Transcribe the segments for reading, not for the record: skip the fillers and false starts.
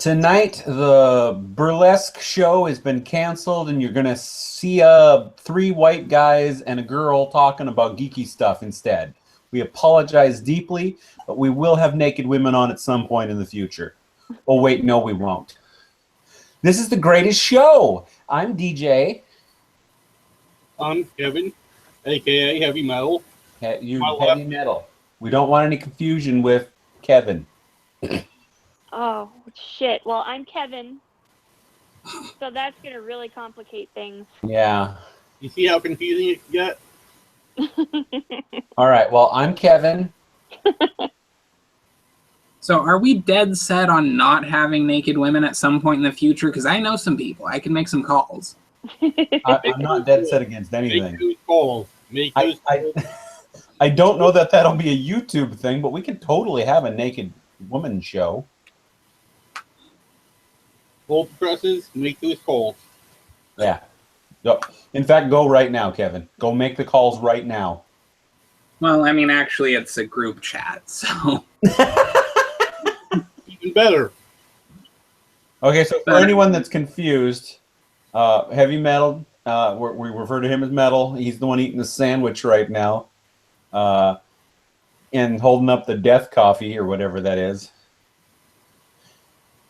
Tonight, the burlesque show has been canceled, and you're going to see 3 white guys and a girl talking about geeky stuff instead. We apologize deeply, but we will have naked women on at some point in the future. Oh, wait, no, we won't. This is the greatest show. I'm DJ. I'm Kevin, a.k.a. Heavy Metal. Heavy Metal. We don't want any confusion with Kevin. Oh, shit. Well, I'm Kevin. So that's going to really complicate things. Yeah. You see how confusing it can get? All right. Well, I'm Kevin. So are we dead set on not having naked women at some point in the future? Because I know some people. I can make some calls. I'm not dead set against anything. Make those calls. Make those calls. I don't know that that'll be a YouTube thing, but we can totally have a naked woman show. Hold the presses, make those calls. Yeah. In fact, go right now, Kevin. Go make the calls right now. Well, I mean, actually, it's a group chat, so... Even better. Okay, so for anyone that's confused, Heavy Metal, we refer to him as Metal. He's the one eating the sandwich right now and holding up the death coffee or whatever that is.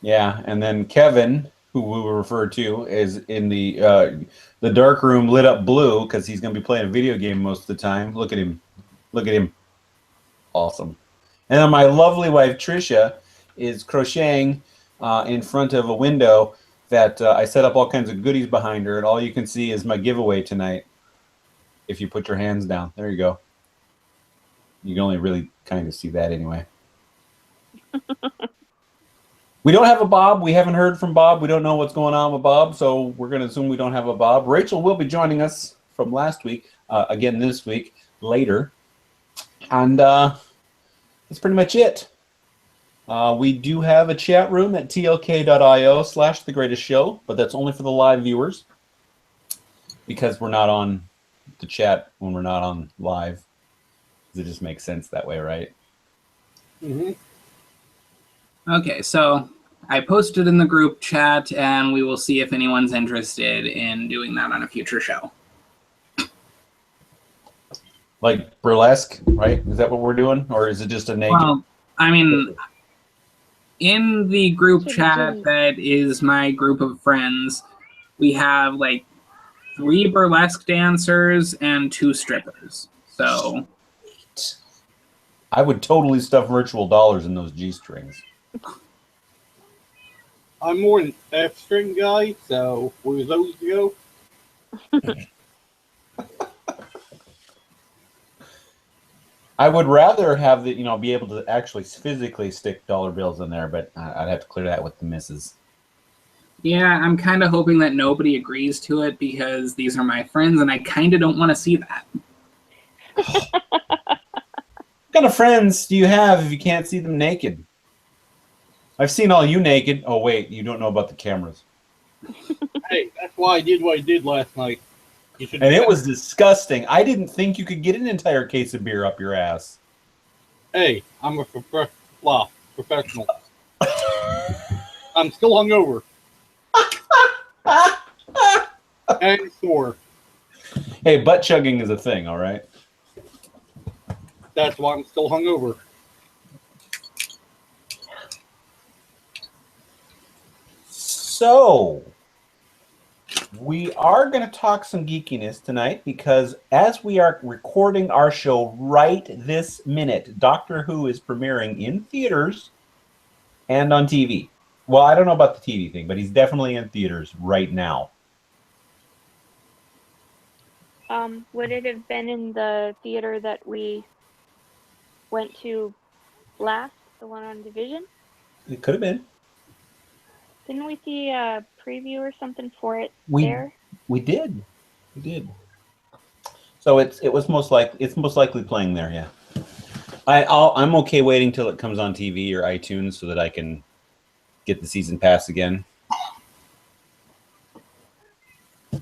Yeah, and then Kevin, who we will refer to, is in the dark room lit up blue because he's going to be playing a video game most of the time. Look at him. Look at him. Awesome. And then my lovely wife, Tricia, is crocheting in front of a window that I set up all kinds of goodies behind her, and all you can see is my giveaway tonight. If you put your hands down. There you go. You can only really kind of see that anyway. We don't have a Bob. We haven't heard from Bob. We don't know what's going on with Bob, so we're going to assume we don't have a Bob. Rachel will be joining us from last week, again this week, later. And that's pretty much it. We do have a chat room at tlk.io/thegreatestshow, but that's only for the live viewers because we're not on the chat when we're not on live. It just makes sense that way, right? Mm-hmm. Okay, so I posted in the group chat, and we will see if anyone's interested in doing that on a future show. Like burlesque, right? Is that what we're doing? Or is it just a naked? Well, I mean, in the group chat that is my group of friends, we have like 3 burlesque dancers and 2 strippers. So I would totally stuff virtual dollars in those G-strings. I'm more an F-string guy, so where those go? I would rather have the, be able to actually physically stick dollar bills in there, but I'd have to clear that with the missus. yeah, I'm kind of hoping that nobody agrees to it because these are my friends, and I kind of don't want to see that. What kind of friends do you have if you can't see them naked? I've seen all you naked. Oh, wait, you don't know about the cameras. Hey, that's why I did what I did last night. And it was disgusting. I didn't think you could get an entire case of beer up your ass. Hey, I'm a professional. I'm still hungover. And sore. Hey, butt chugging is a thing, all right? That's why I'm still hungover. So, we are going to talk some geekiness tonight because as we are recording our show right this minute, Doctor Who is premiering in theaters and on TV. Well, I don't know about the TV thing, but he's definitely in theaters right now. Would it have been in the theater that we went to last, the one on Division? It could have been. Didn't we see a preview or something for it there? We did. We did. So it's most likely playing there, yeah. I'm okay waiting till it comes on TV or iTunes so that I can get the season pass again.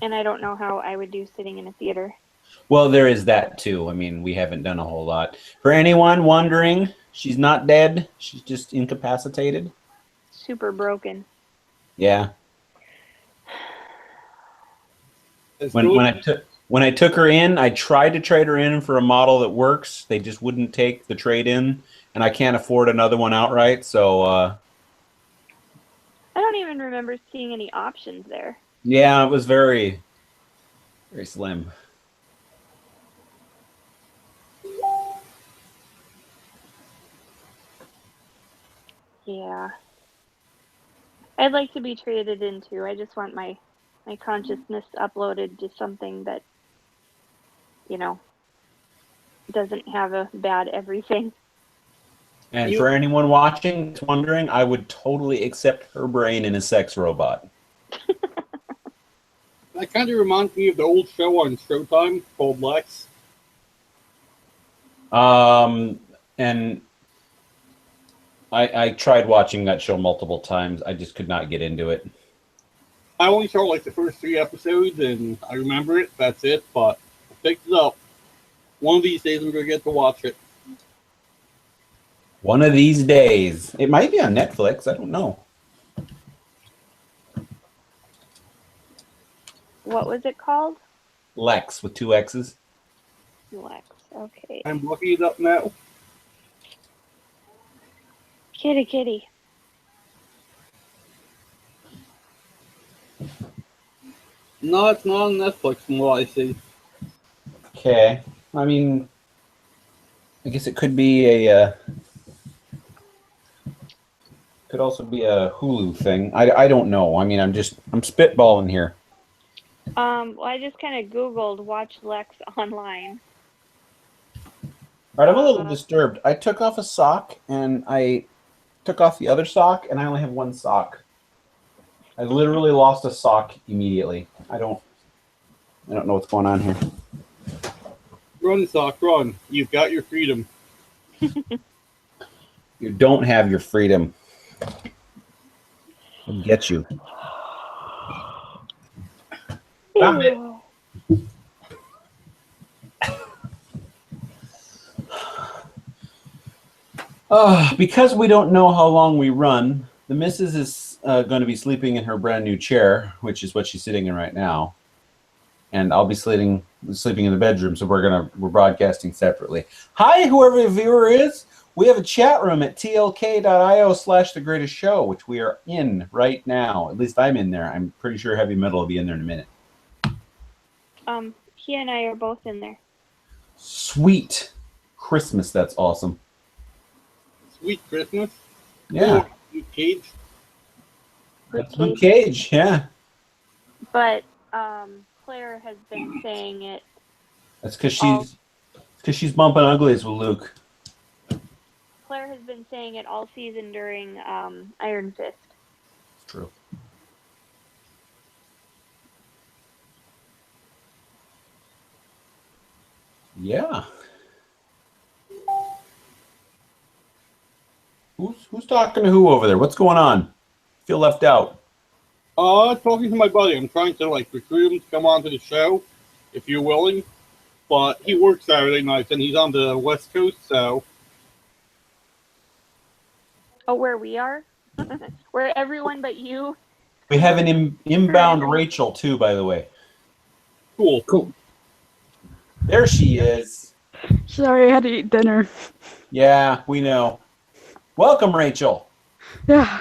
And I don't know how I would do sitting in a theater. Well, there is that too. I mean, we haven't done a whole lot. For anyone wondering, she's not dead. She's just incapacitated. super broken. Yeah. It's When good. when I took her in, I tried to trade her in for a model that works. They just wouldn't take the trade in, and I can't afford another one outright. So I don't even remember seeing any options there. yeah, it was very slim. Yeah. I'd like to be traded into. I just want my consciousness uploaded to something that, you know, doesn't have a bad everything. And for anyone watching that's wondering, I would totally accept her brain in a sex robot. That kind of reminds me of the old show on Showtime called Lex. And I tried watching that show multiple times. I just could not get into it. I only saw like the first 3 episodes, and I remember it. That's it. But I picked it up. One of these days, I'm gonna get to watch it. One of these days. It might be on Netflix. I don't know. What was it called? Lex with 2 X's. Lex. Okay. I'm looking it up now. Kitty. No, it's not on Netflix from what I see. Okay. I mean, I guess it could be a. Could also be a Hulu thing. I don't know. I mean, I'm spitballing here. Well, I just kind of Googled watch Lex online. All right, I'm a little disturbed. I took off a sock and I took off the other sock, and I only have 1 sock. I literally lost a sock immediately. I don't know what's going on here. Run, sock, run. You've got your freedom. You don't have your freedom. I'll get you. Stop it. Because we don't know how long we run, the missus is going to be sleeping in her brand new chair, which is what she's sitting in right now. And I'll be sleeping in the bedroom, so we're broadcasting separately. Hi, whoever the viewer is. We have a chat room at tlk.io/thegreatestshow, which we are in right now. At least I'm in there. I'm pretty sure Heavy Metal will be in there in a minute. He and I are both in there. Sweet Christmas. That's awesome. Sweet Christmas. Yeah. Oh, Luke Cage. That's Luke Cage, yeah. But Claire has been saying it. That's because she's bumping uglies with Luke. Claire has been saying it all season during Iron Fist. It's true. Yeah. Who's talking to who over there? What's going on? Feel left out. Talking to my buddy. I'm trying to recruit him to come onto the show, if you're willing. But he works Saturday nights and he's on the West Coast, so. Oh, where we are? Where everyone but you? We have an inbound Rachel too, by the way. Cool. There she is. Sorry, I had to eat dinner. Yeah, we know. Welcome, Rachel. Yeah.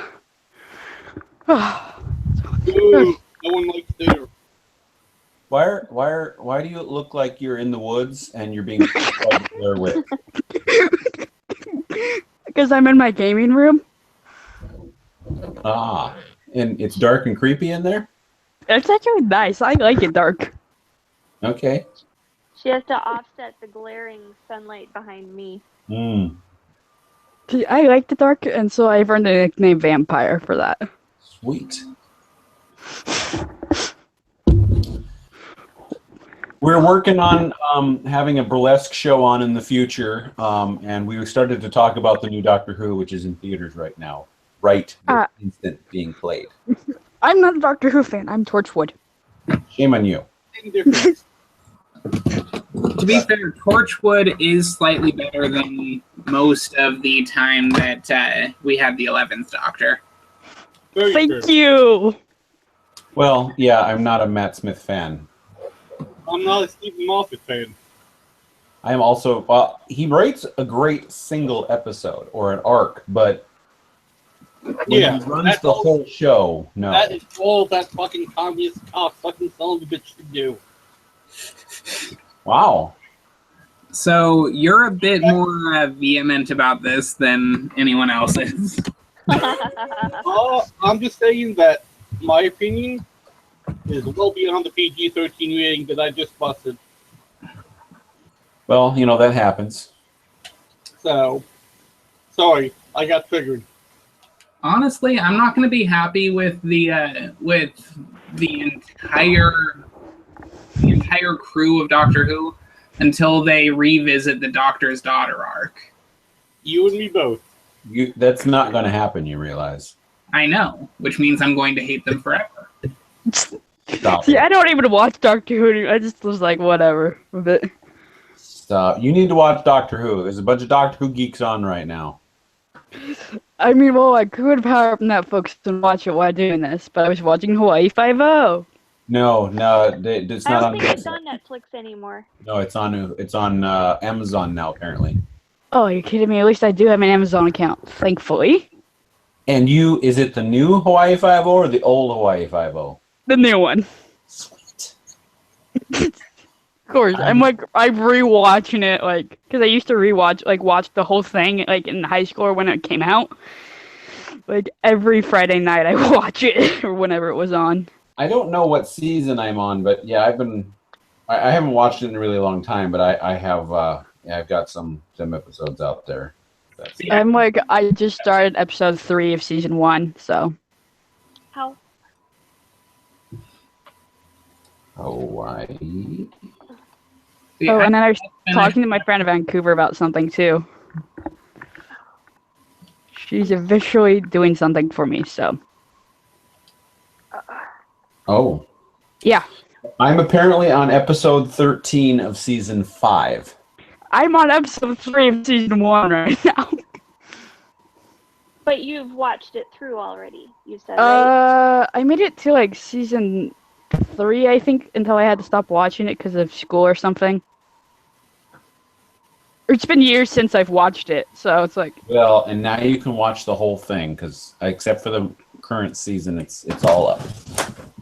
Ooh, no one likes dinner. Why do you look like you're in the woods and you're being there with? Because I'm in my gaming room. Ah, and it's dark and creepy in there? It's actually nice. I like it dark. Okay. She has to offset the glaring sunlight behind me. See, I like the dark, and so I've earned the nickname Vampire for that. Sweet. We're working on having a burlesque show on in the future, and we started to talk about the new Doctor Who, which is in theaters right now. Right this instant being played. I'm not a Doctor Who fan. I'm Torchwood. Shame on you. To be fair, Torchwood is slightly better than most of the time that we had the 11th Doctor. Very Thank true. you. Well, yeah, I'm not a Matt Smith fan. I'm not a Stephen Moffat fan. I am also. Well, he writes a great single episode or an arc, but when Yeah, he runs that's the all- whole show, no. That is all that fucking communist cock-sucking son of a bitch can do. Wow. So you're a bit more vehement about this than anyone else is. I'm just saying that my opinion is well beyond the PG-13 rating that I just busted. Well, that happens. So, sorry, I got triggered. Honestly, I'm not going to be happy with the entire crew of Doctor Who until they revisit the Doctor's daughter arc. You and me both. That's not going to happen, you realize. I know, which means I'm going to hate them forever. Stop See, it. I don't even watch Doctor Who. I just was like, whatever with it. Stop. You need to watch Doctor Who. There's a bunch of Doctor Who geeks on right now. I mean, well, I could power up Netflix and watch it while doing this, but I was watching Hawaii Five-0. No, it's I not don't on. think it's on Netflix anymore. No, it's on Amazon now apparently. Oh, you're kidding me? At least I do have an Amazon account, thankfully. And is it the new Hawaii Five-0 or the old Hawaii Five-0? The new one. Sweet. Of course, I'm rewatching it, because I used to watch the whole thing, in high school or when it came out. Every Friday night I watch it, or whenever it was on. I don't know what season I'm on, but yeah, I haven't watched it in a really long time, but I have, I've got some episodes out there. I just started episode 3 of season 1, so. How? Hawaii. See, Oh, and then I was finished- talking to my friend in Vancouver about something too. She's officially doing something for me, so. Oh. Yeah. I'm apparently on episode 13 of season 5. I'm on episode 3 of season 1 right now. But you've watched it through already, you said, right? I made it to season 3, I think, until I had to stop watching it because of school or something. It's been years since I've watched it, so it's like. Well, and now you can watch the whole thing, because except for the current season, it's all up.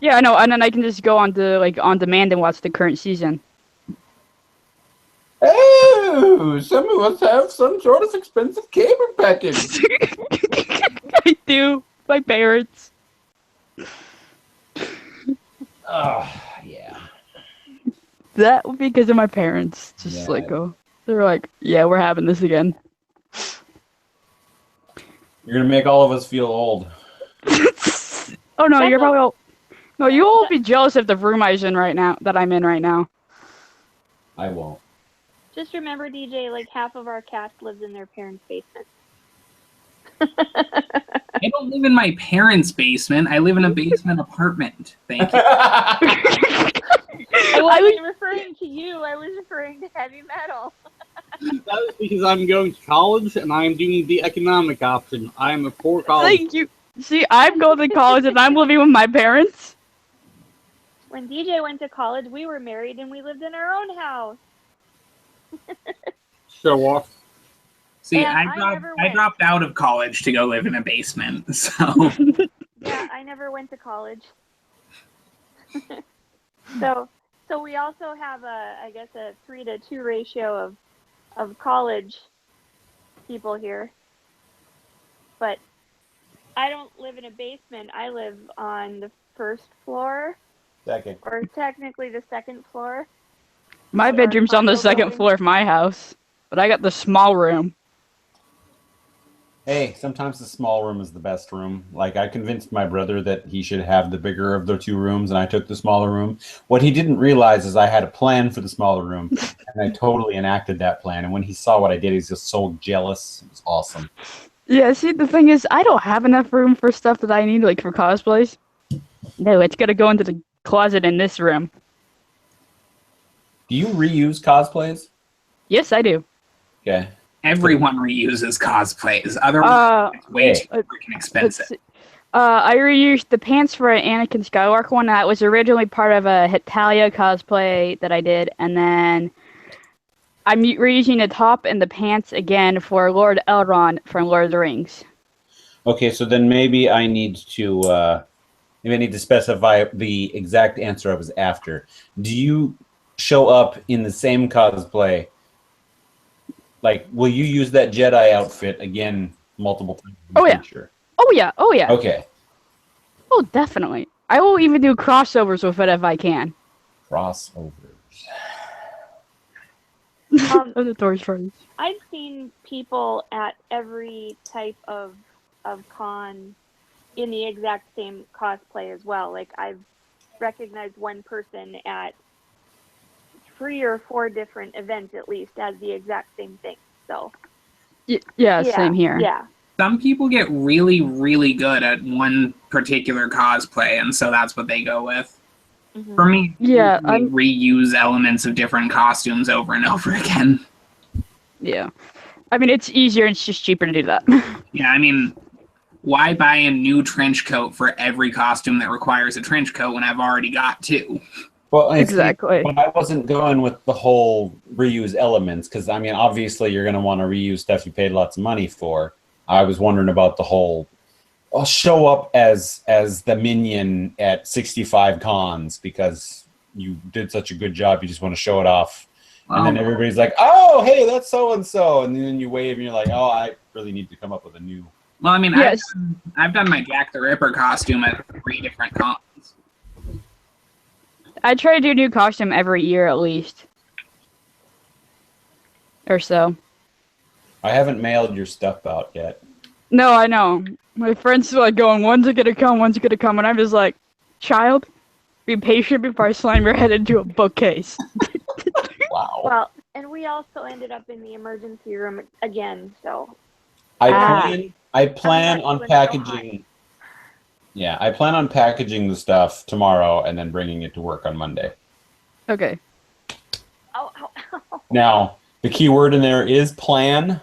Yeah, I know, and then I can just go on to on demand and watch the current season. Oh, some of us have some sort of expensive cable package. I do. My parents. Oh, yeah. That would be because of my parents. Just Yeah. They're like, yeah, we're having this again. You're gonna make all of us feel old. Oh no, That's you're a- probably all. No, you will be jealous of the room I'm in right now. That I'm in right now. I won't. Just remember, DJ, half of our cast lives in their parents' basement. I don't live in my parents' basement. I live in a basement apartment. Thank you. I wasn't referring to you. I was referring to heavy metal. That is because I'm going to college and I'm doing the economic option. I am a poor college. Thank you. See, I'm going to college and I'm living with my parents. When DJ went to college, we were married and we lived in our own house. Show off. See, And I I never went. dropped out of college to go live in a basement. So Yeah, I never went to college. So we also have I guess a 3-to-2 ratio of college people here. But I don't live in a basement. I live on the first floor, Second. or technically the second floor. My Our bedroom's on the condo second building. floor of my house, but I got the small room. Hey, sometimes the small room is the best room. I convinced my brother that he should have the bigger of the 2 rooms, and I took the smaller room. What he didn't realize is I had a plan for the smaller room, and I totally enacted that plan. And when he saw what I did, he's just so jealous. It was awesome. Yeah, see, the thing is, I don't have enough room for stuff that I need, for cosplays. No, it's gotta go into the closet in this room. Do you reuse cosplays? Yes, I do. Okay. everyone reuses cosplays. Otherwise, it's way hey. too freaking expensive. I reused the pants for an Anakin Skywalker one that was originally part of a Hetalia cosplay that I did, and then I'm reusing the top and the pants again for Lord Elrond from Lord of the Rings. Okay, so then maybe I need to specify the exact answer I was after. Do you show up in the same cosplay? Like, will you use that Jedi outfit again multiple times in the future? Oh yeah. Oh yeah. Okay. Oh, definitely. I will even do crossovers with it if I can. Crossovers. The Toy Stories. I've seen people at every type of con in the exact same cosplay as well. Like, I've recognized one person at 3 or 4 different events at least as the exact same thing. So yeah, same here. Yeah. Some people get really, really good at one particular cosplay, and so that's what they go with. Mm-hmm. For me, Yeah, I reuse elements of different costumes over and over again. Yeah. I mean, it's easier and it's just cheaper to do that. Yeah, I mean, why buy a new trench coat for every costume that requires a trench coat when I've already got 2? Well, exactly. But I wasn't going with the whole reuse elements because, I mean, obviously you're going to want to reuse stuff you paid lots of money for. I was wondering about the whole, I'll show up as the minion at 65 cons because you did such a good job. You just want to show it off. And then everybody's like, oh, hey, that's so-and-so. And then you wave and you're like, oh, I really need to come up with a new. Well, I mean, yes. I've done my Jack the Ripper costume at 3 different cons. I try to do a new costume every year at least. Or so. I haven't mailed your stuff out yet. No, I know. My friends are like going, when's it gonna come? When's it gonna come? And I'm just like, child, be patient before I slam your head into a bookcase. Wow. Well, and we also ended up in the emergency room again, so. I plan on packaging. Yeah, I plan on packaging the stuff tomorrow and then bringing it to work on Monday. Okay. Oh. Now, the key word in there is plan.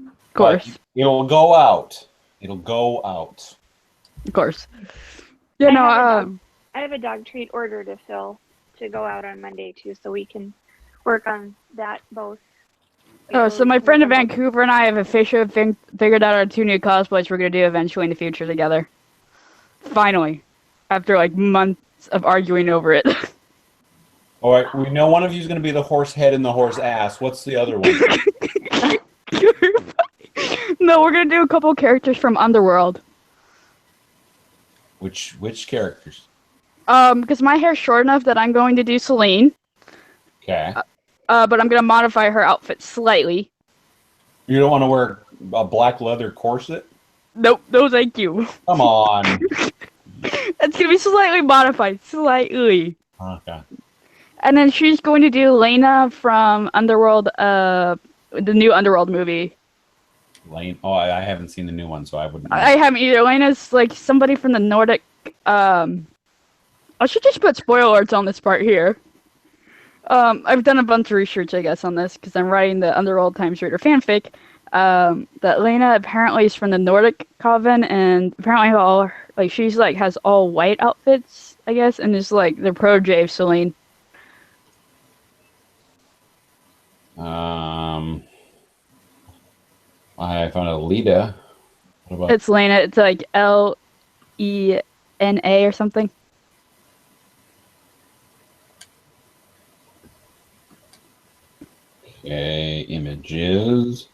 Of course. It'll go out. It'll go out. Of course. Yeah, I have a dog treat order to fill to go out on Monday too, so we can work on that both. So my friend in Vancouver and I have officially figured out our 2 new cosplays we're going to do eventually in the future together. Finally. After like months of arguing over it. All right, we know one of you is going to be the horse head and the horse ass. What's the other one? No, we're going to do a couple characters from Underworld. Which characters? Because my hair's short enough that I'm going to do Celine. Okay. But I'm going to modify her outfit slightly. You don't want to wear a black leather corset? Nope, no thank you. Come on. It's going to be slightly modified, slightly. Okay. And then she's going to do Lena from Underworld, the new Underworld movie. Lane? Oh, I haven't seen the new one, so I wouldn't know. I haven't either. Lena's like somebody from the Nordic, I should just put spoiler alerts on this part here. I've done a bunch of research, I guess, on this, because I'm writing the Underworld Times Reader fanfic, that Lena apparently is from the Nordic coven, and apparently she's like, has all white outfits, I guess, and is like the protege of Celine. I found Alita. What about? It's Lena, it's like Lena or something. Okay, images.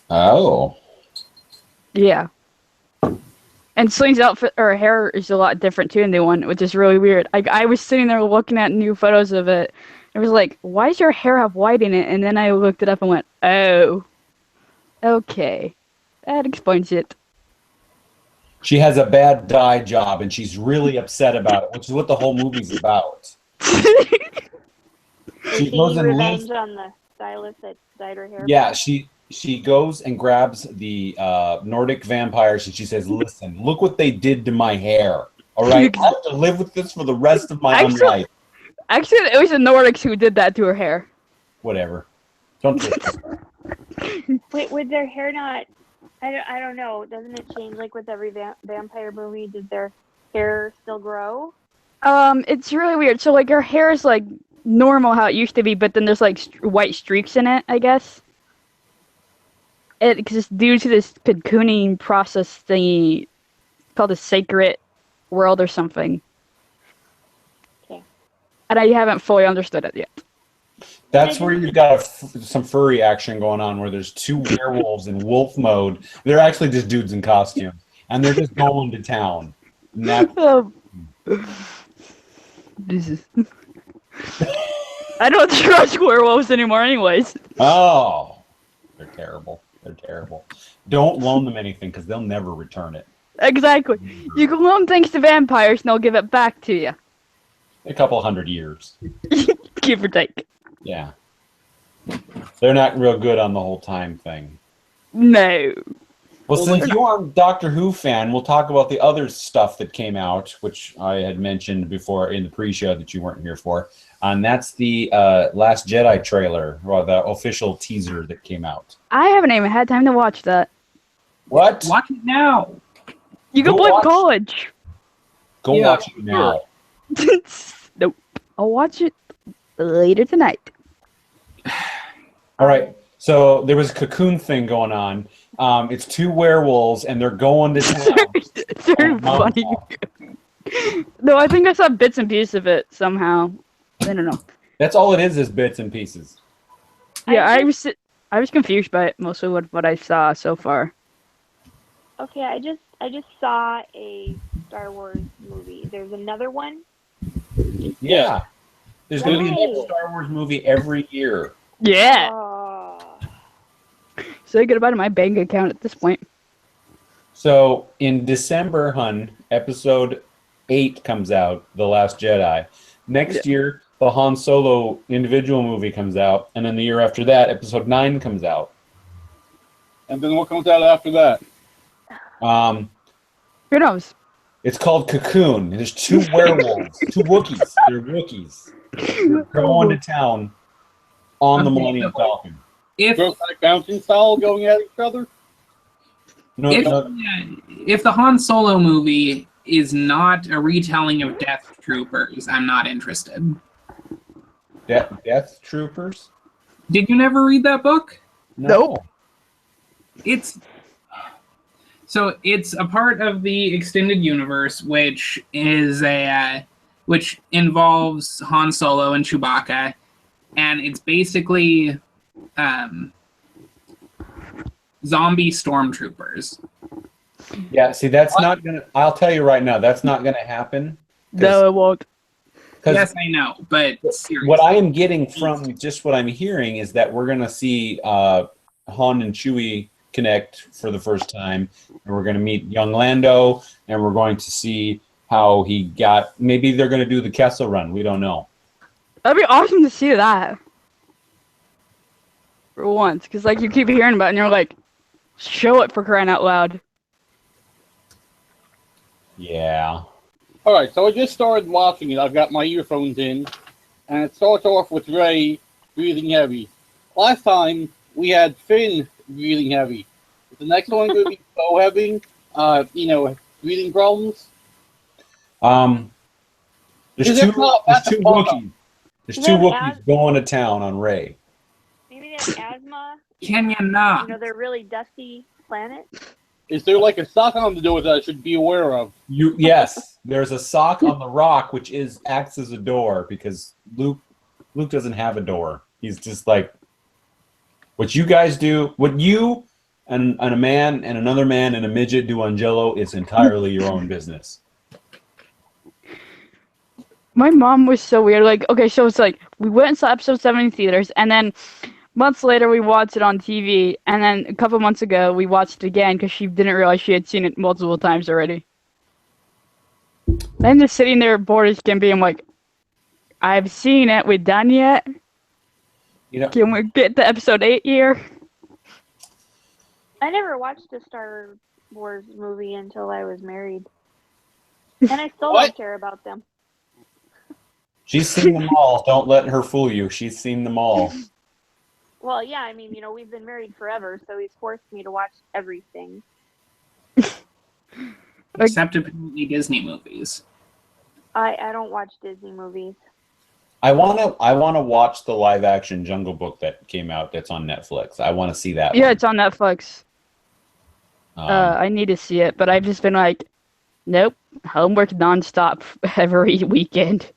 Oh. Yeah. And Celine's outfit, or hair, is a lot different too in the one, which is really weird. I was sitting there looking at new photos of it. It was like, why does your hair have white in it? And then I looked it up and went, oh. Okay. That explains it. She has a bad dye job, and she's really upset about it, which is what the whole movie's about. She goes and lives on the stylist that dyed her hair. Yeah, she goes and grabs the Nordic vampires, and she says, "Listen, look what they did to my hair. All right, I have to live with this for the rest of my life." Actually, it was the Nordics who did that to her hair. Whatever. Don't. Wait, would their hair not I don't know. Doesn't it change like with every vampire movie? Does their hair still grow? It's really weird. So like her hair is like normal how it used to be, but then there's like white streaks in it, I guess. It's due to this cocooning process thingy called the sacred world or something. Okay. And I haven't fully understood it yet. That's where you've got some furry action going on, where there's two werewolves in wolf mode. They're actually just dudes in costumes, and they're just going to town. And that's This is. I don't trust werewolves anymore, anyways. oh, they're terrible. They're terrible. Don't loan them anything because they'll never return it. Exactly. You can loan things to vampires, and they'll give it back to you. A couple 100 years. Give or take. Yeah. They're not real good on the whole time thing. No. Well, since you are a Doctor Who fan, we'll talk about the other stuff that came out, which I had mentioned before in the pre-show that you weren't here for. And that's the Last Jedi trailer, or the official teaser that came out. I haven't even had time to watch that. What? Watch it now. You can Go blame watch- college. Go Yeah, watch it now. Nope. I'll watch it later tonight. All right. So there was a cocoon thing going on. It's two werewolves, and they're going to town. It's very funny. No, I think I saw bits and pieces of it somehow. I don't know. That's all it is bits and pieces. Yeah, I was confused by it, mostly what I saw so far. Okay, I just saw a Star Wars movie. There's another one. Yeah. There's going to be a Yay. new Star Wars movie every year. Yeah. Oh. So good about my bank account at this point. So in December, hun, episode 8 comes out, The Last Jedi. Next year, the Han Solo individual movie comes out, and then the year after that, episode 9 comes out. And then what comes out after that? Who knows? It's called Cocoon. There's two werewolves, two Wookiees. They're Wookiees. They're going to town on the Okay, Millennium so- Falcon. If Brokeback Mountain style going at each other? No, if, no, if the Han Solo movie is not a retelling of Death Troopers, I'm not interested. Death Troopers? Did you never read that book? No. It's a part of the extended universe, which is which involves Han Solo and Chewbacca, and it's basically zombie stormtroopers. Yeah, see, that's not gonna. I'll tell you right now, that's not gonna happen. No, it won't. Yes, I know, but seriously. What I am getting from just what I'm hearing is that we're gonna see Han and Chewie connect for the first time, and we're gonna meet young Lando, and we're going to see how he got. Maybe they're gonna do the Kessel Run. We don't know. That'd be awesome to see that. For once, because like you keep hearing about it and you're like, show it for crying out loud. Yeah. Alright, so I just started watching it. I've got my earphones in. And it starts off with Rey breathing heavy. Last time, we had Finn breathing heavy. Is the next one going to be so heavy? Breathing problems? There's Is two it not- There's that's two a problem. Wookiees. There's Does two that Wookiees add- going to town on Rey. Maybe they have asthma. Can you not? You know, they're really dusty planet. Is there like a sock on the door that I should be aware of? Yes, there's a sock on the rock which acts as a door because Luke doesn't have a door. He's just like what you guys do, what you and a man and another man and a midget do on Jello is entirely your own business. My mom was so weird. Like, okay, so it's like we went and saw episode 7 in theaters, and then months later we watched it on TV, and then a couple months ago we watched it again because she didn't realize she had seen it multiple times already. I'm just sitting there bored as can be. I'm like, I've seen it. We done yet? You know, Can we get to episode 8 here? I never watched a Star Wars movie until I was married. And I still What? don't care about them. she's seen them all. Don't let her fool you. She's seen them all. Well, yeah, I mean, we've been married forever, so he's forced me to watch everything. Except apparently Disney movies. I don't watch Disney movies. I wanna watch the live action Jungle Book that came out that's on Netflix. I want to see that. Yeah, one. it's on Netflix. I need to see it, but I've just been like, nope, homework nonstop every weekend.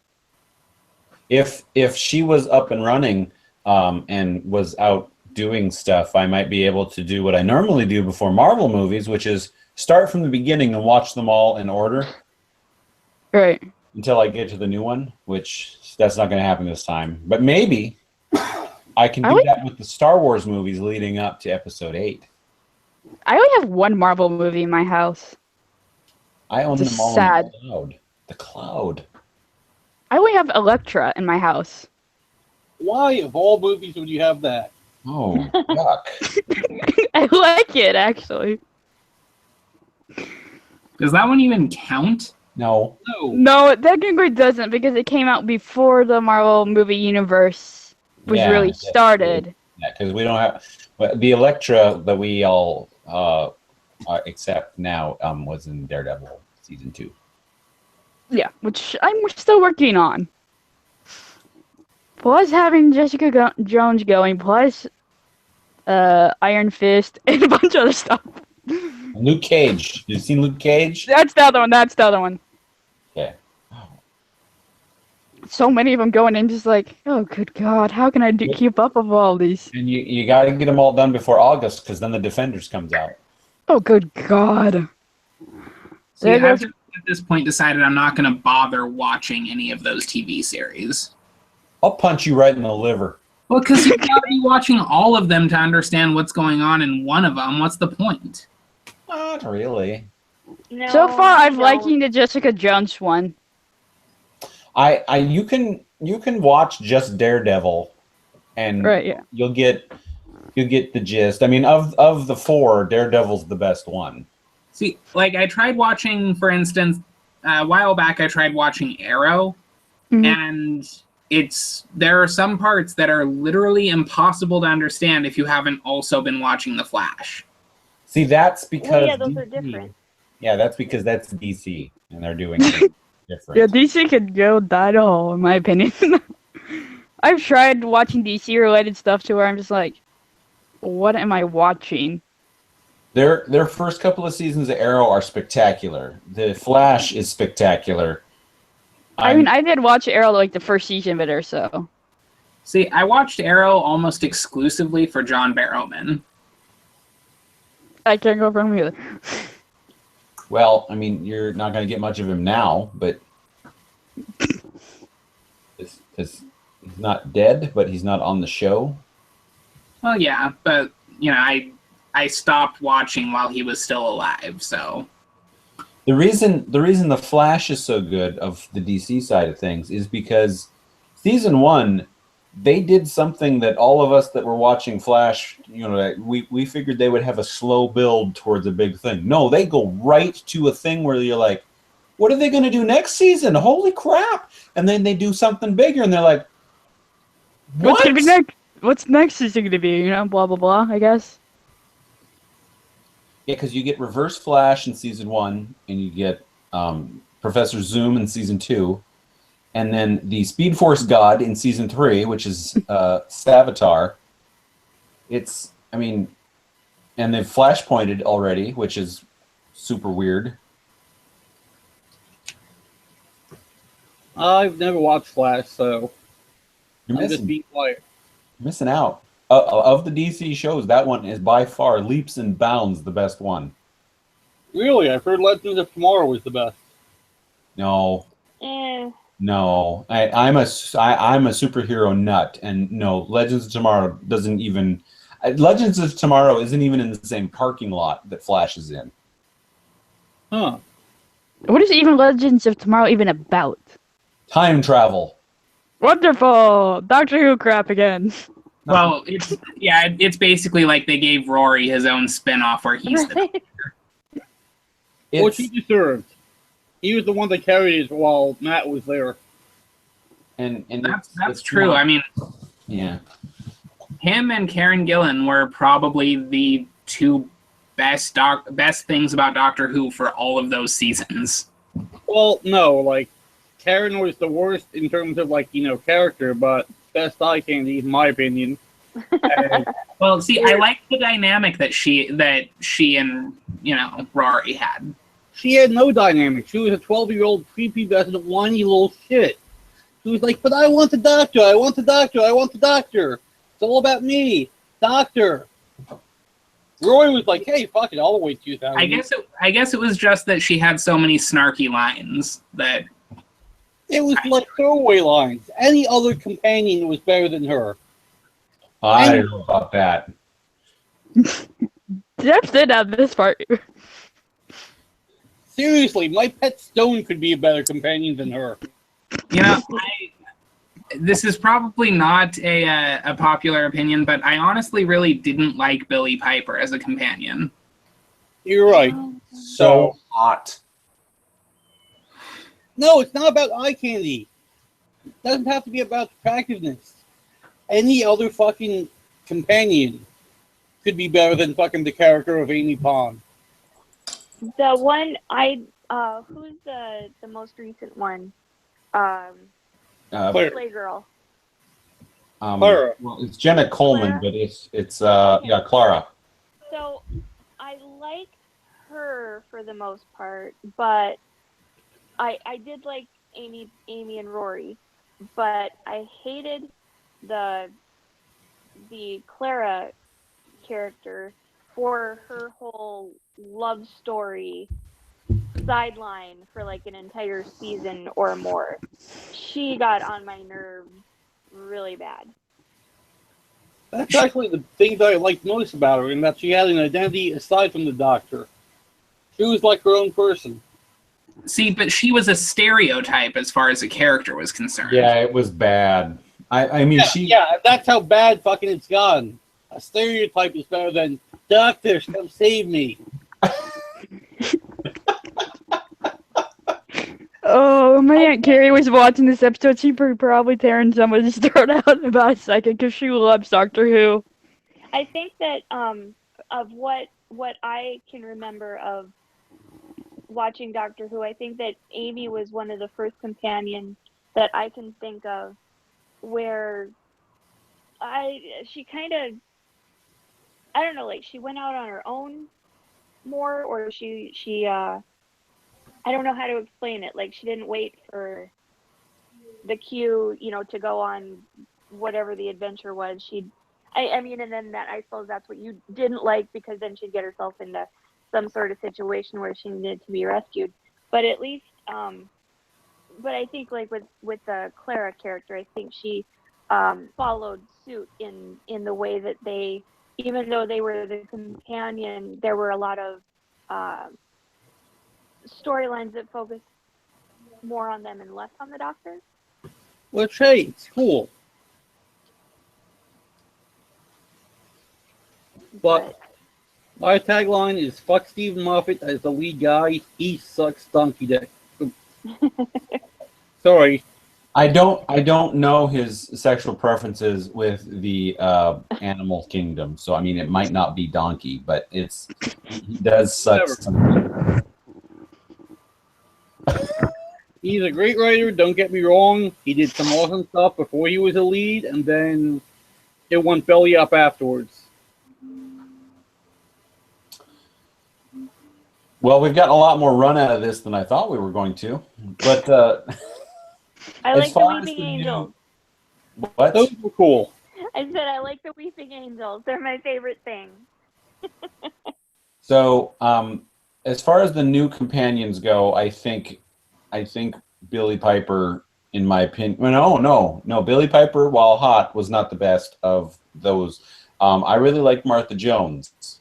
If she was up and running and was out doing stuff, I might be able to do what I normally do before Marvel movies, which is start from the beginning and watch them all in order. Right. Until I get to the new one, which that's not going to happen this time. But maybe I can do that with the Star Wars movies leading up to Episode 8. I only have one Marvel movie in my house. I own them all in the cloud. The cloud. I only have Elektra in my house. Why, of all movies, would you have that? Oh, yuck. I like it, actually. Does that one even count? No. No, it technically doesn't because it came out before the Marvel movie universe was really started. Yeah, because we don't have the Elektra that we all accept now was in Daredevil season 2. Yeah, which I'm still working on. Plus having Jessica Jones going, plus Iron Fist and a bunch of other stuff. Luke Cage. You seen Luke Cage? That's the other one. Yeah. So many of them going in, just like, oh, good God, how can I keep up with all these? And you got to get them all done before August, because then the Defenders comes out. Oh, good God. See, I've at this point decided I'm not going to bother watching any of those TV series. I'll punch you right in the liver. Well, because you've got to be watching all of them to understand what's going on in one of them. What's the point? Not really. No, so far, I've liking the Jessica Jones one. You can watch just Daredevil, and you'll get the gist. I mean, of the 4, Daredevil's the best one. See, like I tried watching, for instance, a while back. I tried watching Arrow, and there are some parts that are literally impossible to understand if you haven't also been watching The Flash. See, that's because those are different. Yeah, that's because that's DC, and they're doing things different. Yeah, DC could go die to hell, in my opinion. I've tried watching DC-related stuff to where I'm just like, what am I watching? Their first couple of seasons of Arrow are spectacular. The Flash is spectacular. I mean, I did watch Arrow like the first season of it or so. See, I watched Arrow almost exclusively for John Barrowman. I can't go from either. Well, I mean, you're not going to get much of him now, but he's not dead, but he's not on the show. Well, yeah, but I stopped watching while he was still alive, so. The reason the Flash is so good of the DC side of things is because season 1, they did something that all of us that were watching Flash, we figured they would have a slow build towards a big thing. No, they go right to a thing where you're like, what are they going to do next season? Holy crap. And then they do something bigger and they're like, what? What's going to be next? What's next is going to be, blah, blah, blah, I guess. Yeah, because you get Reverse Flash in season 1 and you get Professor Zoom in season 2. And then the Speed Force God in season 3, which is Savitar. And they've flashpointed already, which is super weird. I've never watched Flash, so You're I'm just being quiet. missing out. Of the DC shows, that one is by far leaps and bounds the best one. Really? I've heard Legends of Tomorrow was the best. No. No, I'm a superhero nut, and no, Legends of Tomorrow doesn't even. Legends of Tomorrow isn't even in the same parking lot that Flash is in. Huh? What is even Legends of Tomorrow even about? Time travel. Wonderful, Doctor Who crap again. Well, it's basically like they gave Rory his own spin-off where he's the Doctor. Which he deserved. He was the one that carried it while Matt was there. And that's true. Not, I mean, yeah. him and Karen Gillan were probably the two best things about Doctor Who for all of those seasons. Well, no, like Karen was the worst in terms of character, but best eye candy in my opinion. And, well, see, I like the dynamic that she and Rory had. She had no dynamic. She was a 12-year-old prepubescent whiny little shit. She was like, but I want the doctor, I want the doctor, I want the doctor. It's all about me. Doctor. Roy was like, hey, fuck it, I'll wait 2,000. I guess it was just that she had so many snarky lines that... It was like throwaway lines. Any other companion was better than her. I don't know about that. Jeff did have this part. Seriously, my pet Stone could be a better companion than her. This is probably not a popular opinion, but I honestly really didn't like Billie Piper as a companion. You're right. So hot. No, it's not about eye candy. It doesn't have to be about attractiveness. Any other fucking companion could be better than fucking the character of Amy Pond. The one who's the most recent one? Playgirl. Clara. Well, it's Jenna Coleman, Clara? but it's Clara. So I liked her for the most part, but I did like Amy and Rory, but I hated the Clara character for her whole love story sideline for like an entire season or more. She got on my nerves really bad. That's actually the thing that I liked most about her, in that she had an identity aside from the Doctor. She was like her own person. See, but she was a stereotype as far as a character was concerned. Yeah, it was bad. I mean, Yeah, that's how bad fucking it's gone. A stereotype is better than Doctor, come save me. Oh, my Aunt Carrie was watching this episode. She'd be probably tearing somebody's throat out about a second because she loves Doctor Who. I think that of what I can remember of watching Doctor Who, I think that Amy was one of the first companions that I can think of where she kind of, I don't know, like she went out on her own more, or she I don't know how to explain it. Like she didn't wait for the cue, to go on whatever the adventure was. I mean, and then that, I suppose that's what you didn't like, because then she'd get herself into some sort of situation where she needed to be rescued. But at least, but I think like with the Clara character, I think she followed suit in the way that they, even though they were the companion, there were a lot of storylines that focused more on them and less on the Doctor. Which, hey, it's cool. But my tagline is fuck Stephen Moffat as the lead guy. He sucks donkey dick. Sorry. I don't know his sexual preferences with the animal kingdom, so I mean it might not be donkey, but he does suck something. He's a great writer, don't get me wrong. He did some awesome stuff before he was a lead, and then it went belly up afterwards. Well, we've gotten a lot more run out of this than I thought we were going to. But I like the Weeping Angels. What? Those were cool. I said I like the Weeping Angels. They're my favorite thing. So, as far as the new companions go, I think Billie Piper, in my opinion, no, Billie Piper, while hot, was not the best of those. I really liked Martha Jones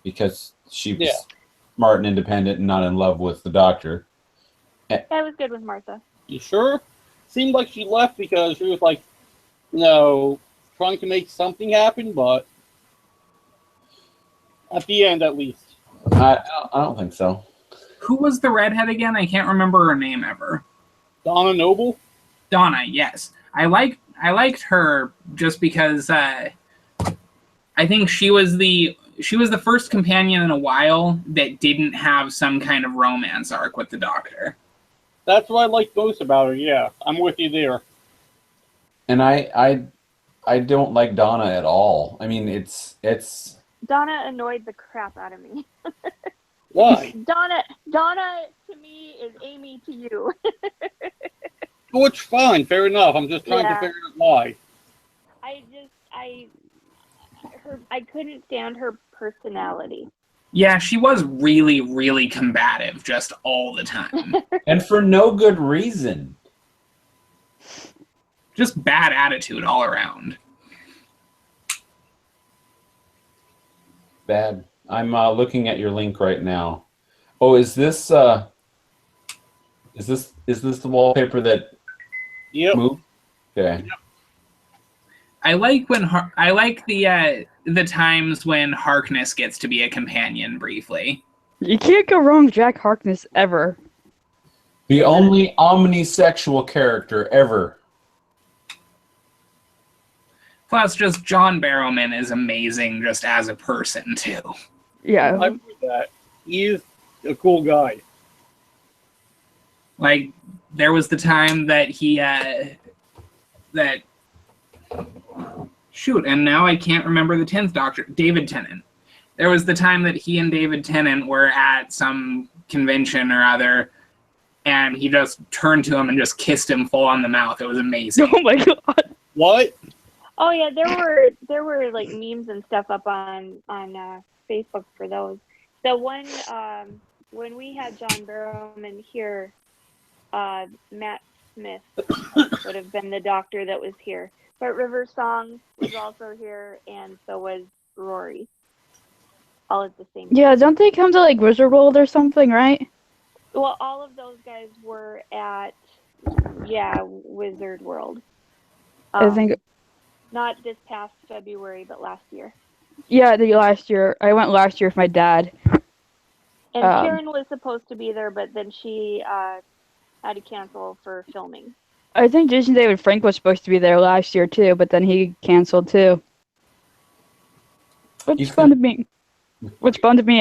because she was smart and independent and not in love with the Doctor. I was good with Martha. You sure? Seemed like she left because she was like, trying to make something happen, but at the end, at least. I don't think so. Who was the redhead again? I can't remember her name ever. Donna Noble? Donna, yes. I liked her just because I think she was the first companion in a while that didn't have some kind of romance arc with the Doctor. That's what I like most about her. Yeah, I'm with you there. And I don't like Donna at all. I mean, it's Donna annoyed the crap out of me. Why? Donna to me is Amy to you. Oh, it's fine. Fair enough. I'm just trying to figure out why. I couldn't stand her personality. Yeah, she was really, really combative just all the time. and for no good reason. Just bad attitude all around. Bad. I'm looking at your link right now. Oh, is this the wallpaper that moved? Okay. Yep. I like the times when Harkness gets to be a companion briefly. You can't go wrong with Jack Harkness ever. The only omnisexual character ever. Plus, just John Barrowman is amazing just as a person, too. Yeah. I've heard that. He's a cool guy. Like, there was the time that shoot, and now I can't remember the 10th Doctor, David Tennant. There was the time that he and David Tennant were at some convention or other, and he just turned to him and just kissed him full on the mouth. It was amazing. Oh my god. What? Oh yeah, there were like memes and stuff up on Facebook for those. The one when we had John Barrowman here, Matt Smith would have been the Doctor that was here. But River Song was also here, and so was Rory. All at the same time. Yeah, don't they come to like Wizard World or something, right? Well, all of those guys were at Wizard World. I think. Not this past February, but last year. Yeah, last year. I went last year with my dad. And Karen was supposed to be there, but then she had to cancel for filming. I think Jason David Frank was supposed to be there last year too, but then he canceled too. Which bummed me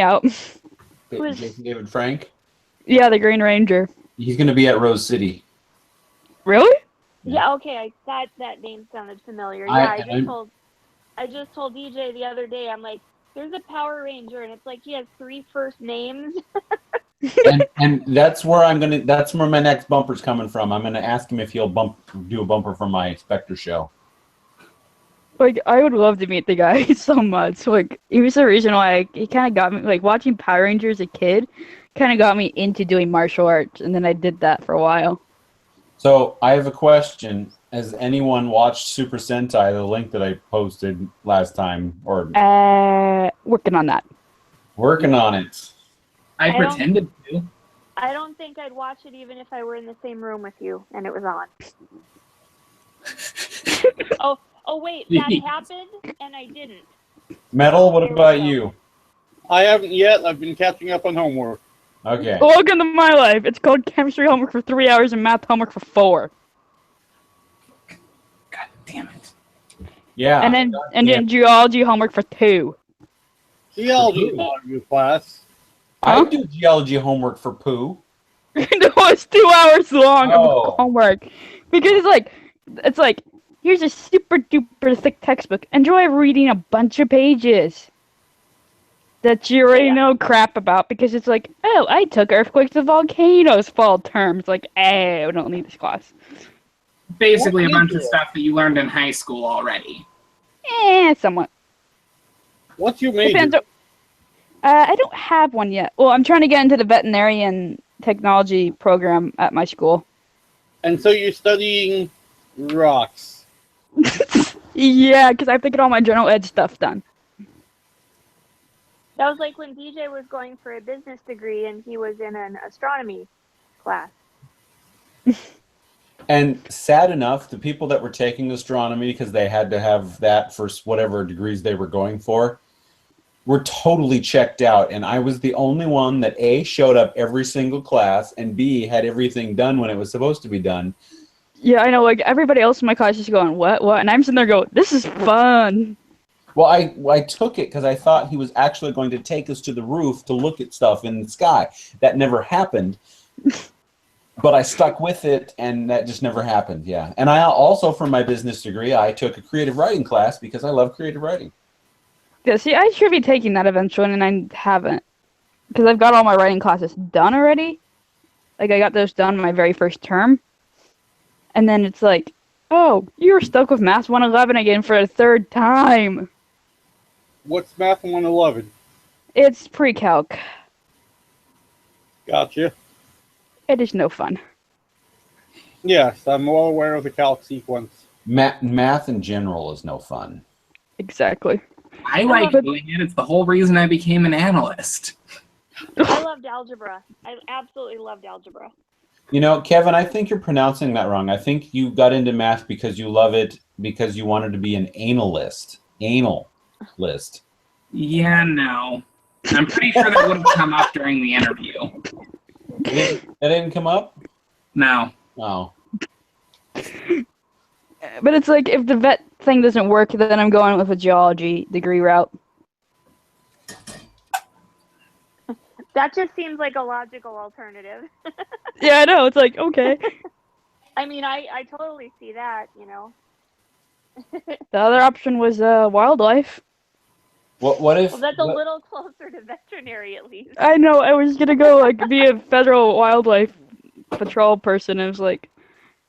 out. Jason David Frank? Yeah, the Green Ranger. He's going to be at Rose City. Really? Yeah, okay. I thought that name sounded familiar. Yeah, I just told DJ the other day, I'm like, there's a Power Ranger, and it's like he has 3 first names. and that's where that's where my next bumper's coming from. I'm gonna ask him if he'll do a bumper for my Spectre show. Like, I would love to meet the guy so much. Like, he was the reason why he kind of got me, like, watching Power Rangers as a kid kind of got me into doing martial arts, and then I did that for a while. So, I have a question. Has anyone watched Super Sentai, the link that I posted last time? Or working on that. Working on it. I pretended to. I don't think I'd watch it even if I were in the same room with you and it was on. Oh wait, that happened and I didn't. Metal, what about you? I haven't yet. I've been catching up on homework. Okay. Welcome to my life. It's called chemistry homework for 3 hours and math homework for 4. God damn it. Yeah. And then geology homework for 2. Geology is not a good class. I do geology homework for poo. No, it's 2 hours long of homework. Because it's like, here's a super duper thick textbook. Enjoy reading a bunch of pages that you already know crap about, because it's like, oh, I took earthquakes and volcanoes fall terms. Like, I don't need this class. Basically a bunch of stuff that you learned in high school already. Somewhat. What's your major? Depends. I don't have one yet. Well, I'm trying to get into the veterinarian technology program at my school. And so you're studying rocks. Yeah, because I have to get all my general ed stuff done. That was like when DJ was going for a business degree and he was in an astronomy class. And sad enough, the people that were taking astronomy because they had to have that for whatever degrees they were going for were totally checked out. And I was the only one that A, showed up every single class, and B, had everything done when it was supposed to be done. Yeah, I know, like, everybody else in my class is going, what? And I'm sitting there going, this is fun. Well, I took it because I thought he was actually going to take us to the roof to look at stuff in the sky. That never happened. But I stuck with it, and that just never happened. Yeah, and I also, for my business degree, I took a creative writing class because I love creative writing. Yeah, see, I should be taking that eventually, and I haven't. Because I've got all my writing classes done already. Like, I got those done my very first term. And then it's like, oh, you're stuck with Math 111 again for a third time. What's Math 111? It's pre-calc. Gotcha. It is no fun. Yes, I'm well aware of the calc sequence. Math in general is no fun. Exactly. I like doing it. It's the whole reason I became an analyst. I loved algebra. I absolutely loved algebra. You know, Kevin, I think you're pronouncing that wrong. I think you got into math because you love it because you wanted to be an analyst. Analyst. Yeah, no. I'm pretty sure that would have come up during the interview. That didn't come up? No. Oh. But it's like, if the vet thing doesn't work, then I'm going with a geology degree route. That just seems like a logical alternative. Yeah, I know. It's like, okay. I mean, I totally see that, you know. The other option was wildlife. What if? Well, that's a little closer to veterinary, at least. I know. I was gonna go like be a federal wildlife patrol person. I was like,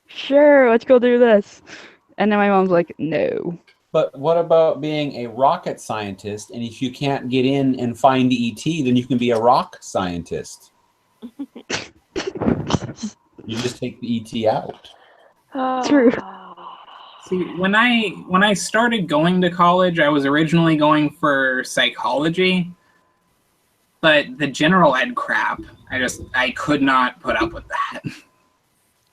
sure, let's go do this. And then my mom's like, no. But what about being a rocket scientist? And if you can't get in and find ET, then you can be a rock scientist. You just take the ET out. True. See, when I started going to college, I was originally going for psychology, but the general ed crap, I could not put up with that.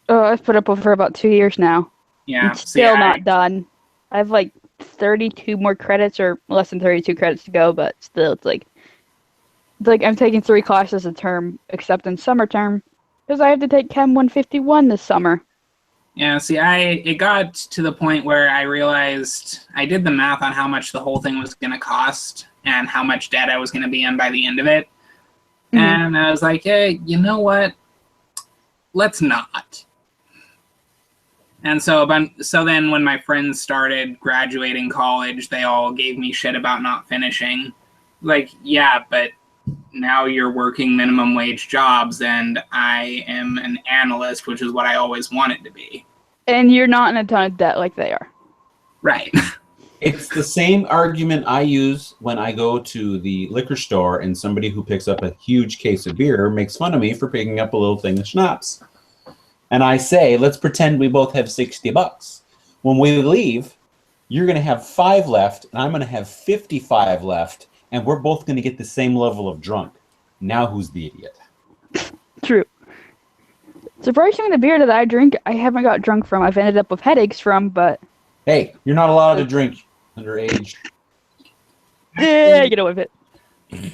Oh, I've put up with for about 2 years now. Yeah, I'm still not done. I have like 32 more credits, or less than 32 credits to go, but still, it's like I'm taking 3 classes a term, except in summer term, because I have to take Chem 151 this summer. Yeah, see, it got to the point where I realized I did the math on how much the whole thing was going to cost and how much debt I was going to be in by the end of it. Mm-hmm. And I was like, hey, you know what? Let's not. And so then when my friends started graduating college, they all gave me shit about not finishing. Like, yeah, but now you're working minimum wage jobs, and I am an analyst, which is what I always wanted to be. And you're not in a ton of debt like they are. Right. It's the same argument I use when I go to the liquor store and somebody who picks up a huge case of beer makes fun of me for picking up a little thing of schnapps. And I say, let's pretend we both have $60. When we leave, you're going to have 5 left, and I'm going to have 55 left, and we're both going to get the same level of drunk. Now who's the idiot? True. Surprisingly, the beer that I drink, I haven't got drunk from. I've ended up with headaches from, but... Hey, you're not allowed to drink underage. Yeah, get away with it.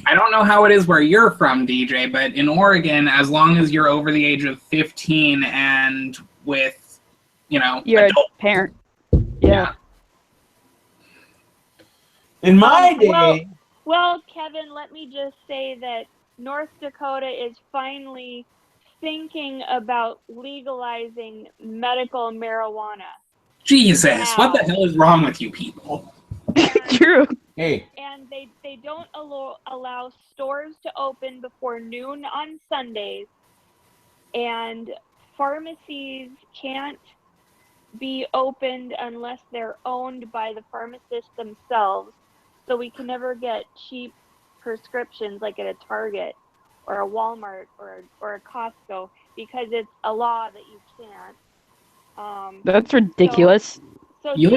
I don't know how it is where you're from, DJ, but in Oregon, as long as you're over the age of 15 and with, you're adult. A parent. Yeah. In my day... Well, Kevin, let me just say that North Dakota is finally thinking about legalizing medical marijuana. Jesus, what the hell is wrong with you people? True. Hey. And they don't allow stores to open before noon on Sundays, and pharmacies can't be opened unless they're owned by the pharmacists themselves. So we can never get cheap prescriptions like at a Target or a Walmart or a Costco, because it's a law that you can't. That's ridiculous. So you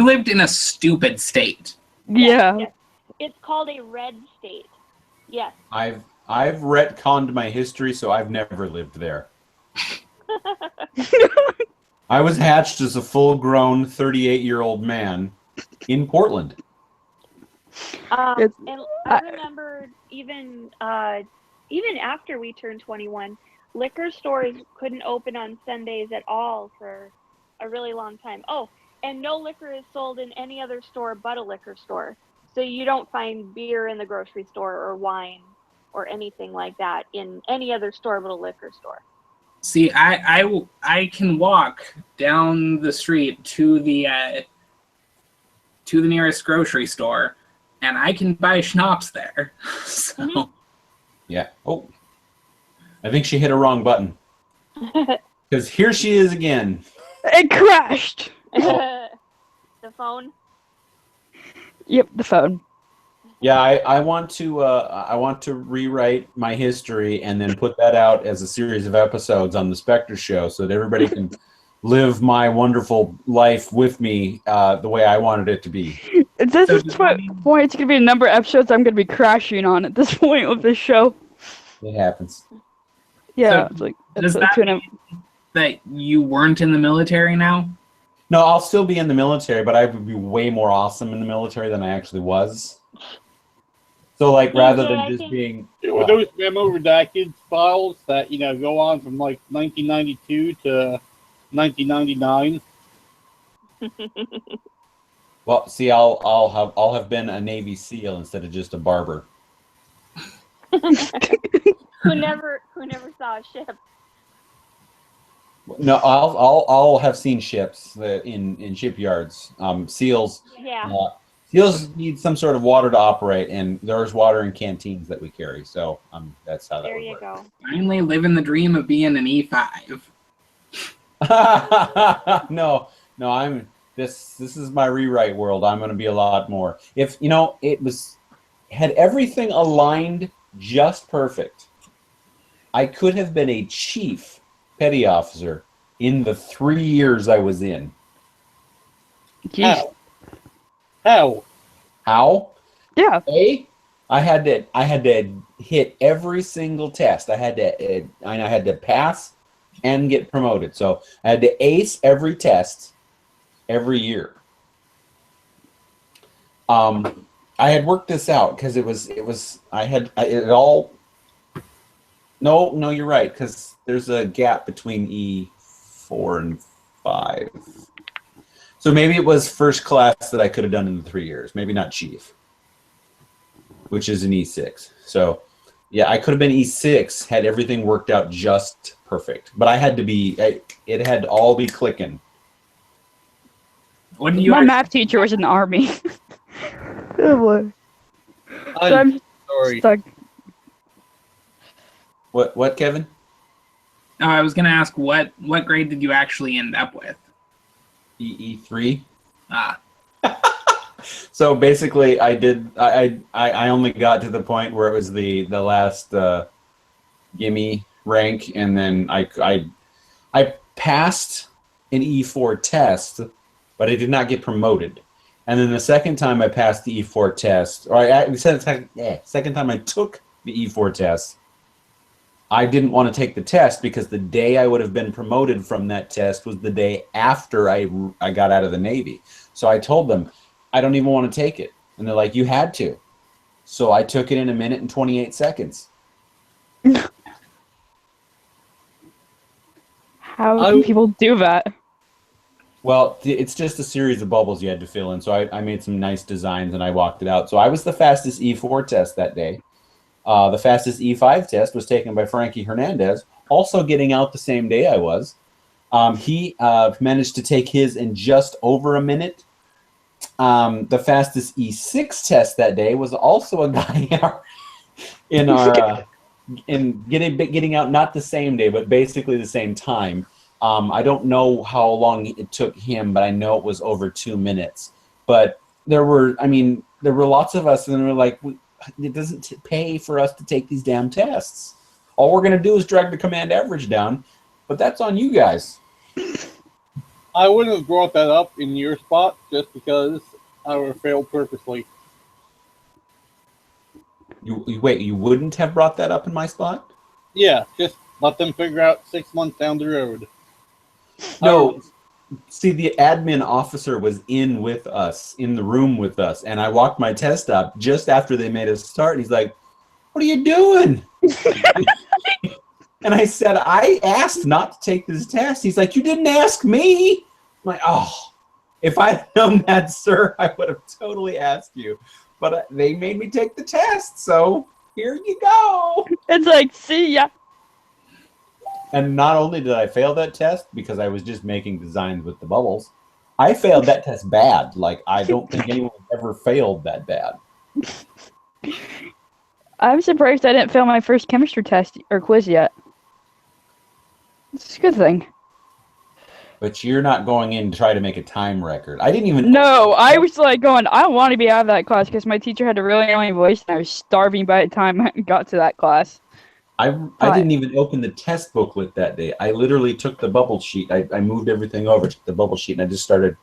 lived in a stupid state. Yeah. Yes. It's called a red state. Yes. I've retconned my history, so I've never lived there. I was hatched as a full-grown 38-year-old man in Portland. And I remember even after we turned 21, liquor stores couldn't open on Sundays at all for a really long time. Oh, and no liquor is sold in any other store but a liquor store. So you don't find beer in the grocery store or wine or anything like that in any other store but a liquor store. See, I can walk down the street to the nearest grocery store, and I can buy schnapps there. So Yeah. Oh, I think she hit a wrong button. Because here she is again. It crashed. The phone. Yep, the phone. Yeah, I want to rewrite my history and then put that out as a series of episodes on the Spectre Show so that everybody can live my wonderful life with me the way I wanted it to be. At this point, it's going to be a number of episodes I'm going to be crashing on at this point with this show. It happens. Yeah, So it's like does that mean that you weren't in the military now? No, I'll still be in the military, but I would be way more awesome in the military than I actually was. So, like, rather than just being... With those memo redacted files that, go on from, 1992 to 1999. Well, see, I'll have been a Navy SEAL instead of just a barber. who never saw a ship. No, I'll have seen ships in shipyards. SEALs. Yeah. SEALs need some sort of water to operate, and there's water in canteens that we carry. So that's how that There would you work. go. Finally living the dream of being an E5. No, I'm this is my rewrite world. I'm going to be a lot more. If had everything aligned just perfect, I could have been a chief petty officer in the 3 years I was in. How? How? Yeah. I had to hit every single test. I had to pass and get promoted. So I had to ace every test every year. I had worked this out because No, you're right, because there's a gap between E4 and 5. So maybe it was first class that I could have done in the 3 years. Maybe not chief, which is an E6. So, yeah, I could have been E6 had everything worked out just perfect. But I had to be, it had to all be clicking. My math teacher was in the Army. Oh, boy. I'm sorry. Stuck. What, Kevin? No, I was going to ask what grade did you actually end up with? E3. Ah. So basically, I only got to the point where it was the last gimme rank, and then I passed an E4 test, but I did not get promoted. And then the second time I passed the E4 test, or second time I took the E4 test, I didn't want to take the test because the day I would have been promoted from that test was the day after I got out of the Navy. So I told them, I don't even want to take it. And they're like, you had to. So I took it in 1 minute and 28 seconds. How do people do that? Well, it's just a series of bubbles you had to fill in. So I made some nice designs and I walked it out. So I was the fastest E4 test that day. The fastest E5 test was taken by Frankie Hernandez, also getting out the same day I was. He managed to take his in just over 1 minute. The fastest E6 test that day was also a guy in our getting out, not the same day, but basically the same time. I don't know how long it took him, but I know it was over 2 minutes. But there were lots of us, and they were like, it doesn't pay for us to take these damn tests. All we're going to do is drag the command average down, but that's on you guys. I wouldn't have brought that up in your spot just because I would have failed purposely. You wouldn't have brought that up in my spot? Yeah, just let them figure out 6 months down the road. No. See, the admin officer was in the room with us, and I walked my test up just after they made us start, and he's like, what are you doing? And I said, I asked not to take this test. He's like, you didn't ask me. I'm like, oh. If I'd known that, sir, I would have totally asked you. But they made me take the test, so here you go. It's like, see ya. And not only did I fail that test because I was just making designs with the bubbles, I failed that test bad. Like, I don't think anyone ever failed that bad. I'm surprised I didn't fail my first chemistry test or quiz yet. It's a good thing. But you're not going in to try to make a time record. I didn't even... No, I was like going, I don't want to be out of that class because my teacher had a really annoying voice and I was starving by the time I got to that class. I didn't even open the test booklet that day. I literally took the bubble sheet. I moved everything over to the bubble sheet and I just started...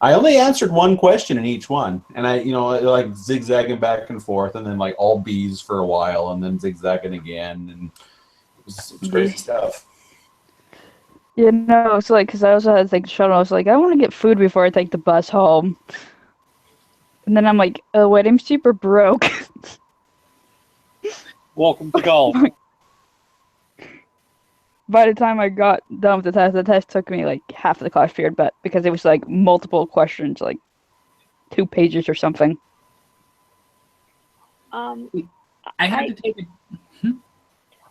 I only answered one question in each one. And I, like zigzagging back and forth and then like all B's for a while and then zigzagging again. And it was crazy stuff. It's like, because I also had to take the shuttle. I was like, I want to get food before I take the bus home. And then I'm like, oh, wait, I'm super broke. Welcome to golf. By the time I got done with the test took me like half of the class period, but because it was like multiple questions, like 2 pages or something. I had to take a...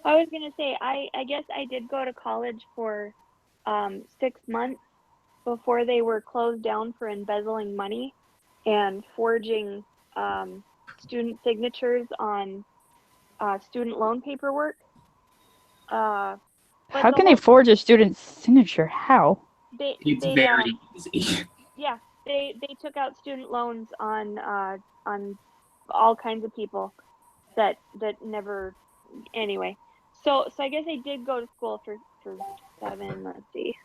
I was gonna say, I guess I did go to college for 6 months before they were closed down for embezzling money and forging student signatures on student loan paperwork. How can they forge a student's signature? How? It's very easy. Yeah, they took out student loans on all kinds of people that never. Anyway, so I guess I did go to school for 7. Let's see.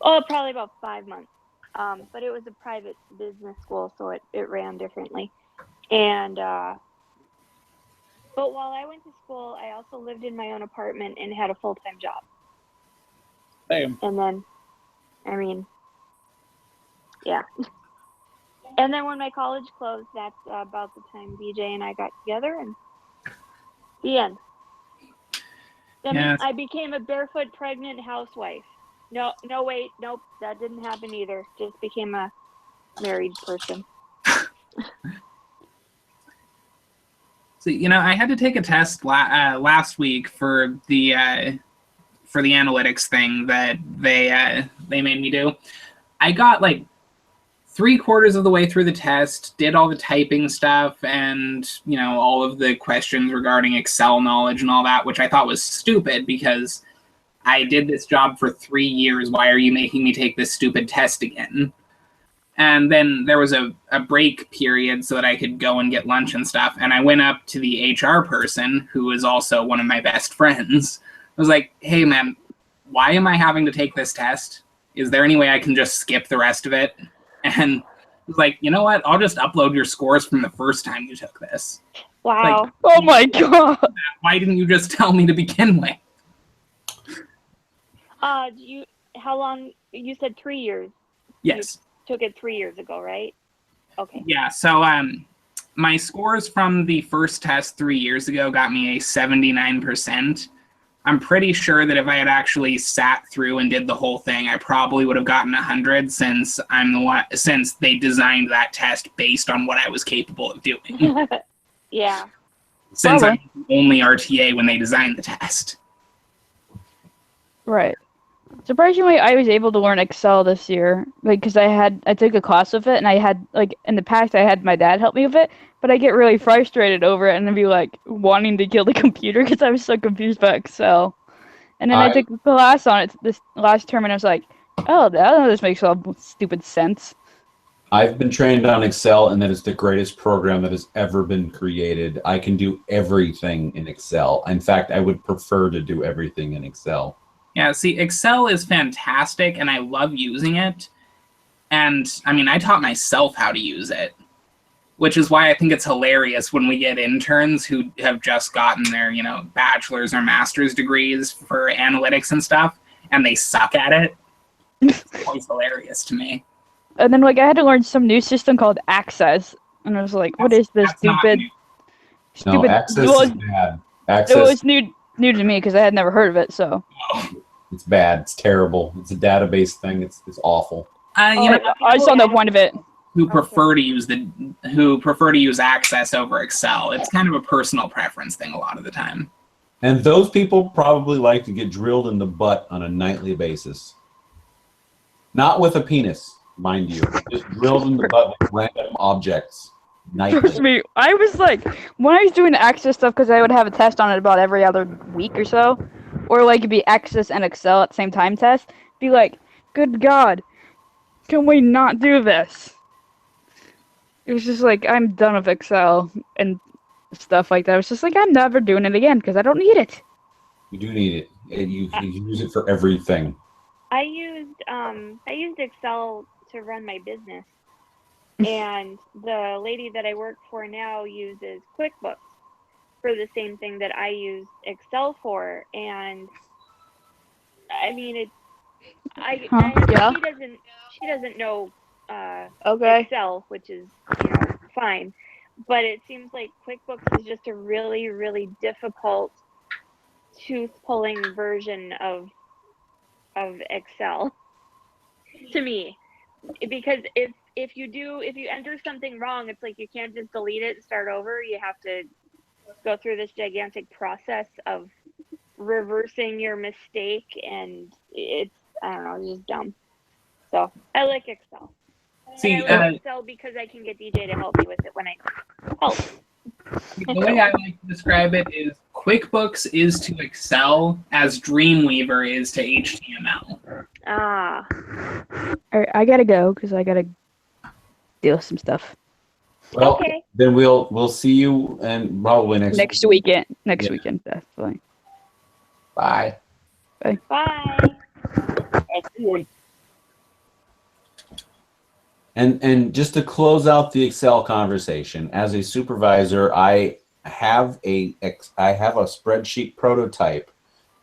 Oh, probably about 5 months. But it was a private business school, so it ran differently. And but while I went to school, I also lived in my own apartment and had a full-time job. Damn. And then, I mean, yeah. And then when my college closed, that's about the time BJ and I got together, and the end. Then I became a barefoot pregnant housewife. No, wait, nope, that didn't happen either. Just became a married person. So, I had to take a test last week for the analytics thing that they made me do. I got like 3/4 of the way through the test, did all the typing stuff and, all of the questions regarding Excel knowledge and all that, which I thought was stupid because I did this job for 3 years. Why are you making me take this stupid test again? And then there was a break period so that I could go and get lunch and stuff. And I went up to the HR person, who is also one of my best friends. I was like, hey, man, why am I having to take this test? Is there any way I can just skip the rest of it? And I was like, you know what? I'll just upload your scores from the first time you took this. Wow. Like, Oh my god. why didn't you just tell me to begin with? How long? You said 3 years. Yes. You took it 3 years ago, right? Okay. Yeah, so my scores from the first test 3 years ago got me a 79%. I'm pretty sure that if I had actually sat through and did the whole thing, I probably would have gotten 100 since since they designed that test based on what I was capable of doing. Yeah. Since I'm the only RTA when they designed the test. Right. Surprisingly, I was able to learn Excel this year, like, because I took a class with it, and I had, like, in the past, I had my dad help me with it, but I get really frustrated over it, and I'd be, like, wanting to kill the computer because I was so confused about Excel. And then I took a class on it this last term, and I was like, oh, this makes all stupid sense. I've been trained on Excel, and that is the greatest program that has ever been created. I can do everything in Excel. In fact, I would prefer to do everything in Excel. Yeah, see, Excel is fantastic, and I love using it. And, I mean, I taught myself how to use it, which is why I think it's hilarious when we get interns who have just gotten their, bachelor's or master's degrees for analytics and stuff, and they suck at it. It's always hilarious to me. And then, like, I had to learn some new system called Access, and I was like, what is this stupid... No, Access is bad. Access... It was new to me because I had never heard of it, so... It's bad. It's terrible. It's a database thing. It's awful. You know, I saw no point of it. who prefer to use Access over Excel. It's kind of a personal preference thing a lot of the time. And those people probably like to get drilled in the butt on a nightly basis. Not with a penis, mind you. Just drilled in the butt with random objects. Nightly. Trust me, I was like, when I was doing Access stuff, because I would have a test on it about every other week or so, or like it'd be Access and Excel at the same time test, be like, good God, can we not do this? It was just like, I'm done with Excel and stuff like that. I was just like, I'm never doing it again because I don't need it. You do need it. You use it for everything. I used Excel to run my business, and the lady that I work for now uses QuickBooks for the same thing that I use Excel for, and I mean she doesn't know Okay. Excel, which is fine, but it seems like QuickBooks is just a really, really difficult tooth pulling version of Excel to me, because if you enter something wrong, it's like you can't just delete it and start over. You have to go through this gigantic process of reversing your mistake, and it's, I don't know, it's just dumb. So I like Excel. See, and I like Excel because I can get DJ to help me with it when I help. The way I like to describe it is QuickBooks is to Excel as Dreamweaver is to HTML. Ah. All right, I gotta go because I gotta deal with some stuff. Well, Okay. then we'll see you and probably next weekend. Next Yeah. weekend, definitely. Bye. Bye. And just to close out the Excel conversation, as a supervisor, I have a spreadsheet prototype.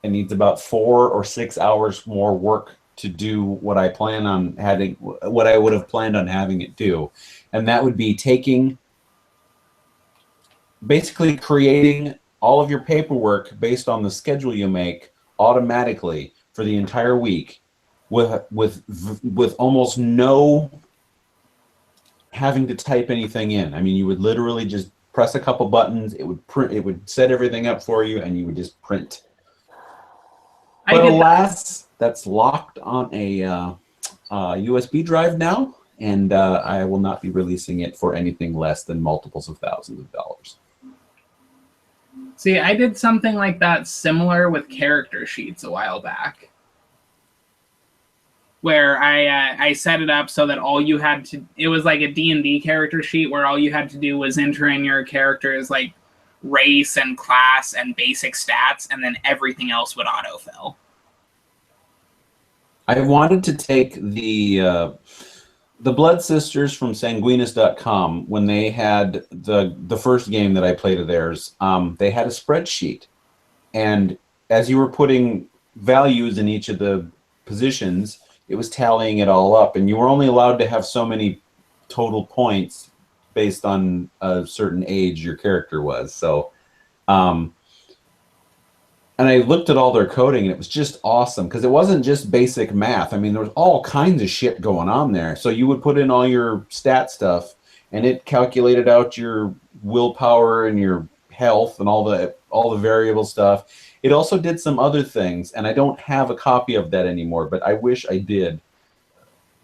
It needs about 4 or 6 hours more work to do what I would have planned on having it do, and that would be basically creating all of your paperwork based on the schedule you make automatically for the entire week, with almost no having to type anything in. I mean, you would literally just press a couple buttons, it would print, it would set everything up for you, and you would just print. But alas, that's locked on a USB drive now, and I will not be releasing it for anything less than multiples of thousands of dollars. See, I did something like that similar with character sheets a while back, where I set it up so that all you had to, it was like a D&D character sheet where all you had to do was enter in your character's like race and class and basic stats, and then everything else would autofill. I wanted to take the Blood Sisters from Sanguinus.com, when they had the first game that I played of theirs, they had a spreadsheet, and as you were putting values in each of the positions, it was tallying it all up, and you were only allowed to have so many total points based on a certain age your character was. So, and I looked at all their coding, and it was just awesome, because it wasn't just basic math. I mean, there was all kinds of shit going on there. So you would put in all your stat stuff, and it calculated out your willpower and your health and all the variable stuff. It also did some other things, and I don't have a copy of that anymore, but I wish I did.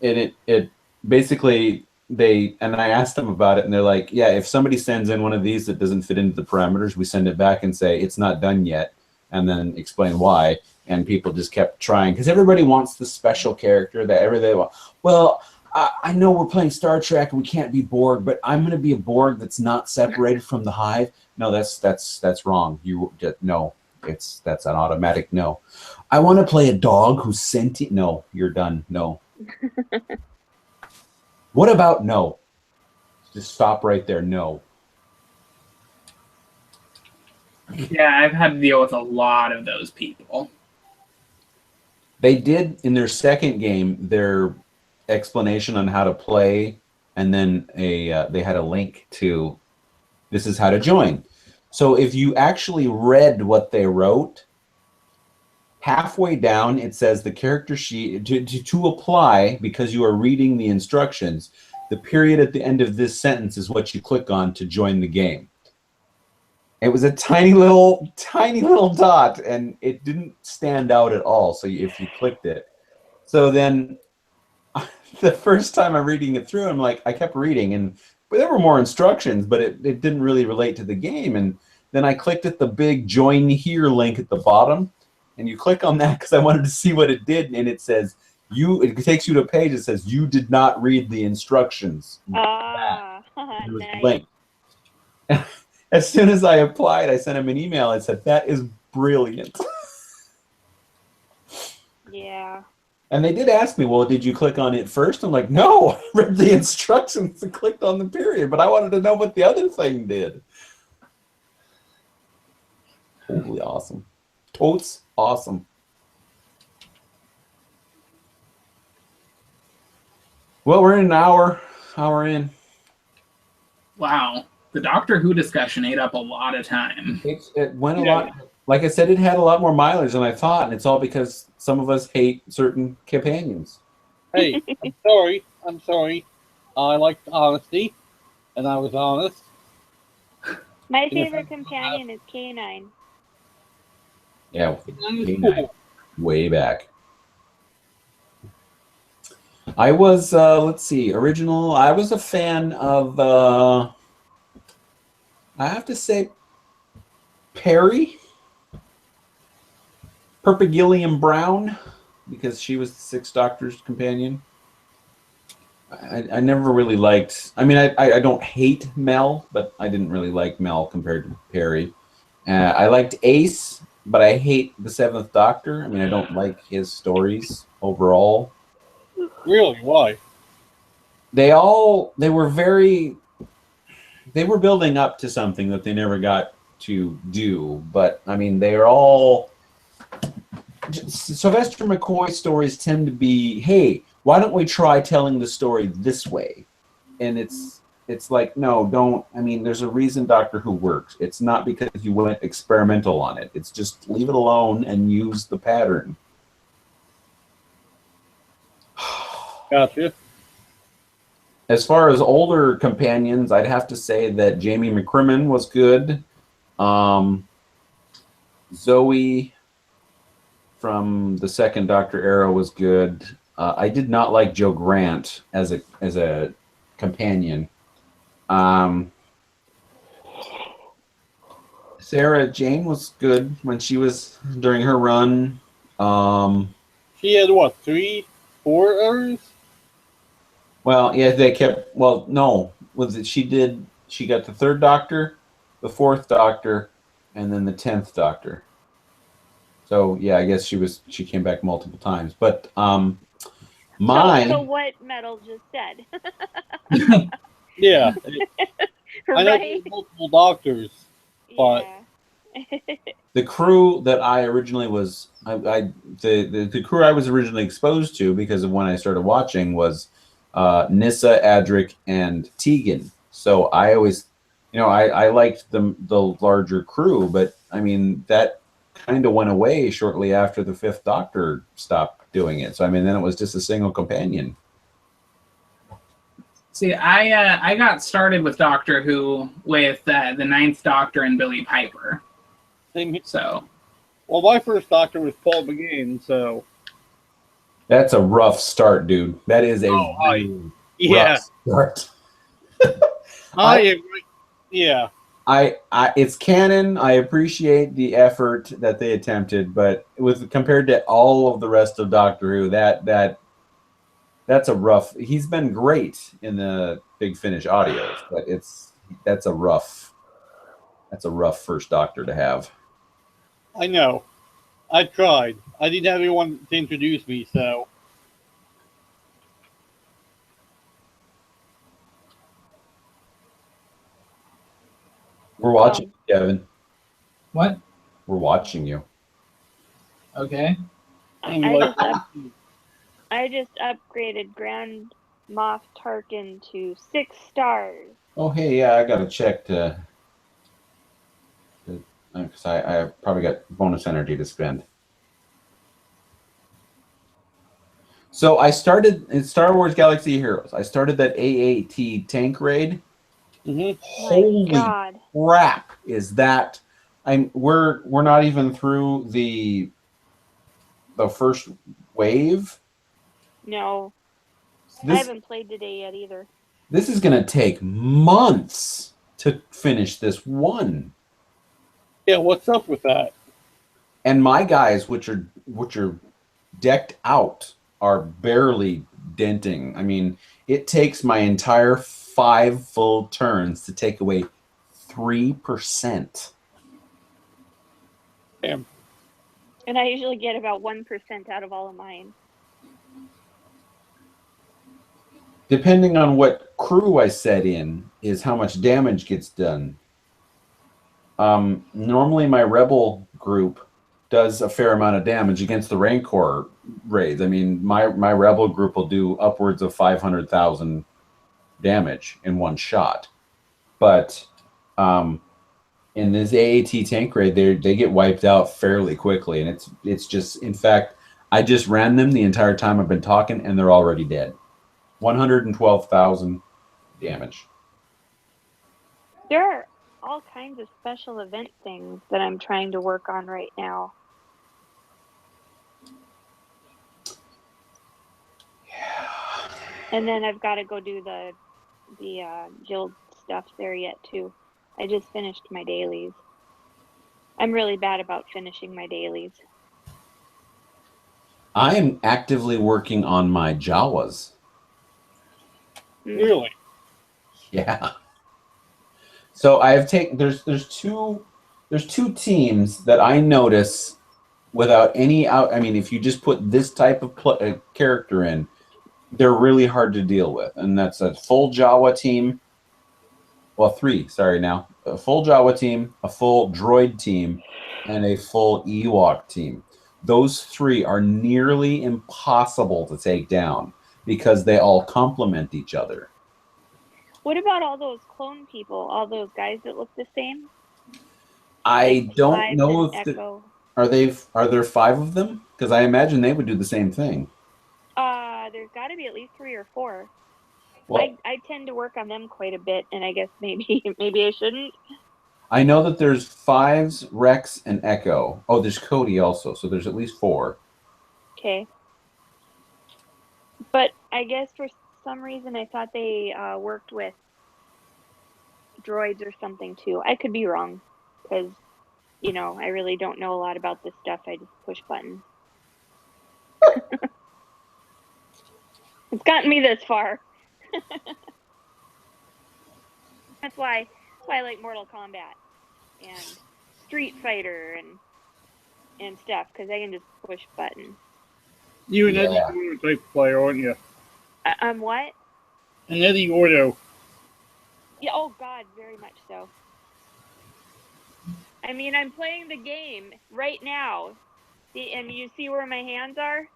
And it basically, and I asked them about it, and they're like, yeah, if somebody sends in one of these that doesn't fit into the parameters, we send it back and say it's not done yet, and then explain why. And people just kept trying, because everybody wants the special character that everybody wants. Well, I know we're playing Star Trek and we can't be Borg, but I'm going to be a Borg that's not separated from the hive. No, that's wrong. No. That's an automatic no. I want to play a dog who's sentient. No, you're done. No. What about no? Just stop right there. No. Yeah, I've had to deal with a lot of those people. They did in their second game their explanation on how to play, and then they had a link to this is how to join. So if you actually read what they wrote, halfway down, it says the character sheet to apply because you are reading the instructions. The period at the end of this sentence is what you click on to join the game. It was a tiny little dot, and it didn't stand out at all. So if you clicked it, so then the first time I'm reading it through, I'm like, I kept reading, and there were more instructions, but it didn't really relate to the game. And then I clicked at the big join here link at the bottom, and you click on that because I wanted to see what it did, and it says it takes you to a page that says you did not read the instructions. Ah, It was nice. blank. As soon as I applied, I sent him an email. I said, that is brilliant. Yeah. And they did ask me, well, did you click on it first? I'm like, no, I read the instructions and clicked on the period, but I wanted to know what the other thing did. Totally awesome. Totes awesome. Well, we're in an hour in. Wow. The Doctor Who discussion ate up a lot of time. It went a lot. Like I said, it had a lot more mileage than I thought, and it's all because some of us hate certain companions. Hey, I'm sorry. I liked honesty, and I was honest. My favorite companion is K9. Yeah, Cool. way back. I was, let's see, original. I was a fan of, I have to say, Perry, Perpigillium Brown, because she was the Sixth Doctor's companion. I never really liked. I mean, I don't hate Mel, but I didn't really like Mel compared to Perry. I liked Ace, but I hate the Seventh Doctor. I mean, I don't like his stories overall. Really? Why? They were building up to something that they never got to do. But I mean, they're all. Sylvester McCoy stories tend to be, hey, why don't we try telling the story this way? And it's like, no, don't. I mean, there's a reason Doctor Who works. It's not because you went experimental on it. It's just leave it alone and use the pattern. Gotcha. As far as older companions, I'd have to say that Jamie McCrimmon was good. Zoe from the second Doctor era was good. I did not like Joe Grant as a companion. Sarah Jane was good when she was during her run. She had what, 3, 4 errors? Well, yeah, they kept. Well, no, was it? She got the third Doctor, the fourth Doctor, and then the 10th Doctor. So yeah, I guess she came back multiple times. But So what Metal just said. Yeah. I know Right? there's multiple doctors, but Yeah. the crew that I originally was, the crew I was originally exposed to because of when I started watching was Nyssa, Adric, and Tegan. So I always, I liked the larger crew, but I mean that kind of went away shortly after the fifth Doctor stopped doing it. So I mean, then it was just a single companion. See, I got started with Doctor Who with the Ninth Doctor and Billy Piper. same here. So, Well, my first Doctor was Paul McGann, so That's a rough start, dude. That is a really rough start. I agree. Yeah. It's canon. I appreciate the effort that they attempted, but compared to all of the rest of Doctor Who, that's a rough. He's been great in the Big Finish audios, but that's a rough first Doctor to have. I know. I tried. I didn't have anyone to introduce me, so. We're watching you, Kevin. what? We're watching you. Okay. I just upgraded Grand Moff Tarkin to 6 stars. Oh, hey, yeah, I gotta check because I probably got bonus energy to spend. So I started in Star Wars Galaxy of Heroes. I started that AAT tank raid. Mm-hmm. Holy God. crap! Is that we're not even through the first wave. No, I This haven't played today yet either. this is gonna take months to finish this one. Yeah, what's up with that? And my guys, which are decked out, are barely denting. I mean, it takes my entire 5 full turns to take away 3%. Damn. And I usually get about 1% out of all of mine. Depending on what crew I set in, is how much damage gets done. Normally, my rebel group does a fair amount of damage against the Rancor raids. I mean, my rebel group will do upwards of 500,000 damage in one shot. But in this AAT tank raid, they get wiped out fairly quickly, and it's just, in fact, I just ran them the entire time I've been talking, and they're already dead. 112,000 damage. There are all kinds of special event things that I'm trying to work on right now. And then I've got to go do the guild stuff there yet too. I just finished my dailies. I'm really bad about finishing my dailies. I am actively working on my Jawas. Really? Yeah. So I have taken there's two teams that I notice without any out. I mean, if you just put this type of character in, they're really hard to deal with, and that's a full Jawa team. Well, three. Sorry, now a full Jawa team, a full droid team, and a full Ewok team. Those three are nearly impossible to take down because they all complement each other. What about all those clone people? All those guys that look the same? I Like don't Fives know and if Echo. are there 5 of them? Because I imagine they would do the same thing. There's got to be at least 3 or 4. Well, I tend to work on them quite a bit, and I guess maybe I shouldn't. I know that there's Fives, Rex, and Echo. Oh, there's Cody also, so there's at least 4. Okay. But I guess for some reason I thought they worked with droids or something too. I could be wrong, because I really don't know a lot about this stuff. I just push buttons. It's gotten me this far. That's why I like Mortal Kombat and Street Fighter and stuff, because I can just push buttons. You an Yeah. Eddie Gordo type player, aren't you? I'm what? An Eddie Gordo. Yeah. Oh God, very much so. I mean, I'm playing the game right now, and you see where my hands are.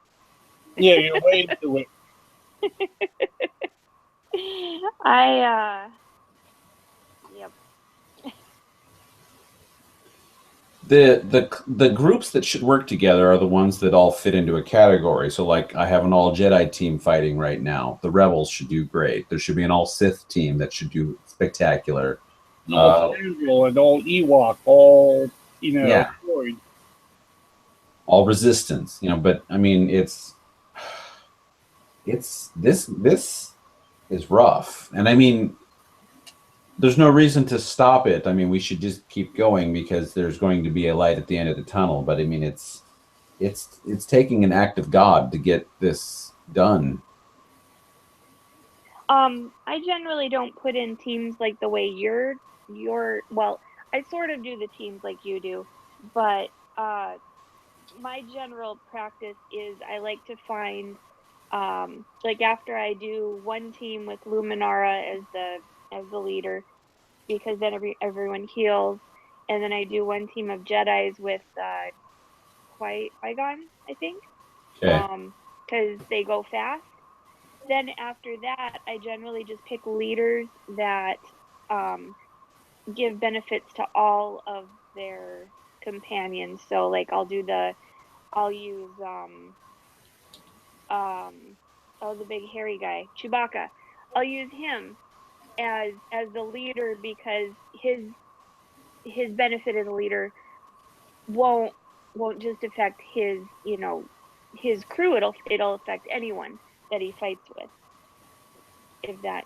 Yeah, you're way into it. Yep. The groups that should work together are the ones that all fit into a category. So, like, I have an all Jedi team fighting right now. The Rebels should do great. There should be an all Sith team that should do spectacular. All Turntables and all Ewok, all, Yeah. droid. All Resistance, But I mean, it's this is rough, and I mean, there's no reason to stop it. I mean, we should just keep going because there's going to be a light at the end of the tunnel. But I mean, it's taking an act of God to get this done. I generally don't put in teams like the way you're well, I sort of do the teams like you do, but my general practice is I like to find like after I do one team with Luminara as the leader, because then everyone heals, and then I do one team of Jedis with Qui-Gon, I think. Okay. Because they go fast. Then after that, I generally just pick leaders that give benefits to all of their companions. So like I'll use the big hairy guy, Chewbacca. I'll use him as the leader because his benefit as a leader won't just affect his his crew. It'll affect anyone that he fights with. If that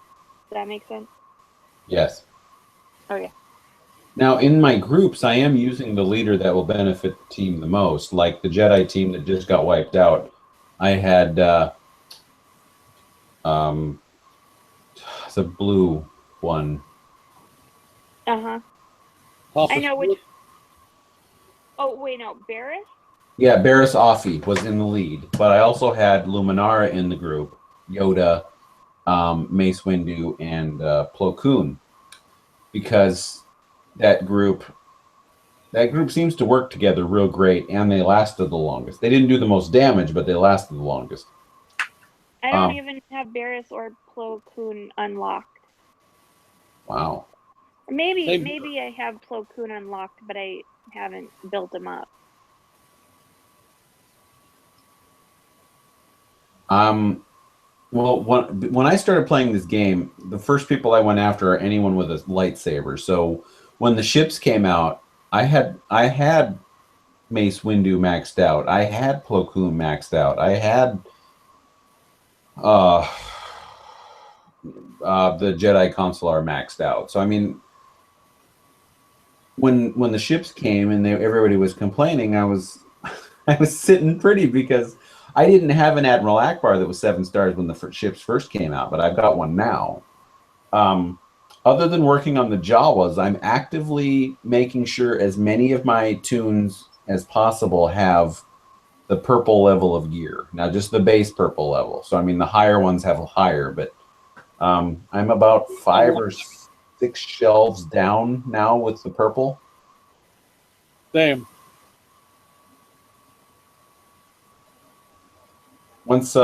does that make sense? Yes. Okay. Now, in my groups, I am using the leader that will benefit the team the most. Like the Jedi team that just got wiped out, I had the blue one. I know which. Oh wait, no, Barris. Yeah, Barris Offee was in the lead, but I also had Luminara in the group, Yoda, Mace Windu, and Plo Koon, because that group seems to work together real great, and they lasted the longest. They didn't do the most damage, but they lasted the longest. I don't even have Barris or Plo Koon unlocked. Wow. Maybe I have Plo Koon unlocked, but I haven't built him up. Well, when I started playing this game, the first people I went after are anyone with a lightsaber. So when the ships came out, I had Mace Windu maxed out. I had Plo Koon maxed out. I had the Jedi Consular maxed out. So I mean, when the ships came and everybody was complaining, I was I was sitting pretty because I didn't have an Admiral Akbar that was 7 stars when the ships first came out, but I've got one now. Other than working on the Jawas, I'm actively making sure as many of my tunes as possible have the purple level of gear. Now, just the base purple level. So, I mean, the higher ones have higher, but I'm about 5 or 6 shelves down now with the purple. Same. Once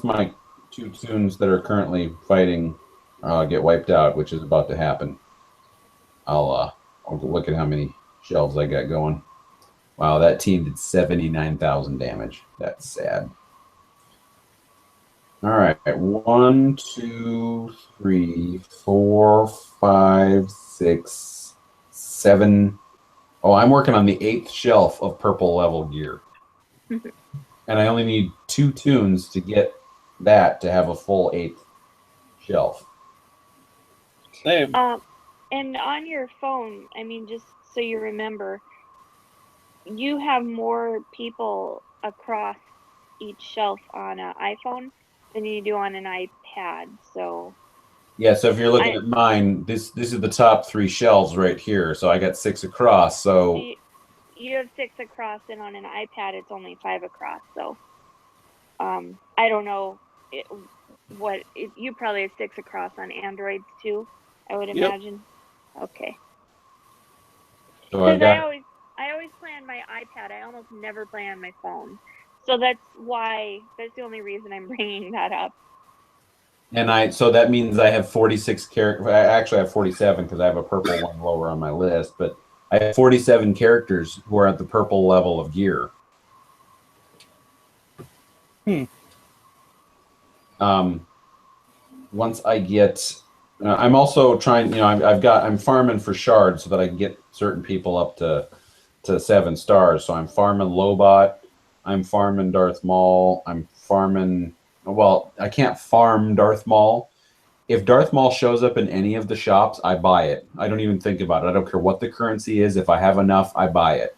my 2 tunes that are currently fighting get wiped out, which is about to happen, I'll look at how many shelves I got going. Wow, that team did 79,000 damage. That's sad. All right, 1, 2, 3, 4, 5, 6, 7. Oh, I'm working on the 8th shelf of purple level gear. And I only need 2 tunes to get that to have a full 8th shelf. Same. And on your phone, I mean, just so you remember, you have more people across each shelf on an iPhone than you do on an iPad. So yeah, so if you're looking at mine, this is the top 3 shelves right here. So I got 6 across. So you have 6 across, and on an iPad it's only 5 across. So I don't know you probably have 6 across on Androids too, I would imagine. Okay. So I always play on my iPad. I almost never play on my phone. So that's the only reason I'm bringing that up. And so that means I have 46 characters. I actually have 47 because I have a purple one lower on my list, but I have 47 characters who are at the purple level of gear. Once I get, I'm also trying, I'm farming for shards so that I can get certain people up to 7 stars. So I'm farming Lobot, I'm farming Darth Maul, I'm farming, well, I can't farm Darth Maul. If Darth Maul shows up in any of the shops, I buy it. I don't even think about it. I don't care what the currency is. If I have enough, I buy it.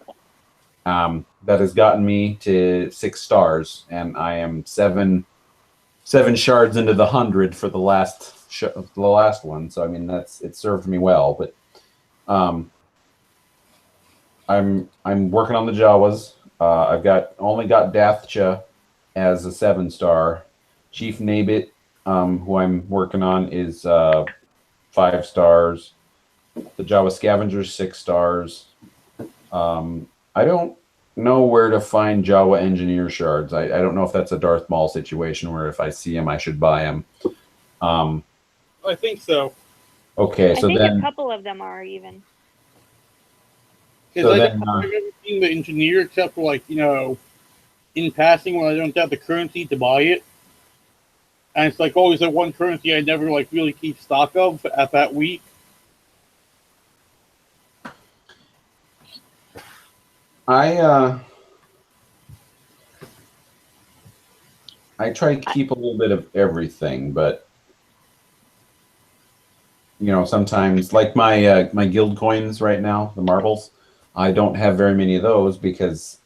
That has gotten me to 6 stars, and I am 7 shards into the 100 for the last one. So I mean, it served me well. But I'm working on the Jawas. I've only got Dathcha as a 7 star. Chief Nabit, who I'm working on, is 5 stars. The Jawa Scavengers 6 stars. I don't know where to find Jawa Engineer shards. I don't know if that's a Darth Maul situation where if I see him, I should buy him. I think so. Okay, so I think then a couple of them are even. Because I've never seen the engineer except for in passing when I don't have the currency to buy it. and it's like always the one currency I never like really keep stock of at that week. I try to keep a little bit of everything, but you know, sometimes like my guild coins right now, the marbles, I don't have very many of those because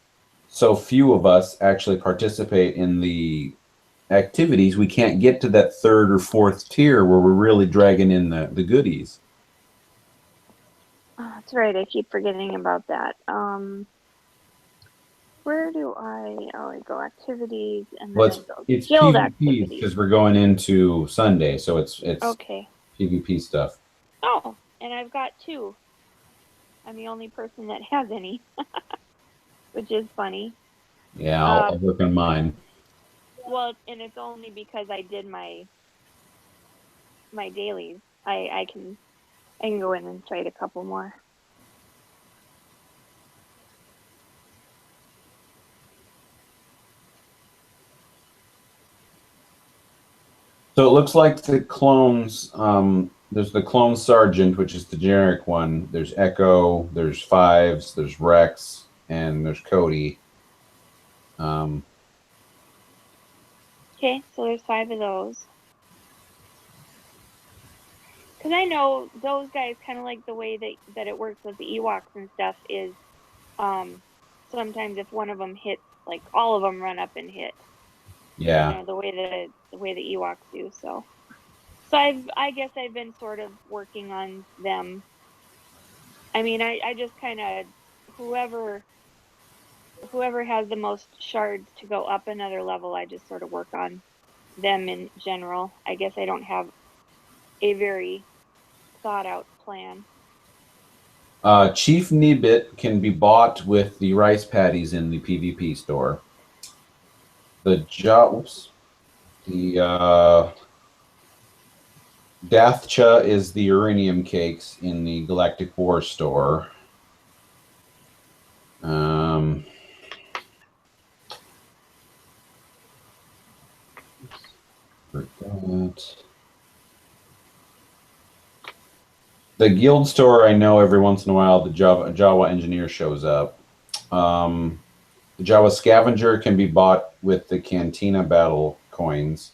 so few of us actually participate in the activities. We can't get to that third or fourth tier where we're really dragging in the goodies. Oh, that's right. I keep forgetting about that. Where do I go activities and then Well, I go it's guild PvP activities. because we're going into Sunday, so it's Okay. PvP stuff. Oh, and I've got 2. I'm the only person that has any, which is funny. Yeah, I'll work on mine. Well, and it's only because I did my dailies. I can go in and trade a couple more. So it looks like the clones, there's the clone sergeant, which is the generic one. There's Echo, there's Fives, there's Rex, and there's Cody. Okay, so there's 5 of those. Because I know those guys kind of like the way that it works with the Ewoks and stuff is sometimes if one of them hits, like all of them run up and hit. Yeah. You know, the way the Ewoks do. So I guess I've been sort of working on them. I mean, I just kind of whoever has the most shards to go up another level, I just sort of work on them in general. I guess I don't have a very thought out plan. Chief Nibbit can be bought with the rice patties in the PvP store. The Dathcha is the uranium cakes in the Galactic War store. The guild store, I know every once in a while the Jawa engineer shows up. The Jawa scavenger can be bought with the Cantina battle coins.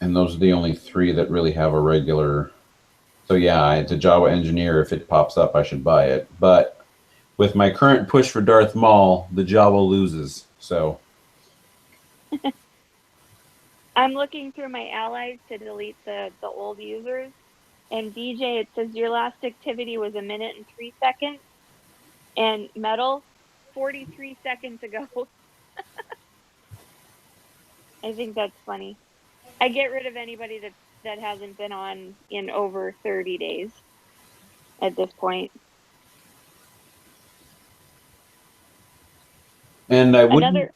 And those are the only 3 that really have a regular. So yeah, it's a Jawa engineer. If it pops up, I should buy it. But with my current push for Darth Maul, the Jawa loses. So I'm looking through my allies to delete the old users. And DJ, it says your last activity was 1 minute and 3 seconds. And Metal, 43 seconds ago. I think that's funny. I get rid of anybody that hasn't been on in over 30 days at this point. and I wouldn't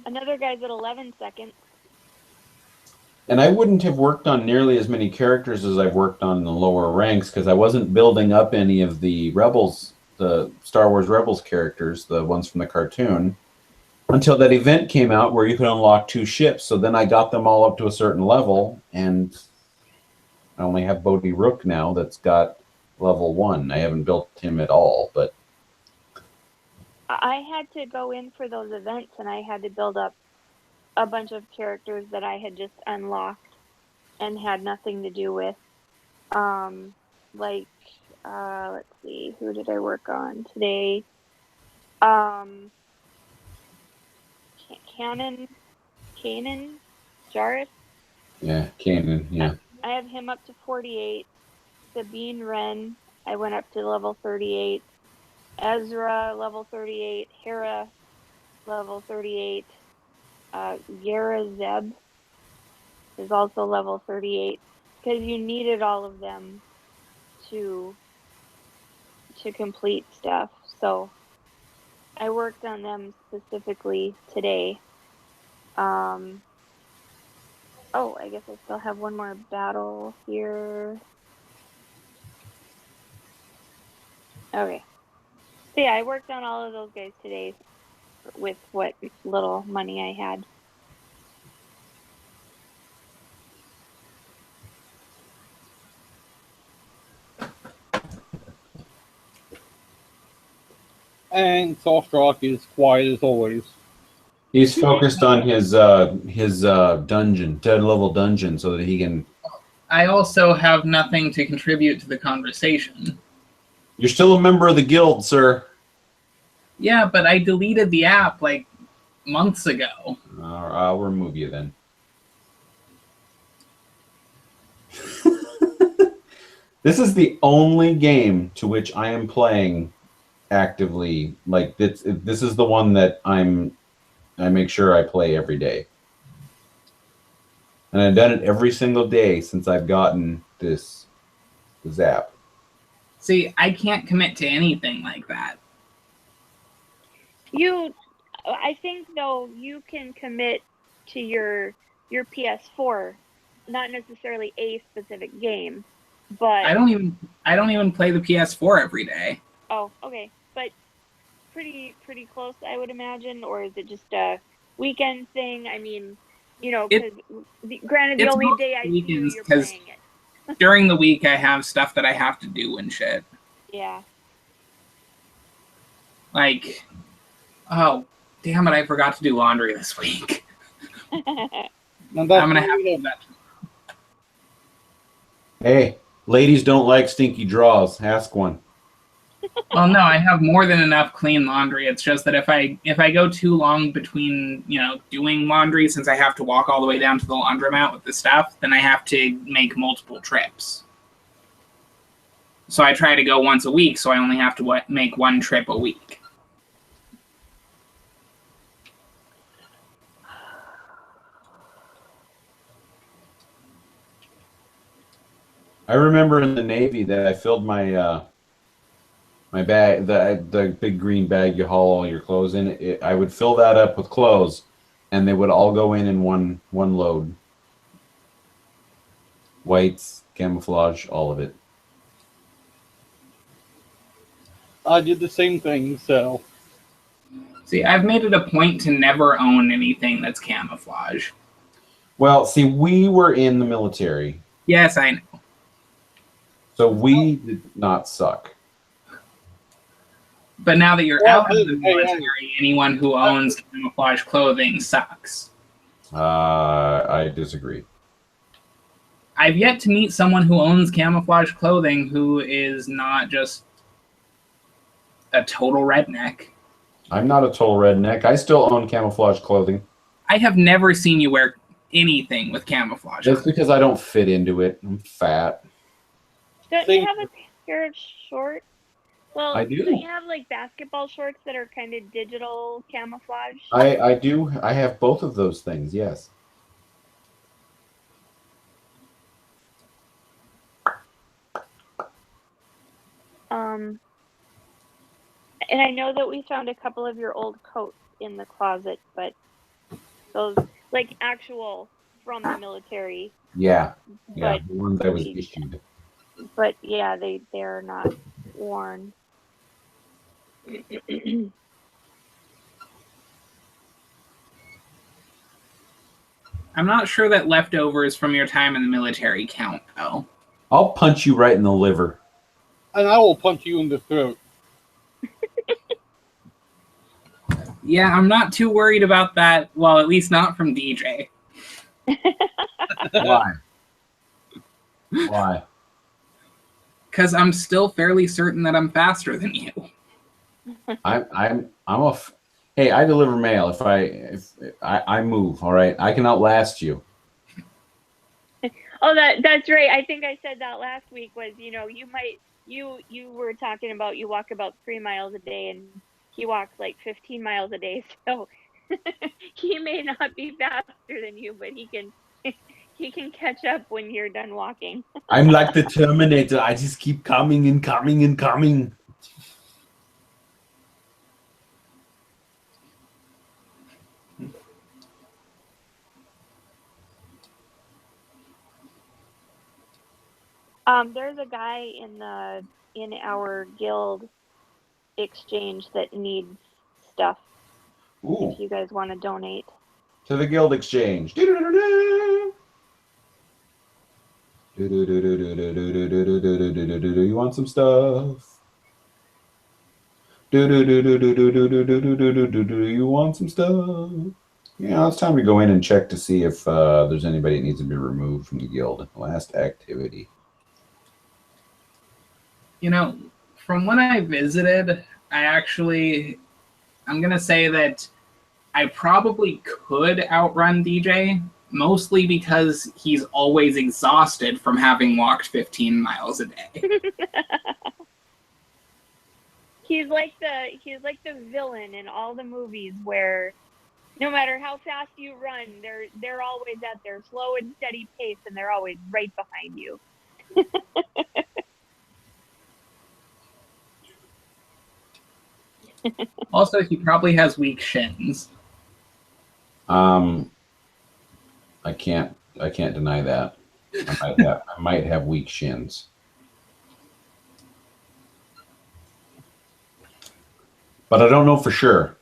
another guy's at 11 seconds. And I wouldn't have worked on nearly as many characters as I've worked on in the lower ranks because I wasn't building up any of the Rebels, the Star Wars Rebels characters, the ones from the cartoon, until that event came out where you could unlock 2 ships. So then I got them all up to a certain level, and I only have Bodhi Rook now that's got level 1. I haven't built him at all, but I had to go in for those events and I had to build up a bunch of characters that I had just unlocked and had nothing to do with. Let's see, who did I work on today? Kanan, Jarrus. yeah, Kanan, yeah. I have him up to 48. Sabine Wren, I went up to level 38. Ezra, level 38. Hera, level 38. Yara Zeb is also level 38 because you needed all of them to complete stuff. So I worked on them specifically today. Oh, I guess I still have one more battle here. Okay. So yeah, I worked on all of those guys today with what little money I had. And Soft Rock is quiet as always. He's focused on his dungeon, 10-level dungeon, so that he can. I also have nothing to contribute to the conversation. You're still a member of the guild, sir. Yeah, but I deleted the app like months ago. I'll remove you then. This is the only game to which I am playing actively. Like this is the one that I make sure I play every day. And I've done it every single day since I've gotten this app. See, I can't commit to anything like that. I think though you can commit to your PS4, not necessarily a specific game, but I don't even play the PS4 every day. oh, okay, but pretty close, I would imagine, or is it just a weekend thing? I mean, because granted, the only day I see you, you're playing it. During the week, I have stuff that I have to do and shit. Yeah. Like, oh, damn it, I forgot to do laundry this week. I'm gonna have to do that. Hey, ladies don't like stinky draws. Ask one. Well, no, I have more than enough clean laundry. It's just that if I go too long between, doing laundry, since I have to walk all the way down to the laundromat with the stuff, then I have to make multiple trips. So I try to go once a week, so I only have to make one trip a week. I remember in the Navy that I filled my my bag, the big green bag you haul all your clothes in. I would fill that up with clothes, and they would all go in one load. Whites, camouflage, all of it. I did the same thing, so. See, I've made it a point to never own anything that's camouflage. Well, see, we were in the military. Yes, I know. So we did not suck. But now that you're out of the military, anyone who owns camouflage clothing sucks. I disagree. I've yet to meet someone who owns camouflage clothing who is not just a total redneck. I'm not a total redneck. I still own camouflage clothing. I have never seen you wear anything with camouflage. That's because I don't fit into it. I'm fat. Don't you have a pair of shorts? Well, I do. Don't you have like basketball shorts that are kind of digital camouflage? I do. I have both of those things, yes. And I know that we found a couple of your old coats in the closet, but those, like, actual from the military. Yeah, the ones I was issued. But yeah, they're not worn. I'm not sure that leftovers from your time in the military count, though. I'll punch you right in the liver. And I will punch you in the throat. Yeah, I'm not too worried about that. Well, at least not from DJ. Why? Why? Because I'm still fairly certain that I'm faster than you. Hey, I deliver mail. If I move, all right, I can outlast you. Oh, that's right. I think I said that last week. Was you were talking about you walk about 3 miles a day, and he walks like 15 miles a day. So he may not be faster than you, but he can catch up when you're done walking. I'm like the Terminator. I just keep coming and coming and coming. There's a guy in our guild exchange that needs stuff. Ooh. If you guys want to donate To the guild exchange. You want some stuff? Do you want some stuff? Yeah, it's time to go in and check to see if there's anybody that needs to be removed from the guild. Last activity. You know, from when I visited, I'm going to say that I probably could outrun DJ, mostly because he's always exhausted from having walked 15 miles a day. He's like the villain in all the movies where no matter how fast you run, they're always at their slow and steady pace, and they're always right behind you. Also, he probably has weak shins. I can't deny that. I might have weak shins. But I don't know for sure.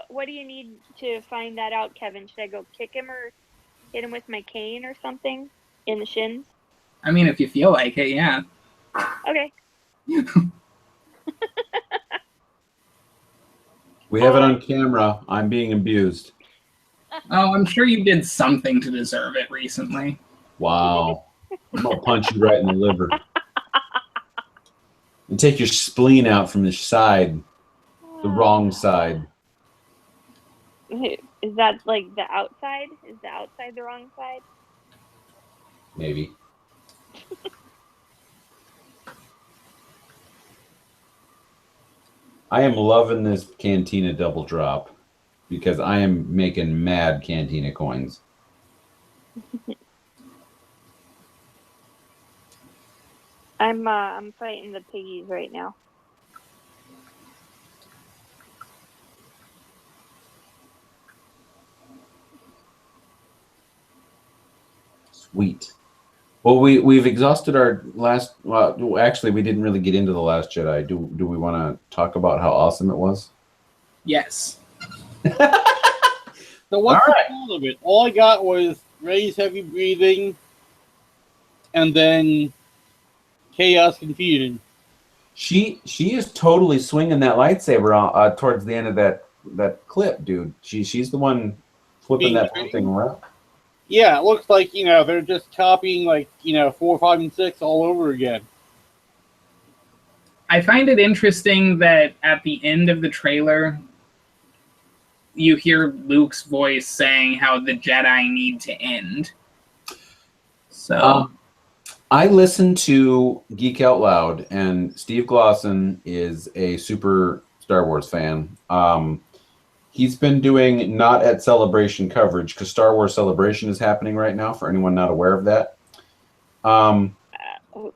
What do you need to find that out, Kevin? Should I go kick him or hit him with my cane or something in the shins? I mean, if you feel like it, yeah. Okay. We have it on camera. I'm being abused. Oh, I'm sure you did something to deserve it recently. Wow. I'm going to punch you right in the liver. And take your spleen out from the side, the wrong side. Is that like the outside? Is the outside the wrong side? Maybe. I am loving this Cantina double drop because I am making mad Cantina coins. I'm fighting the piggies right now. Sweet. Well, we've exhausted our last. Well, actually, we didn't really get into the Last Jedi. Do we want to talk about how awesome it was? Yes. So what's the point of it? All I got was Rey's heavy breathing, and then chaos confusion. She is totally swinging that lightsaber towards the end of that clip, dude. She's the one flipping that thing around. Yeah, it looks like, they're just copying 4, 5, and 6 all over again. I find it interesting that at the end of the trailer, you hear Luke's voice saying how the Jedi need to end. So I listened to Geek Out Loud, and Steve Glosson is a super Star Wars fan. He's been doing not at Celebration coverage because Star Wars Celebration is happening right now. For anyone not aware of that,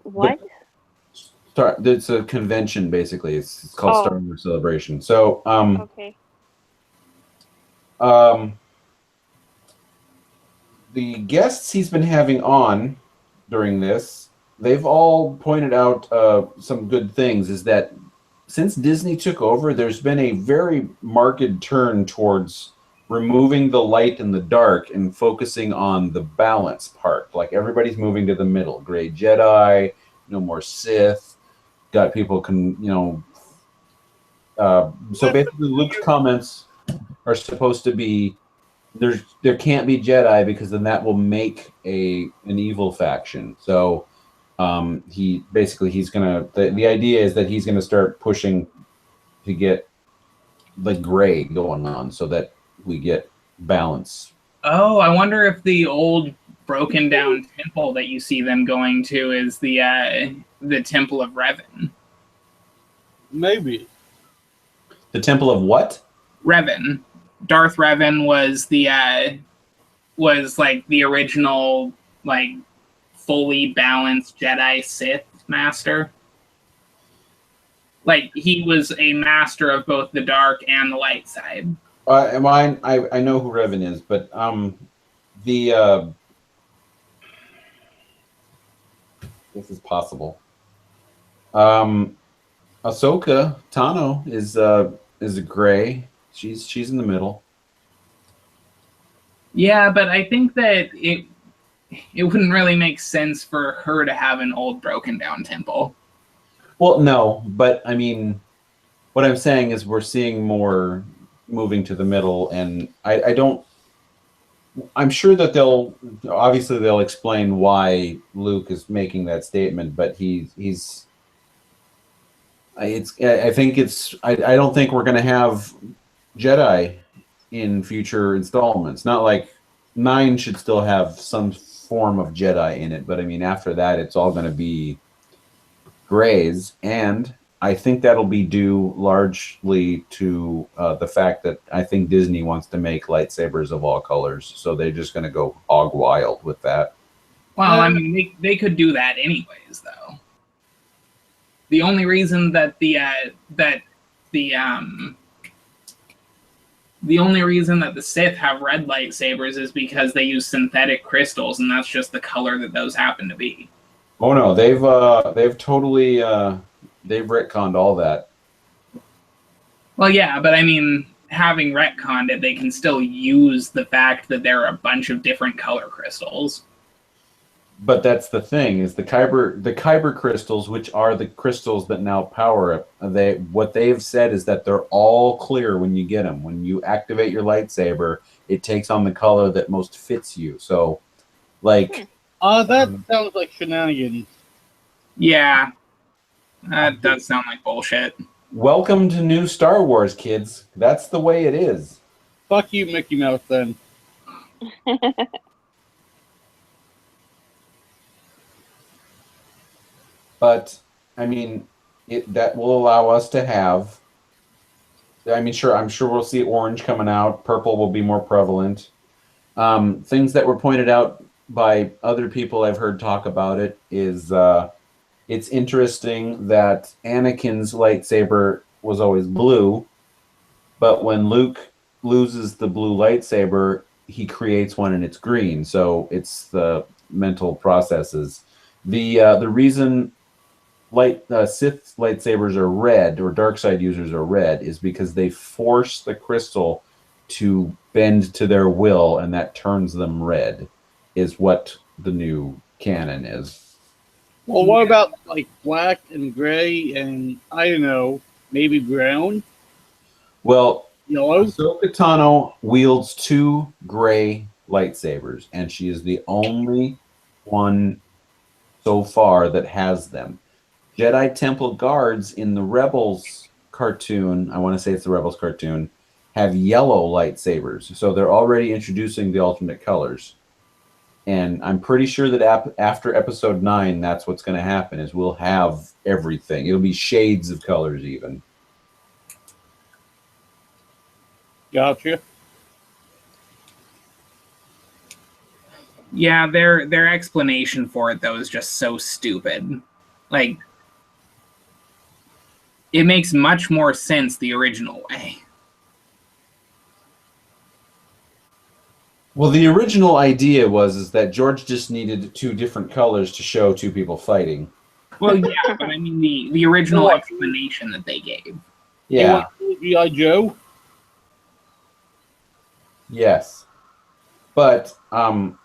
what? It's a convention basically. It's called Star Wars Celebration. So okay. The guests he's been having on during this, they've all pointed out some good things. Is that since Disney took over, there's been a very marked turn towards removing the light and the dark and focusing on the balance part. Like everybody's moving to the middle. Gray Jedi, no more Sith. Got people so basically Luke's comments are supposed to be there can't be Jedi because then that will make an evil faction. So he's gonna the idea is that he's gonna start pushing to get the gray going on so that we get balance. Oh, I wonder if the old broken down temple that you see them going to is the Temple of Revan. Maybe. The Temple of what? Revan. Darth Revan was like the original fully balanced Jedi Sith master. Like he was a master of both the dark and the light side. I know who Revan is, but this is possible. Ahsoka Tano is a gray. She's in the middle. Yeah, but I think that it wouldn't really make sense for her to have an old broken down temple. Well, no, but I mean, what I'm saying is we're seeing more moving to the middle, and I don't. I'm sure that they'll explain why Luke is making that statement, but he's. I think I don't think we're going to have Jedi in future installments. Not like 9 should still have some form of Jedi in it, but I mean after that it's all going to be grays, and I think that'll be due largely to the fact that I think Disney wants to make lightsabers of all colors, so they're just going to go hog wild with that. Well, I mean, they could do that anyways, though. The only reason that the only reason that the Sith have red lightsabers is because they use synthetic crystals, and that's just the color that those happen to be. Oh no, they've totally they've retconned all that. Well, yeah, but I mean, having retconned it, they can still use the fact that there are a bunch of different color crystals. But that's the thing, is the kyber crystals, which are the crystals that now power it. What they've said is that they're all clear when you get them. When you activate your lightsaber, it takes on the color that most fits you. So, like, that sounds like shenanigans. Yeah, that does sound like bullshit. Welcome to new Star Wars, kids. That's the way it is. Fuck you, Mickey Mouse, then. But I mean, that will allow us to have. I mean, sure, I'm sure we'll see orange coming out. Purple will be more prevalent. Things that were pointed out by other people I've heard talk about it is it's interesting that Anakin's lightsaber was always blue, but when Luke loses the blue lightsaber, he creates one and it's green. So it's the mental processes. The reason Sith lightsabers are red, or dark side users are red, is because they force the crystal to bend to their will, and that turns them red, is what the new canon is. Well, what about like black and gray and I don't know, maybe brown? Well, Yellow? Ahsoka Tano wields 2 gray lightsabers, and she is the only one so far that has them. Jedi Temple guards in the Rebels cartoon, I want to say it's the Rebels cartoon, have yellow lightsabers. So they're already introducing the alternate colors. And I'm pretty sure that after episode 9, that's what's going to happen, is we'll have everything. It'll be shades of colors even. Gotcha. Yeah, their explanation for it, though, is just so stupid. Like, it makes much more sense the original way. Well, the original idea is that George just needed 2 different colors to show 2 people fighting. Well, yeah, but I mean the original explanation that they gave. Yeah. G.I. Joe? Yes. But then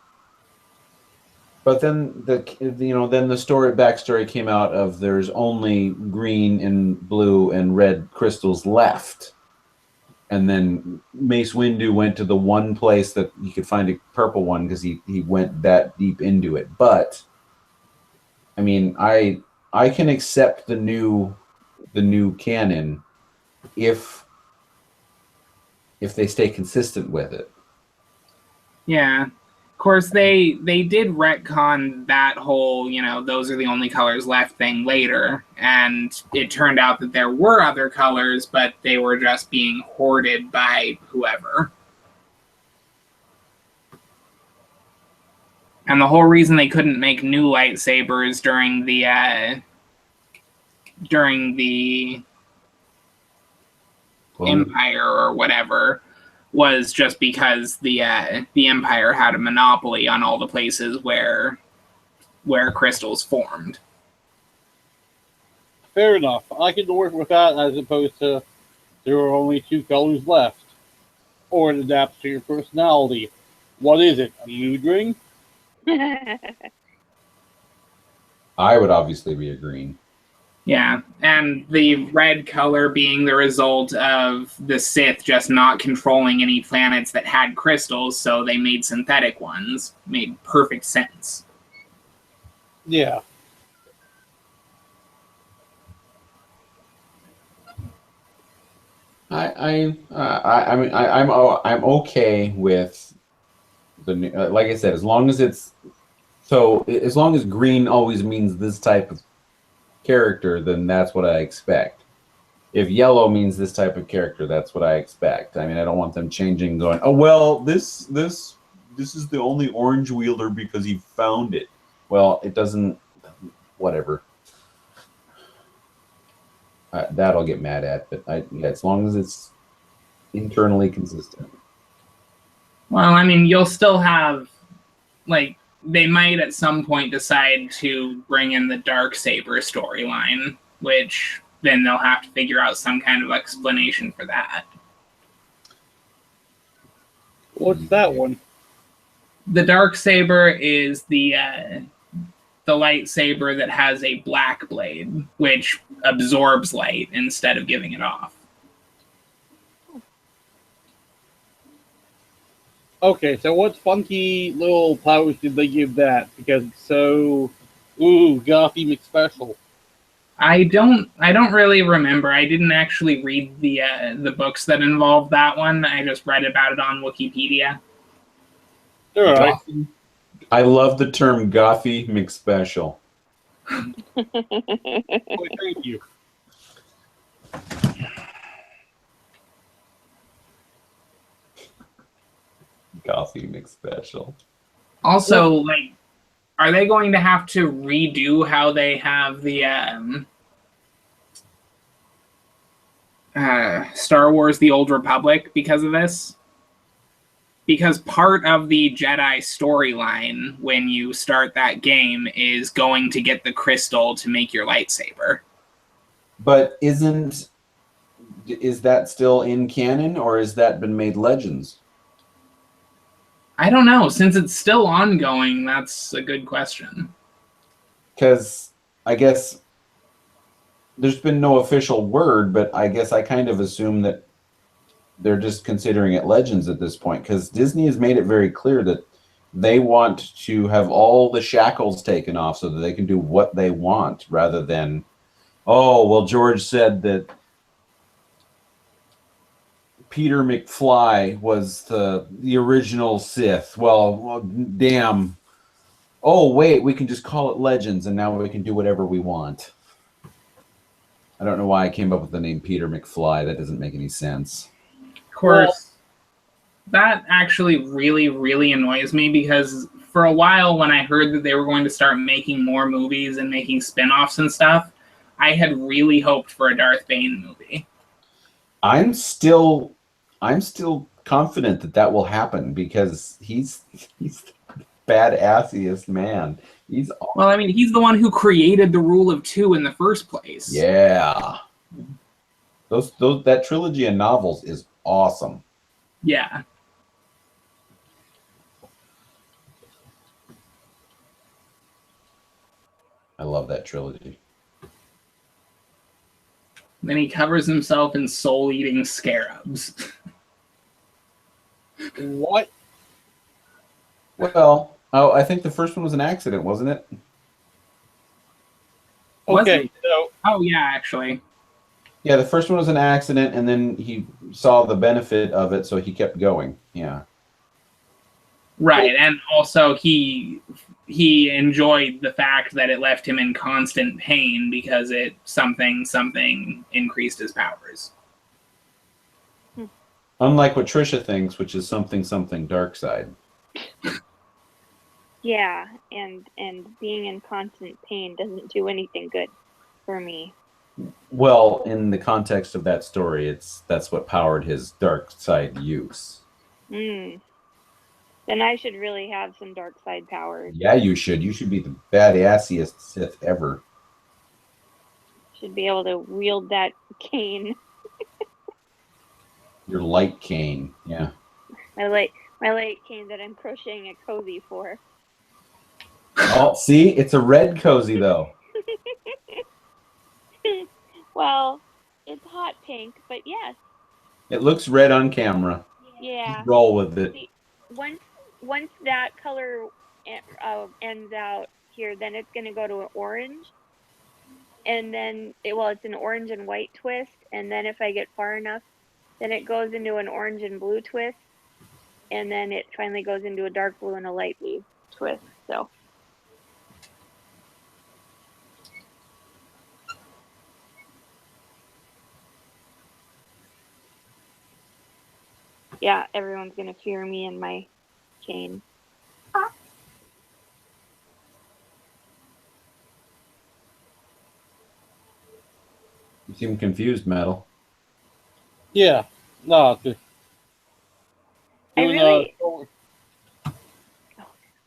the backstory came out of there's only green and blue and red crystals left. And then Mace Windu went to the one place that he could find a purple one because he went that deep into it. But I mean, I can accept the new canon if they stay consistent with it. Yeah. Of course, they did retcon that whole, those are the only colors left thing later, and it turned out that there were other colors, but they were just being hoarded by whoever. And the whole reason they couldn't make new lightsabers during the Empire or whatever was just because the Empire had a monopoly on all the places where crystals formed. Fair enough. I can work with that as opposed to there are only 2 colors left. Or it adapts to your personality. What is it? A mood ring? I would obviously be a green. Yeah, and the red color being the result of the Sith just not controlling any planets that had crystals, so they made synthetic ones. Made perfect sense. Yeah. I'm okay with the like I said, as long as it's as long as green always means this type of character, then that's what I expect. If yellow means this type of character, that's what I expect. I mean, I don't want them changing, going, oh well, this is the only orange wielder because he found it. Well, it doesn't. Whatever. That I'll get mad at, but yeah, as long as it's internally consistent. Well, I mean, you'll still have, like, they might at some point decide to bring in the Darksaber storyline, which then they'll have to figure out some kind of explanation for that. What's that one? The Darksaber is the lightsaber that has a black blade, which absorbs light instead of giving it off. Okay, so what funky little powers did they give that? Because it's so, gothy McSpecial. I don't really remember. I didn't actually read the books that involved that one. I just read about it on Wikipedia. All right. I love the term Gothy McSpecial. Well, thank you. Gothy McSpecial. Also, like, are they going to have to redo how they have the Star Wars: The Old Republic because of this? Because part of the Jedi storyline when you start that game is going to get the crystal to make your lightsaber. But is that still in canon, or has that been made Legends? I don't know. Since it's still ongoing, that's a good question. Because I guess there's been no official word, but I guess I kind of assume that they're just considering it Legends at this point, because Disney has made it very clear that they want to have all the shackles taken off so that they can do what they want, rather than, oh, well, George said that Peter McFly was the original Sith. Well, damn. Oh, wait, we can just call it Legends, and now we can do whatever we want. I don't know why I came up with the name Peter McFly. That doesn't make any sense. Of course, that actually really, really annoys me, because for a while when I heard that they were going to start making more movies and making spin-offs and stuff, I had really hoped for a Darth Bane movie. I'm still confident that will happen, because he's the badassiest man. Well, I mean, he's the one who created the rule of two in the first place. Yeah. That trilogy of novels is awesome. Yeah. I love that trilogy. Then he covers himself in soul-eating scarabs. What? Well, I think the first one was an accident, wasn't it? Okay, so Oh, yeah, actually. Yeah, the first one was an accident, and then he saw the benefit of it, so he kept going. Yeah. Right, and also he enjoyed the fact that it left him in constant pain because it something increased his powers. Unlike what Trisha thinks, which is something dark side. Yeah, and being in constant pain doesn't do anything good for me. Well, in the context of that story, that's what powered his dark side use. Then I should really have some dark side powers. Yeah, you should. You should be the badassiest Sith ever. Should be able to wield that cane. Your light cane, yeah. My light cane that I'm crocheting a cozy for. Oh, see, it's a red cozy though. Well, it's hot pink, but yes. It looks red on camera. Yeah. Just roll with it. See, once that color ends out here, then it's going to go to an orange. And then, it's an orange and white twist. And then if I get far enough, then it goes into an orange and blue twist. And then it finally goes into a dark blue and a light blue twist. So. Yeah, everyone's going to fear me and my chain. You seem confused, Metal. Yeah. No. I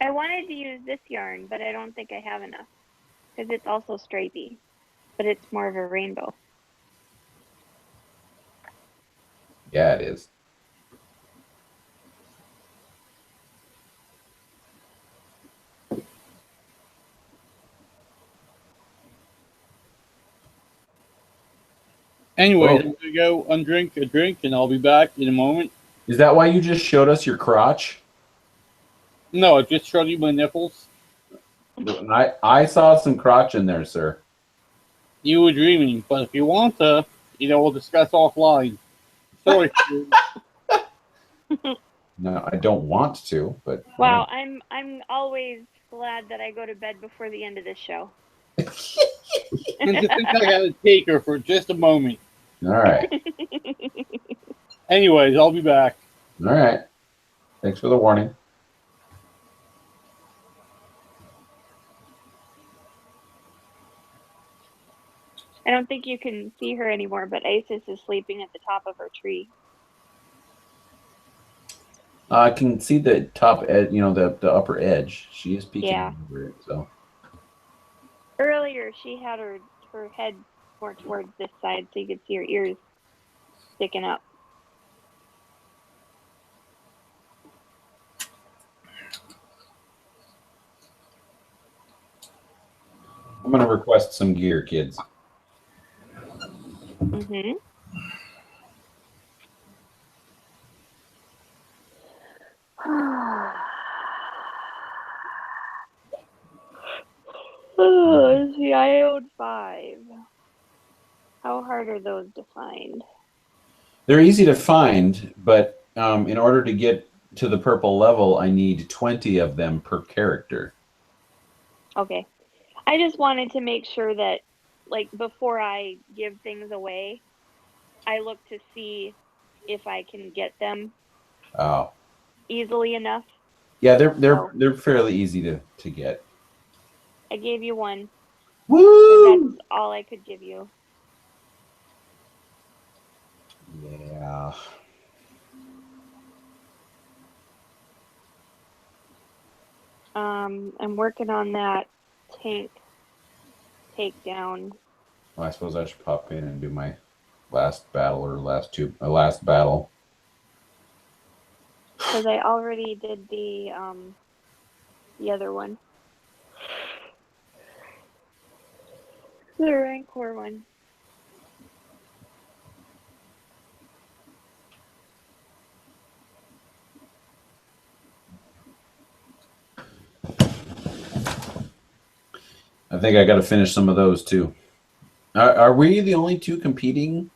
wanted to use this yarn, but I don't think I have enough. Because it's also stripy. But it's more of a rainbow. Yeah, it is. Anyway, Whoa. I'm going to go undrink a drink, and I'll be back in a moment. Is that why you just showed us your crotch? No, I just showed you my nipples. I saw some crotch in there, sir. You were dreaming, but if you want to, we'll discuss offline. Sorry. No, I don't want to, but Wow, I'm always glad that I go to bed before the end of this show. And to think I had to take her for just a moment. All right. Anyways, I'll be back. All right. Thanks for the warning. I don't think you can see her anymore, but Isis is sleeping at the top of her tree. I can see the top edge, the upper edge. She is peeking over it, so. Earlier, she had her head more towards this side, so you could see her ears sticking up. I'm going to request some gear, kids. Mm-hmm. Let's see, I owed 5. How hard are those to find? They're easy to find, but in order to get to the purple level, I need 20 of them per character. Okay. I just wanted to make sure that, before I give things away, I look to see if I can get them easily enough. Yeah, they're fairly easy to get. I gave you 1. Woo! That's all I could give you. Yeah. I'm working on that tank takedown. Well, I suppose I should pop in and do my last battle last battle. Because I already did the other one. The Rancor one. I think I got to finish some of those too. Are we the only 2 competing?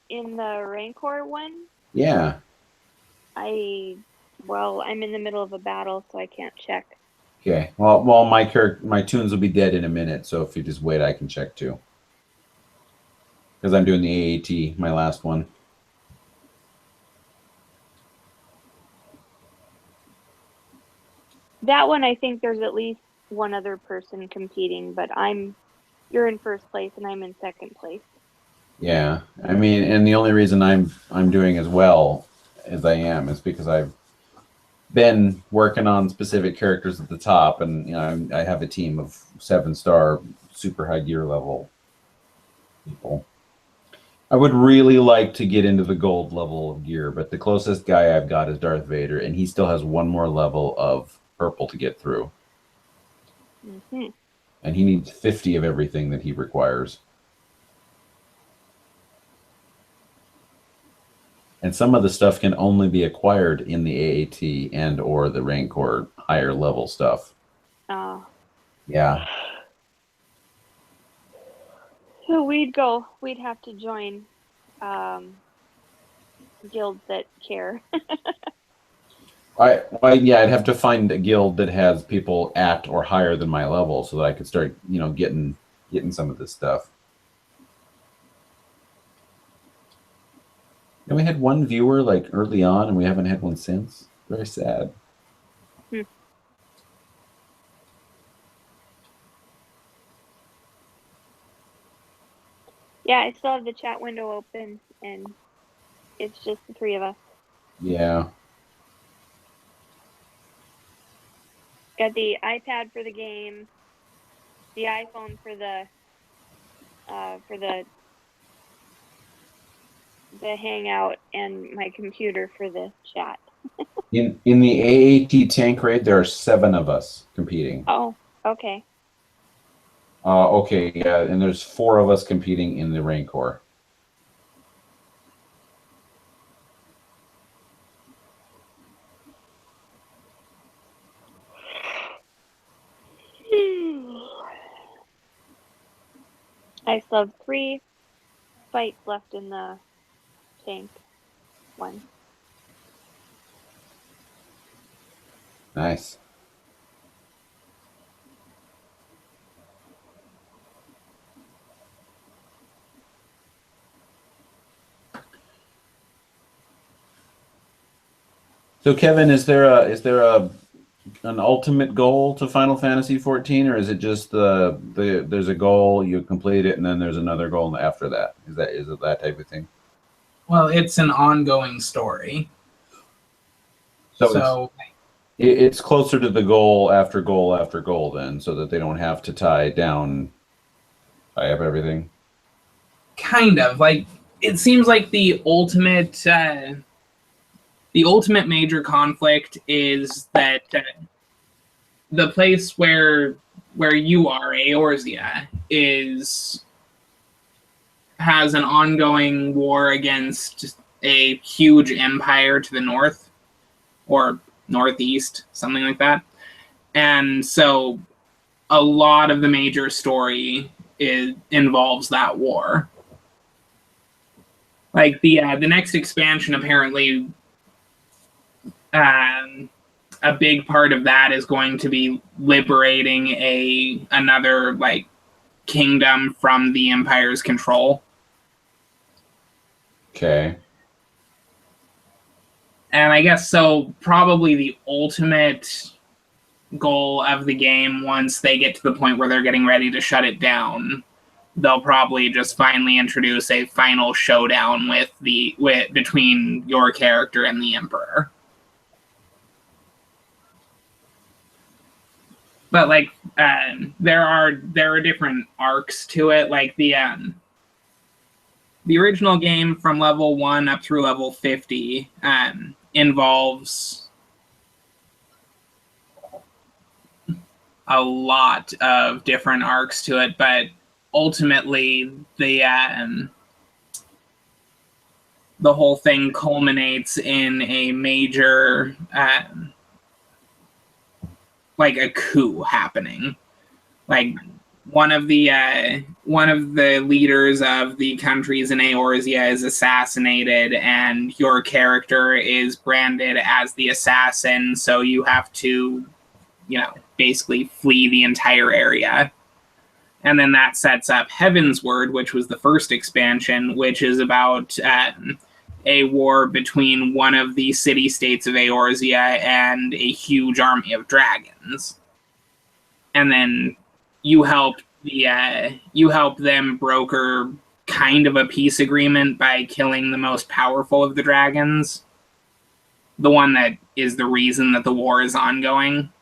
In the Rancor one? Yeah. I'm in the middle of a battle, so I can't check. Okay. Well, my tunes will be dead in a minute, so if you just wait, I can check too. Because I'm doing the AAT, my last one. That one, I think there's at least one other person competing, but you're in first place and I'm in second place. Yeah, I mean, and the only reason I'm doing as well as I am is because I've been working on specific characters at the top, and I have a team of 7-star super high gear level people. I would really like to get into the gold level of gear, but the closest guy I've got is Darth Vader, and he still has 1 more level of purple to get through. Mm-hmm. And he needs 50 of everything that he requires. And some of the stuff can only be acquired in the AAT and or the rank or higher level stuff. Oh. Yeah. So we'd have to join guilds that care. I'd have to find a guild that has people at or higher than my level so that I could start, getting some of this stuff. And we had one viewer like early on, and we haven't had one since. Very sad. Yeah, I still have the chat window open, and it's just the three of us. Yeah. Got the iPad for the game, the iPhone for the hangout, and my computer for the chat. In the AAT tank raid, there are 7 of us competing. Oh, okay. Okay, yeah, and there's 4 of us competing in the Rancor. I still have 3 fights left in the tank one. Nice. So Kevin, is there an ultimate goal to Final Fantasy 14, or is it just there's a goal, you complete it, and then there's another goal after that? Is it that type of thing? Well, it's an ongoing story. So it's closer to the goal after goal after goal then, so that they don't have to tie up everything. Kind of like it seems like the ultimate major conflict is that the place where you are, Eorzea, has an ongoing war against a huge empire to the north or northeast, something like that. And so a lot of the major story involves that war. Like the next expansion, apparently, a big part of that is going to be liberating another like kingdom from the Empire's control. Okay. And I guess so probably the ultimate goal of the game, once they get to the point where they're getting ready to shut it down, they'll probably just finally introduce a final showdown between your character and the Emperor. But like there are different arcs to it. Like the original game from level 1 up through level 50 involves a lot of different arcs to it, but ultimately the whole thing culminates in a major like a coup happening. Like one of the leaders of the countries in Eorzea is assassinated, and your character is branded as the assassin, so you have to, basically flee the entire area. And then that sets up Heavensward, which was the first expansion, which is about a war between one of the city-states of Eorzea and a huge army of dragons. And then you help them broker kind of a peace agreement by killing the most powerful of the dragons, the one that is the reason that the war is ongoing.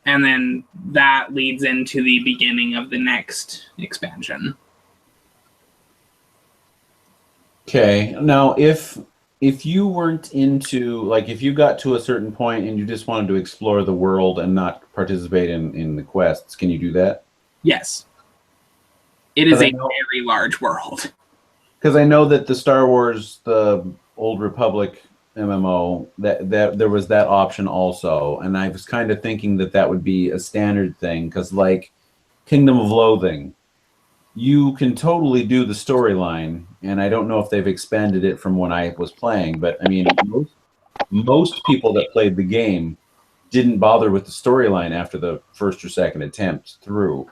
And then that leads into the beginning of the next expansion. Okay. Now, if if you weren't into, like, if you got to a certain point and you just wanted to explore the world and not participate in the quests, can you do that? Yes. It is a very large world. Because I know that the Star Wars, the Old Republic MMO, that there was that option also, and I was kind of thinking that that would be a standard thing, because like Kingdom of Loathing, you can totally do the storyline, and I don't know if they've expanded it from when I was playing, but I mean, most people that played the game didn't bother with the storyline after the first or second attempt through,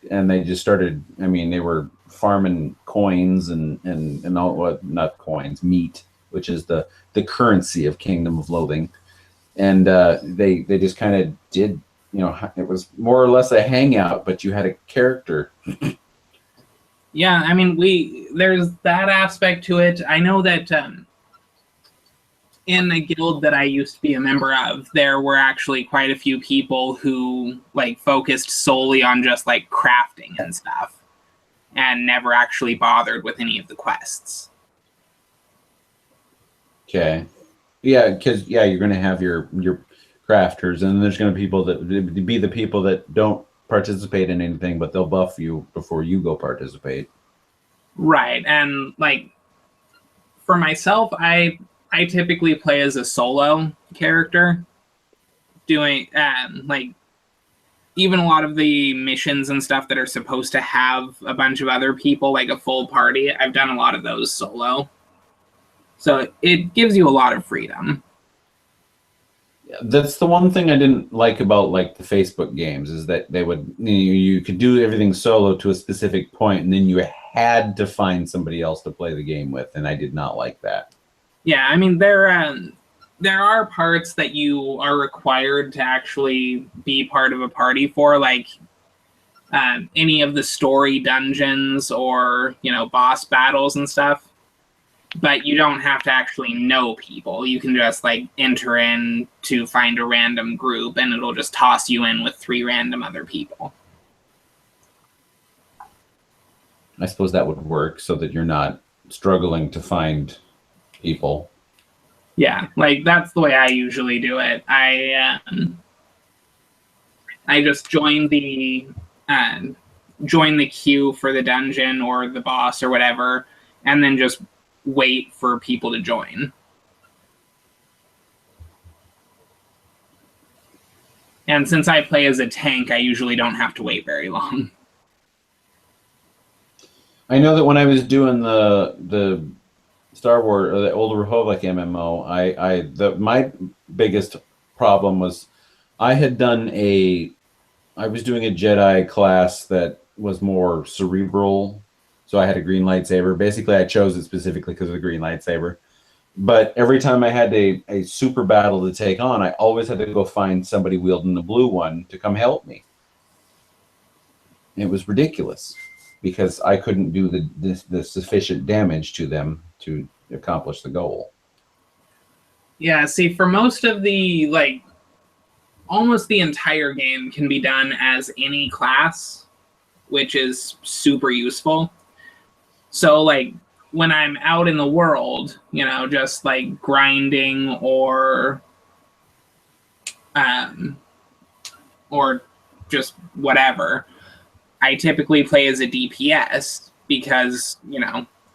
and they just started. I mean, they were farming coins and all, what, not coins, meat, which is the currency of Kingdom of Loathing, and they just kind of did. You know, it was more or less a hangout, but you had a character. Yeah, I mean, there's that aspect to it. I know that in a guild that I used to be a member of, there were actually quite a few people who like focused solely on just like crafting and stuff, and never actually bothered with any of the quests. Okay, yeah, because you're going to have your crafters, and there's going to be the people that don't participate in anything, but they'll buff you before you go participate. Right, and like for myself, I typically play as a solo character, doing like even a lot of the missions and stuff that are supposed to have a bunch of other people, like a full party. I've done a lot of those solo, so it gives you a lot of freedom. That's the one thing I didn't like about like the Facebook games, is that they would, you could do everything solo to a specific point, and then you had to find somebody else to play the game with, and I did not like that. Yeah, I mean there are parts that you are required to actually be part of a party for, like any of the story dungeons or boss battles and stuff. But you don't have to actually know people. You can just like enter in to find a random group, and it'll just toss you in with 3 random other people. I suppose that would work so that you're not struggling to find people. Yeah, like that's the way I usually do it. I just join the queue for the dungeon or the boss or whatever, and then just wait for people to join. And since I play as a tank, I usually don't have to wait very long. I know that when I was doing the Star Wars or the Old Republic MMO, my biggest problem was I was doing a Jedi class that was more cerebral. So I had a green lightsaber. Basically, I chose it specifically because of the green lightsaber. But every time I had a super battle to take on, I always had to go find somebody wielding the blue one to come help me. It was ridiculous because I couldn't do the sufficient damage to them to accomplish the goal. Yeah, see, for most of the, like, almost the entire game can be done as any class, which is super useful. So, like, when I'm out in the world, just, like, grinding or just whatever, I typically play as a DPS because,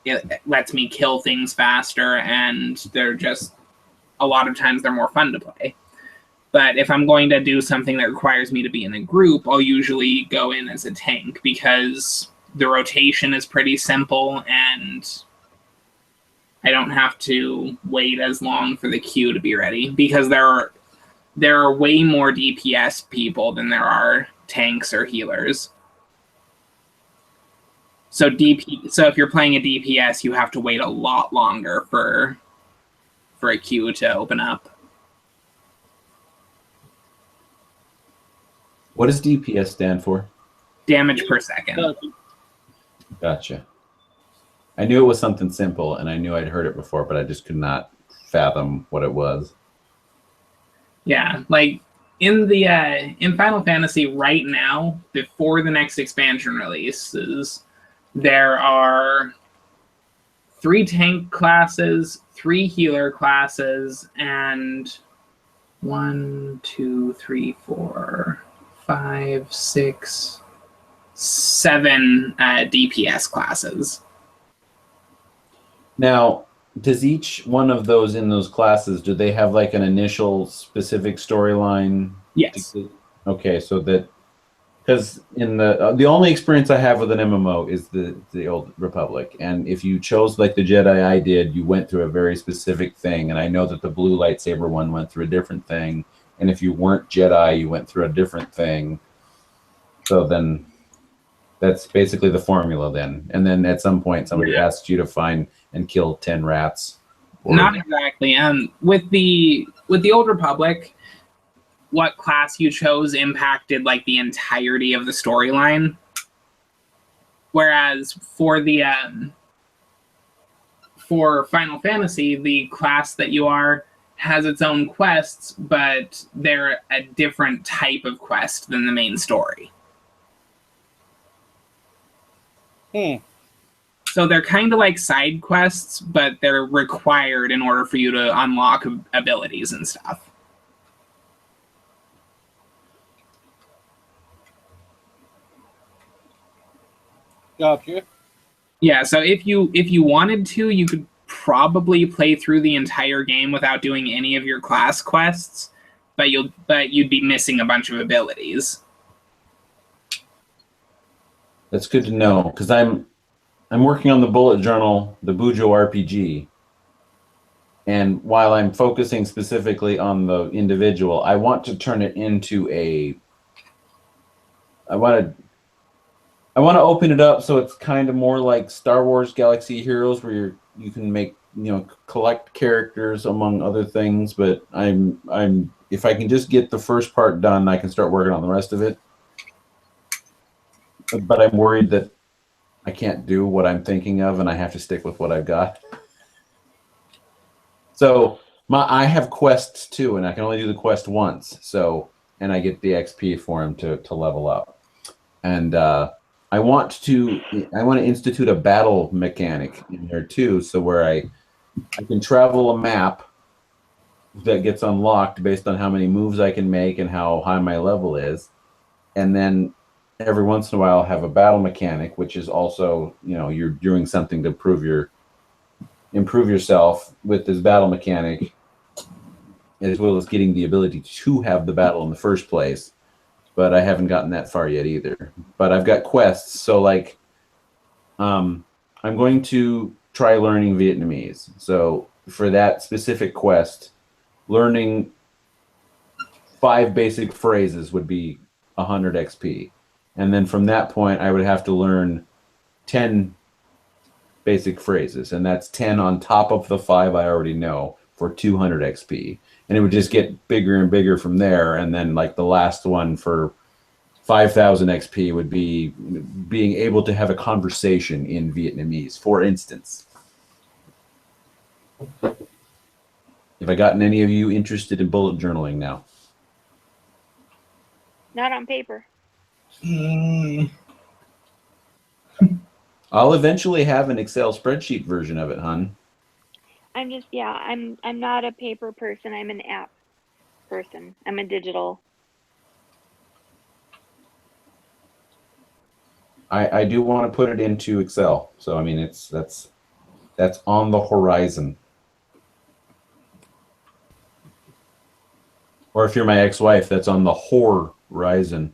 it lets me kill things faster, and they're just, a lot of times they're more fun to play. But if I'm going to do something that requires me to be in a group, I'll usually go in as a tank because the rotation is pretty simple, and I don't have to wait as long for the queue to be ready, because there are way more DPS people than there are tanks or healers. So if you're playing a DPS, you have to wait a lot longer for a queue to open up. What does DPS stand for? Damage per second. Gotcha. I knew it was something simple, and I knew I'd heard it before, but I just could not fathom what it was. Yeah, like in Final Fantasy right now, before the next expansion releases, there are 3 tank classes, 3 healer classes and 1, 2, 3, 4, 5, 6, 7 DPS classes. Now, does each one of those in those classes, do they have like an initial specific storyline? Yes. Okay, so that, because in the only experience I have with an MMO is the Old Republic, and if you chose like the Jedi I did, you went through a very specific thing, and I know that the blue lightsaber one went through a different thing, and if you weren't Jedi, you went through a different thing. So then that's basically the formula then. And then at some point somebody asks you to find and kill 10 rats. Not exactly. With the Old Republic, what class you chose impacted like the entirety of the storyline. Whereas for the for Final Fantasy, the class that you are has its own quests, but they're a different type of quest than the main story. So they're kind of like side quests, but they're required in order for you to unlock abilities and stuff. Gotcha. Yeah, so if you wanted to, you could probably play through the entire game without doing any of your class quests, but you'd be missing a bunch of abilities. That's good to know, because I'm working on the bullet journal, the Bujo RPG, and while I'm focusing specifically on the individual, I want to turn it into I want to open it up so it's kind of more like Star Wars Galaxy Heroes, where you can make, collect characters among other things. But I'm if I can just get the first part done, I can start working on the rest of it. But I'm worried that I can't do what I'm thinking of, and I have to stick with what I've got. So I have quests too, and I can only do the quest once. And I get the XP for him to level up. And I want to institute a battle mechanic in there too, so where I can travel a map that gets unlocked based on how many moves I can make and how high my level is, and then every once in a while I'll have a battle mechanic, which is also, you're doing something to improve yourself with this battle mechanic, as well as getting the ability to have the battle in the first place. But I haven't gotten that far yet either. But I've got quests, so like, I'm going to try learning Vietnamese. So for that specific quest, learning 5 basic phrases would be 100 XP. And then from that point, I would have to learn 10 basic phrases, and that's 10 on top of the 5 I already know for 200 XP. And it would just get bigger and bigger from there. And then like the last one for 5,000 XP would be being able to have a conversation in Vietnamese, for instance. Have I gotten any of you interested in bullet journaling now? Not on paper. I'll eventually have an Excel spreadsheet version of it, hon. I'm not a paper person. I'm an app person. I'm a digital. I do want to put it into Excel. So I mean, that's on the horizon. Or if you're my ex-wife, that's on the horizon.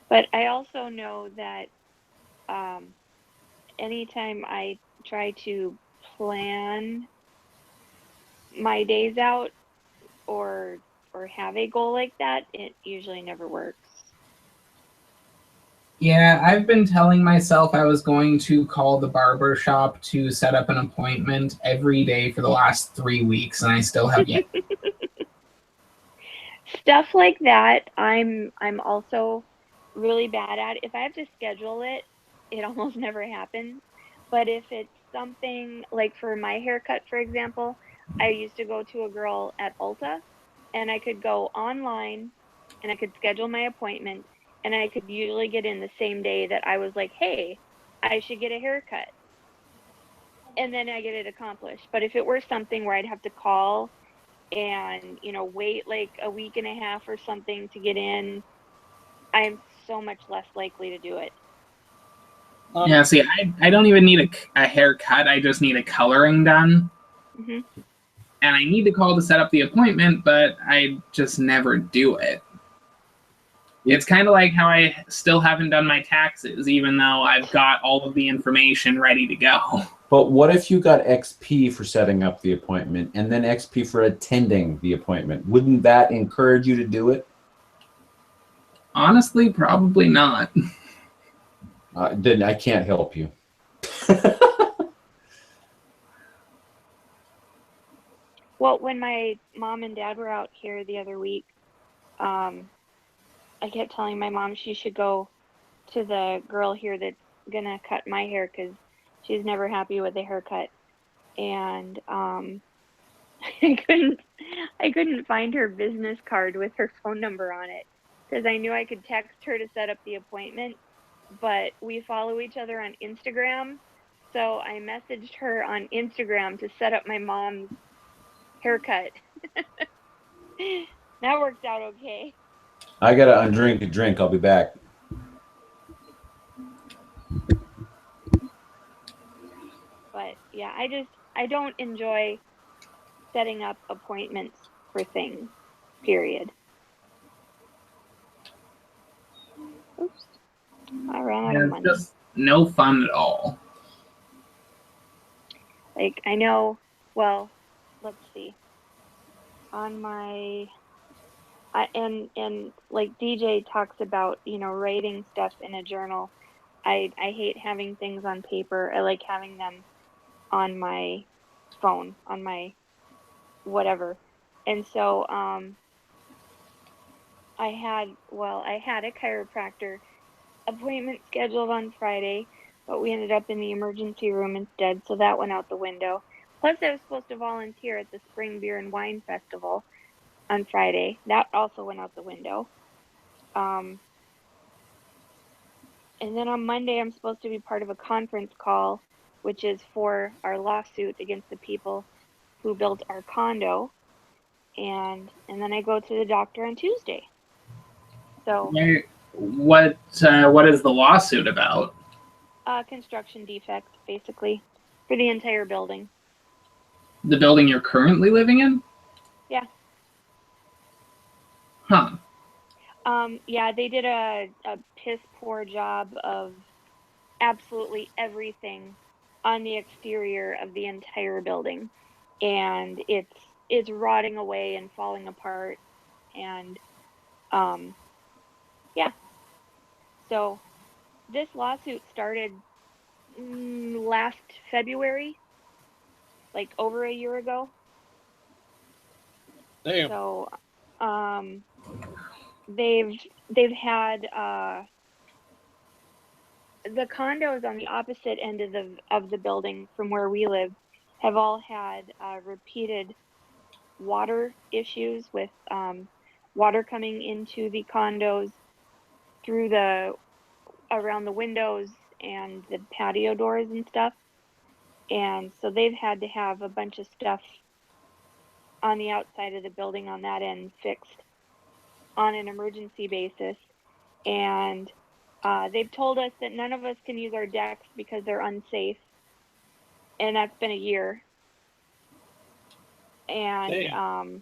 But I also know that anytime I try to plan my days out or have a goal like that, it usually never works. Yeah, I've been telling myself I was going to call the barber shop to set up an appointment every day for the last 3 weeks, and I still have yet. Stuff like that, I'm also really bad at. If I have to schedule it, it almost never happens. But if it's something like for my haircut, for example, I used to go to a girl at Ulta, and I could go online and I could schedule my appointment, and I could usually get in the same day that I was like, hey, I should get a haircut. and then I get it accomplished. But if it were something where I'd have to call and, you know, wait like a week and a half or something to get in, I'm so much less likely to do it. Yeah, see, I don't even need a haircut. I just need a coloring done. Mm-hmm. And I need to call to set up the appointment, but I just never do it. It's kind of like how I still haven't done my taxes, even though I've got all of the information ready to go. But what if you got XP for setting up the appointment and then XP for attending the appointment? Wouldn't that encourage you to do it? Honestly, probably not. Then I can't help you. Well, when my mom and dad were out here the other week, I kept telling my mom she should go to the girl here that's gonna cut my hair because she's never happy with the haircut. And I couldn't find her business card with her phone number on it because I knew I could text her to set up the appointment, but we follow each other on Instagram. So I messaged her on Instagram to set up my mom's haircut. That worked out okay. I gotta undrink a drink. I'll be back. But yeah, I don't enjoy setting up appointments for things, period. Oops. I ran out of It's money. just no fun at all. Like, I know, well, let's see. On my, and like DJ talks about, you know, writing stuff in a journal. I hate having things on paper. I like having them on my phone, on my whatever. And so, I had a chiropractor appointment scheduled on Friday, but we ended up in the emergency room instead, so that went out the window. Plus, I was supposed to volunteer at the Spring Beer and Wine Festival on Friday. That also went out the window. And then on Monday, I'm supposed to be part of a conference call, which is for our lawsuit against the people who built our condo. And then I go to the doctor on Tuesday. So what is the lawsuit about? Construction defect, basically, for the entire building. The building you're currently living in? Yeah. Huh. Yeah, they did a piss poor job of absolutely everything on the exterior of the entire building, and it's rotting away and falling apart, and yeah. So this lawsuit started last February, like over a year ago. Damn. So they've had the condos on the opposite end of the building from where we live have all had repeated water issues with water coming into the condos through around the windows and the patio doors and stuff. And so they've had to have a bunch of stuff on the outside of the building on that end fixed on an emergency basis. And they've told us that none of us can use our decks because they're unsafe. And that's been a year. And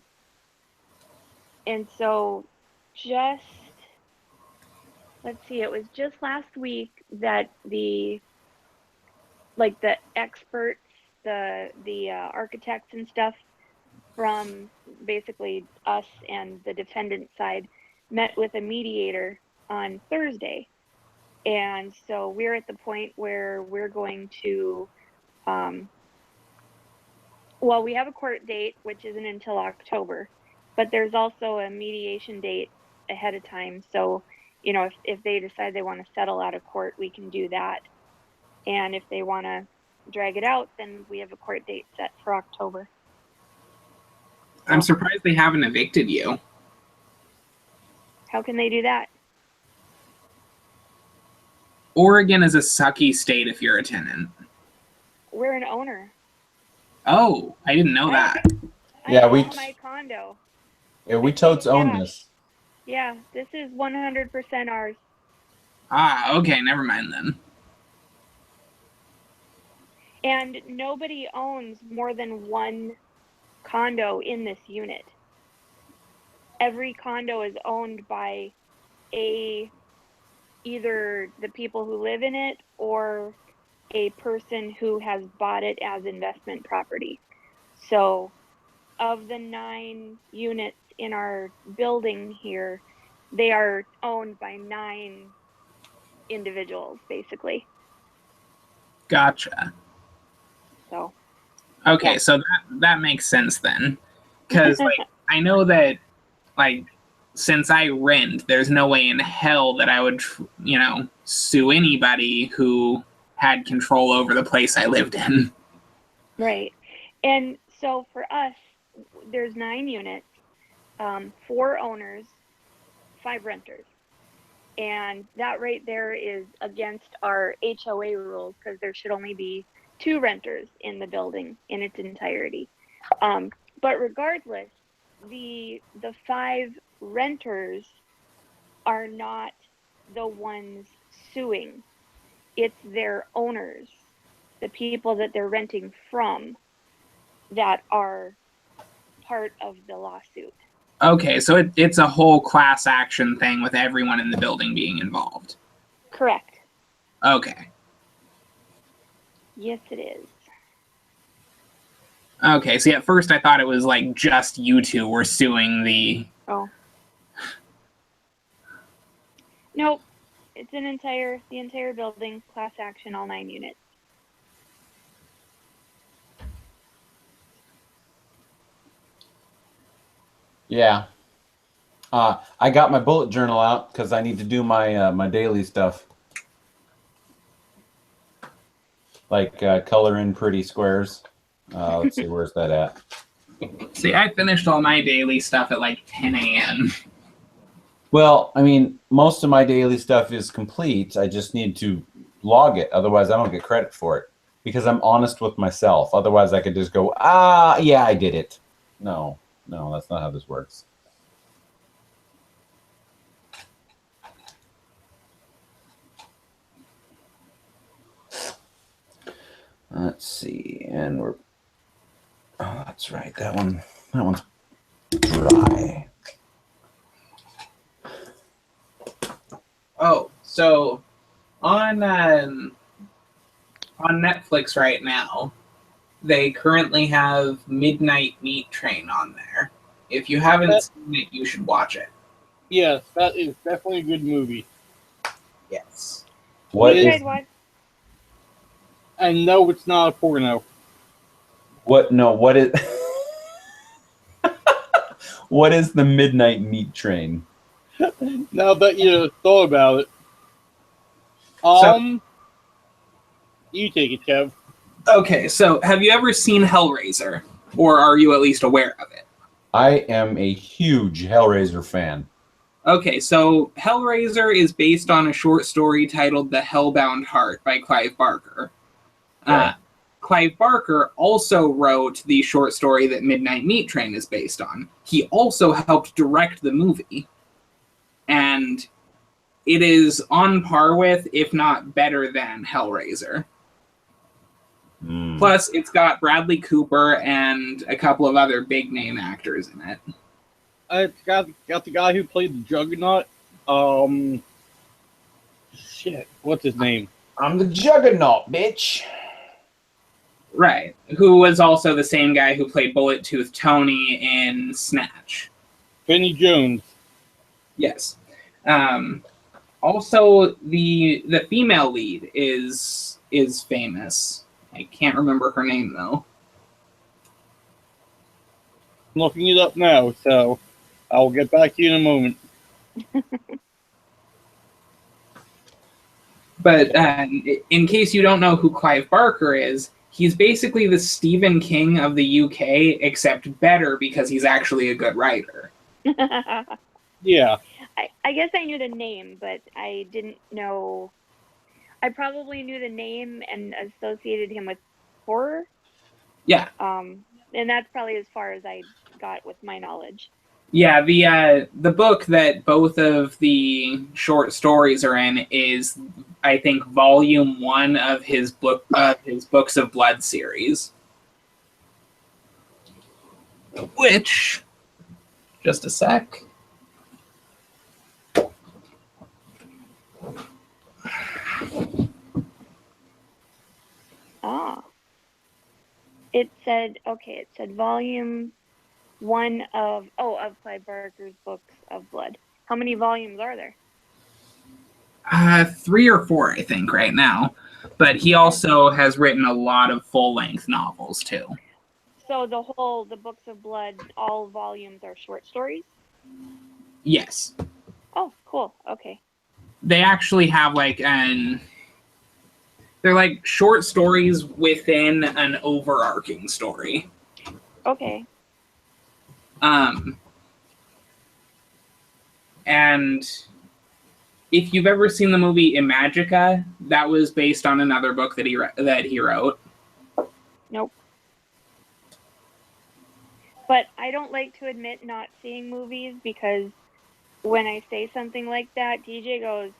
and so just let's see, it was just last week that the experts, the architects and stuff from basically us and the defendant side met with a mediator on Thursday. And so we're at the point where we're going to well, we have a court date, which isn't until October, but there's also a mediation date ahead of time. So, you know, if they decide they want to settle out of court, we can do that. And if they want to drag it out, then we have a court date set for October. I'm surprised they haven't evicted you. How can they do that? Oregon is a sucky state if you're a tenant. We're an owner. Oh, I didn't know that. Yeah, I we- own my condo. Yeah, we totes own Yeah. this. Yeah, this is 100% ours. Ah, okay, never mind then. And nobody owns more than one condo in this unit. Every condo is owned by either the people who live in it or a person who has bought it as investment property. So, of the 9 units in our building here, they are owned by 9 individuals, basically. Gotcha. So, Okay, yeah. so that makes sense then, because like I know that like since I rent, there's no way in hell that I would sue anybody who had control over the place I lived in. Right. And so for us, there's 9 units, 4 owners, 5 renters. And that right there is against our HOA rules because there should only be 2 renters in the building in its entirety. But regardless, the 5 renters are not the ones suing. It's their owners, the people that they're renting from, that are part of the lawsuit. Okay, so it's a whole class action thing with everyone in the building being involved. Correct. Okay. Yes, it is. Okay, see, at first I thought it was like just you two were suing the... Oh. Nope. It's the entire building, class action, all 9 units. Yeah. I got my bullet journal out because I need to do my my daily stuff, like color in pretty squares. Let's see, where's that at? See, I finished all my daily stuff at like 10 a.m. Well, I mean, most of my daily stuff is complete. I just need to log it. Otherwise, I don't get credit for it because I'm honest with myself. Otherwise, I could just go, yeah, I did it. No, that's not how this works. Let's see, and we're... Oh, that's right. That one's dry. Oh, so on Netflix right now, they currently have Midnight Meat Train on there. If you haven't seen it, you should watch it. Yes, that is definitely a good movie. Yes. What You is... guys watch? And no, it's not a porno. What? No, what is... What is the Midnight Meat Train? Now that you thought about it. You take it, Kev. Okay, so have you ever seen Hellraiser? Or are you at least aware of it? I am a huge Hellraiser fan. Okay, so Hellraiser is based on a short story titled The Hellbound Heart by Clive Barker. Okay. Clive Barker also wrote the short story that Midnight Meat Train is based on. He also helped direct the movie. And it is on par with, if not better than, Hellraiser. Mm. Plus, it's got Bradley Cooper and a couple of other big-name actors in it. It's got the guy who played the Juggernaut. Shit, what's his name? I'm the Juggernaut, bitch. Right. Who was also the same guy who played Bullet Tooth Tony in Snatch. Vinnie Jones. Yes. Also, the female lead is famous. I can't remember her name, though. I'm looking it up now, so I'll get back to you in a moment. But in case you don't know who Clive Barker is, he's basically the Stephen King of the UK, except better because he's actually a good writer. Yeah. I guess I knew the name, but I didn't know. I probably knew the name and associated him with horror. Yeah. And that's probably as far as I got with my knowledge. Yeah, the book that both of the short stories are in is, I think, volume 1 of his Books of Blood series. Which, just a sec. Ah. It said volume 1 of Clive Barker's Books of Blood. How many volumes are there? 3 or 4, I think, right now. But he also has written a lot of full-length novels, too. So the Books of Blood, all volumes are short stories? Yes. Oh, cool. Okay. They actually have they're like short stories within an overarching story. Okay. And if you've ever seen the movie Imagica, that was based on another book that he wrote. Nope. But I don't like to admit not seeing movies because when I say something like that, DJ goes,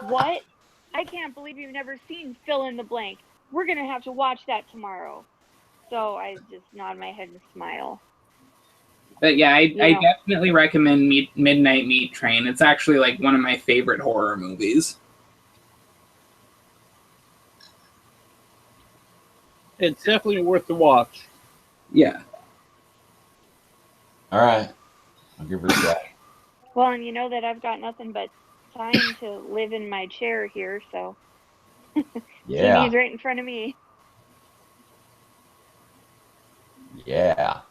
"What? I can't believe you've never seen fill in the blank. We're going to have to watch that tomorrow." So I just nod my head and smile. But yeah, I definitely recommend Midnight Meat Train. It's actually like one of my favorite horror movies. It's definitely worth the watch. Yeah. All right. I'll give her a shot. Well, and you know that I've got nothing but time to live in my chair here, so Yeah. TV's right in front of me. Yeah.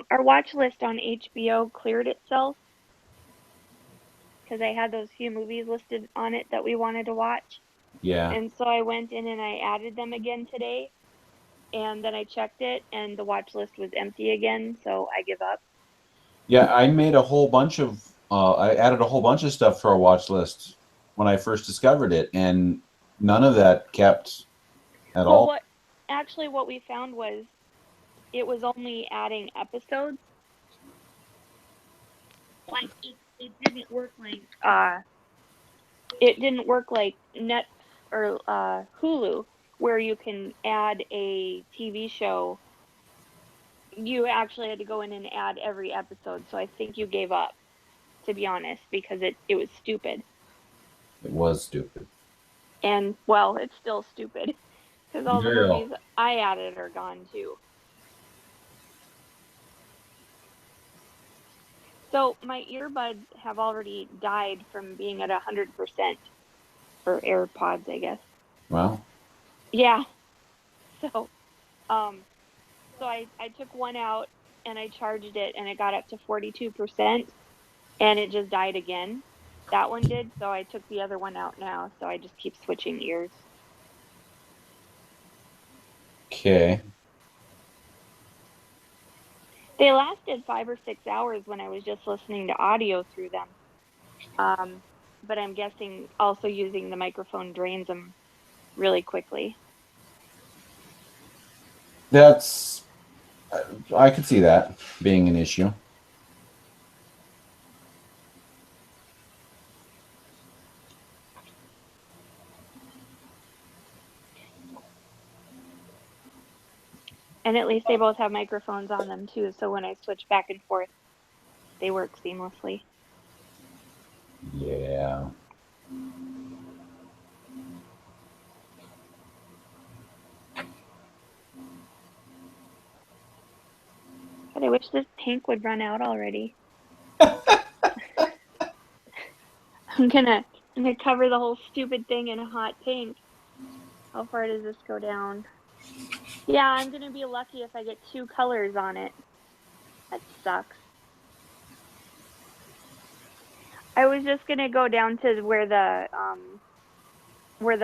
Our watch list on HBO cleared itself because I had those few movies listed on it that we wanted to watch. Yeah. And so I went in and I added them again today. And then I checked it and the watch list was empty again, so I give up. Yeah, I made a whole bunch of I added a whole bunch of stuff to our watch list when I first discovered it, and none of that kept at all. What we found was it was only adding episodes. Like it didn't work like Net or Hulu, where you can add a TV show. You actually had to go in and add every episode, so I think you gave up, to be honest, because it was stupid. It was stupid. And well, it's still stupid because all the movies I added are gone too. So my earbuds have already died from being at 100%, or AirPods, I guess. Well. Yeah. So, I took one out and I charged it and it got up to 42% and it just died again. That one did, so I took the other one out now, so I just keep switching ears. Okay. They lasted 5 or 6 hours when I was just listening to audio through them. But I'm guessing also using the microphone drains them really quickly. I could see that being an issue. And at least they both have microphones on them too, so when I switch back and forth, they work seamlessly. Yeah. But I wish this pink would run out already. I'm gonna cover the whole stupid thing in a hot pink. How far does this go down? Yeah, I'm gonna be lucky if I get 2 colors on it. That sucks. I was just gonna go down to where the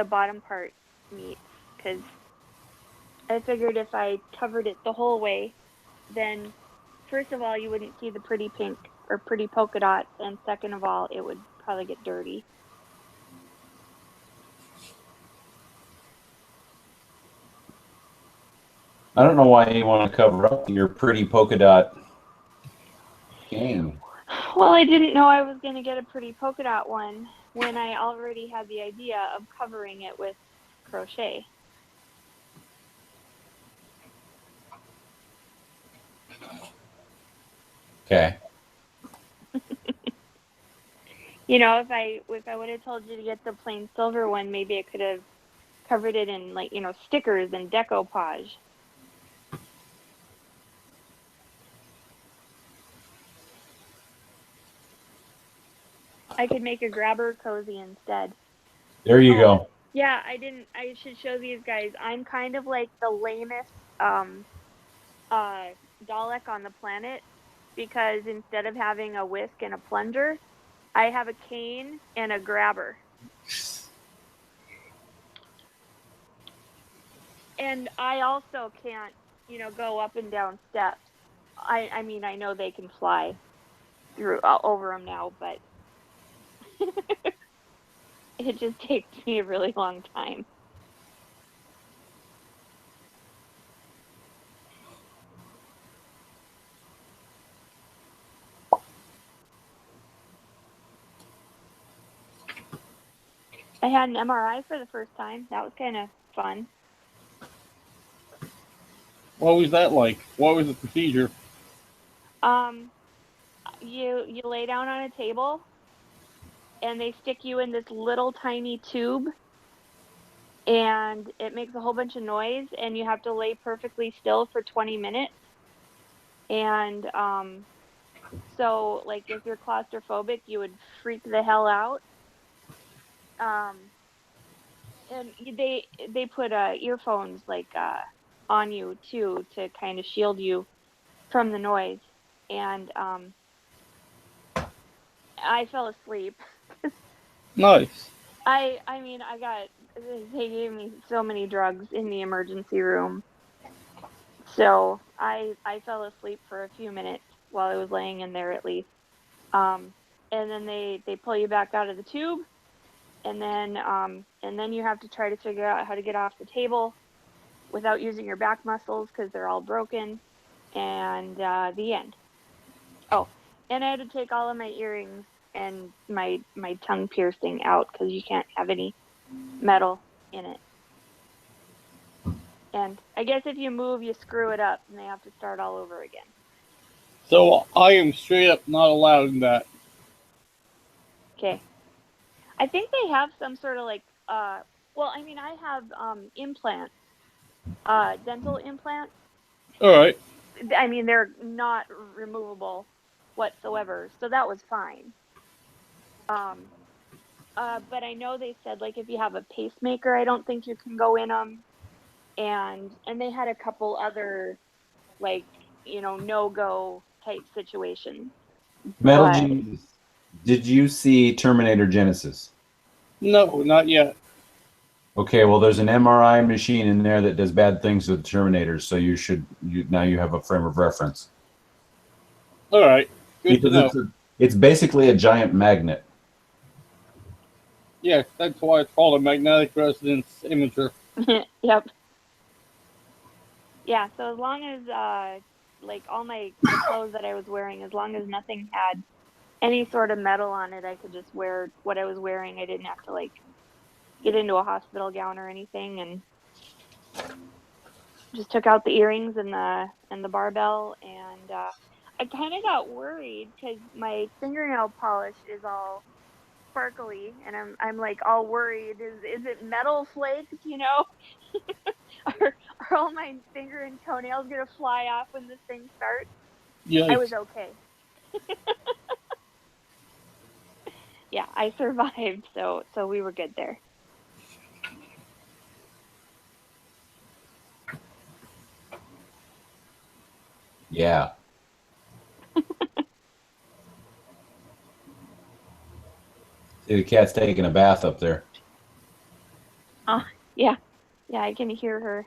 bottom part meets, because I figured if I covered it the whole way, then first of all, you wouldn't see the pretty pink or pretty polka dots, and second of all, it would probably get dirty. I don't know why you want to cover up your pretty polka dot game. Well, I didn't know I was going to get a pretty polka dot one when I already had the idea of covering it with crochet. Okay. You know, if I would have told you to get the plain silver one, maybe I could have covered it in, like, you know, stickers and decoupage. I could make a grabber cozy instead. There you go. Yeah, I should show these guys. I'm kind of like the lamest Dalek on the planet, because instead of having a whisk and a plunger, I have a cane and a grabber. And I also can't, you know, go up and down steps. I mean, I know they can fly through over them now, but it just takes me a really long time. I had an MRI for the first time. That was kind of fun. What was that like? What was the procedure? You lay down on a table, and they stick you in this little tiny tube, and it makes a whole bunch of noise, and you have to lay perfectly still for 20 minutes. And so, like, if you're claustrophobic, you would freak the hell out. And they put earphones, like, on you too, to kind of shield you from the noise. And I fell asleep. Nice. I mean, they gave me so many drugs in the emergency room. So I fell asleep for a few minutes while I was laying in there, at least. And then they pull you back out of the tube, and then you have to try to figure out how to get off the table without using your back muscles, because they're all broken. And the end. Oh, and I had to take all of my earrings and my tongue piercing out, because you can't have any metal in it. And I guess if you move, you screw it up, and they have to start all over again. So I am straight up not allowed in that. Okay. I think they have some sort of, like, well, I mean, I have implants, dental implants. All right. I mean, they're not removable whatsoever, so that was fine. But I know they said, like, if you have a pacemaker, I don't think you can go in them. And they had a couple other, like, you know, no-go type situations. Metal But Jesus. Did you see Terminator Genesis? No, not yet. Okay, well, there's an MRI machine in there that does bad things with Terminators, so now you have a frame of reference. All right. Good to know. It's basically a giant magnet. Yes, that's why it's called a magnetic resonance imager. Yep. Yeah, so as long as like, all the clothes that I was wearing, as long as nothing had any sort of metal on it, I could just wear what I was wearing. I didn't have to, like, get into a hospital gown or anything, and just took out the earrings and the barbell. And I kind of got worried, because my fingernail polish is all sparkly, and I'm like all worried. Is it metal flakes? You know, are all my finger and toenails gonna fly off when this thing starts? Yikes. I was okay. Yeah, I survived, so we were good there. Yeah. See, the cat's taking a bath up there. Oh, yeah, I can hear her.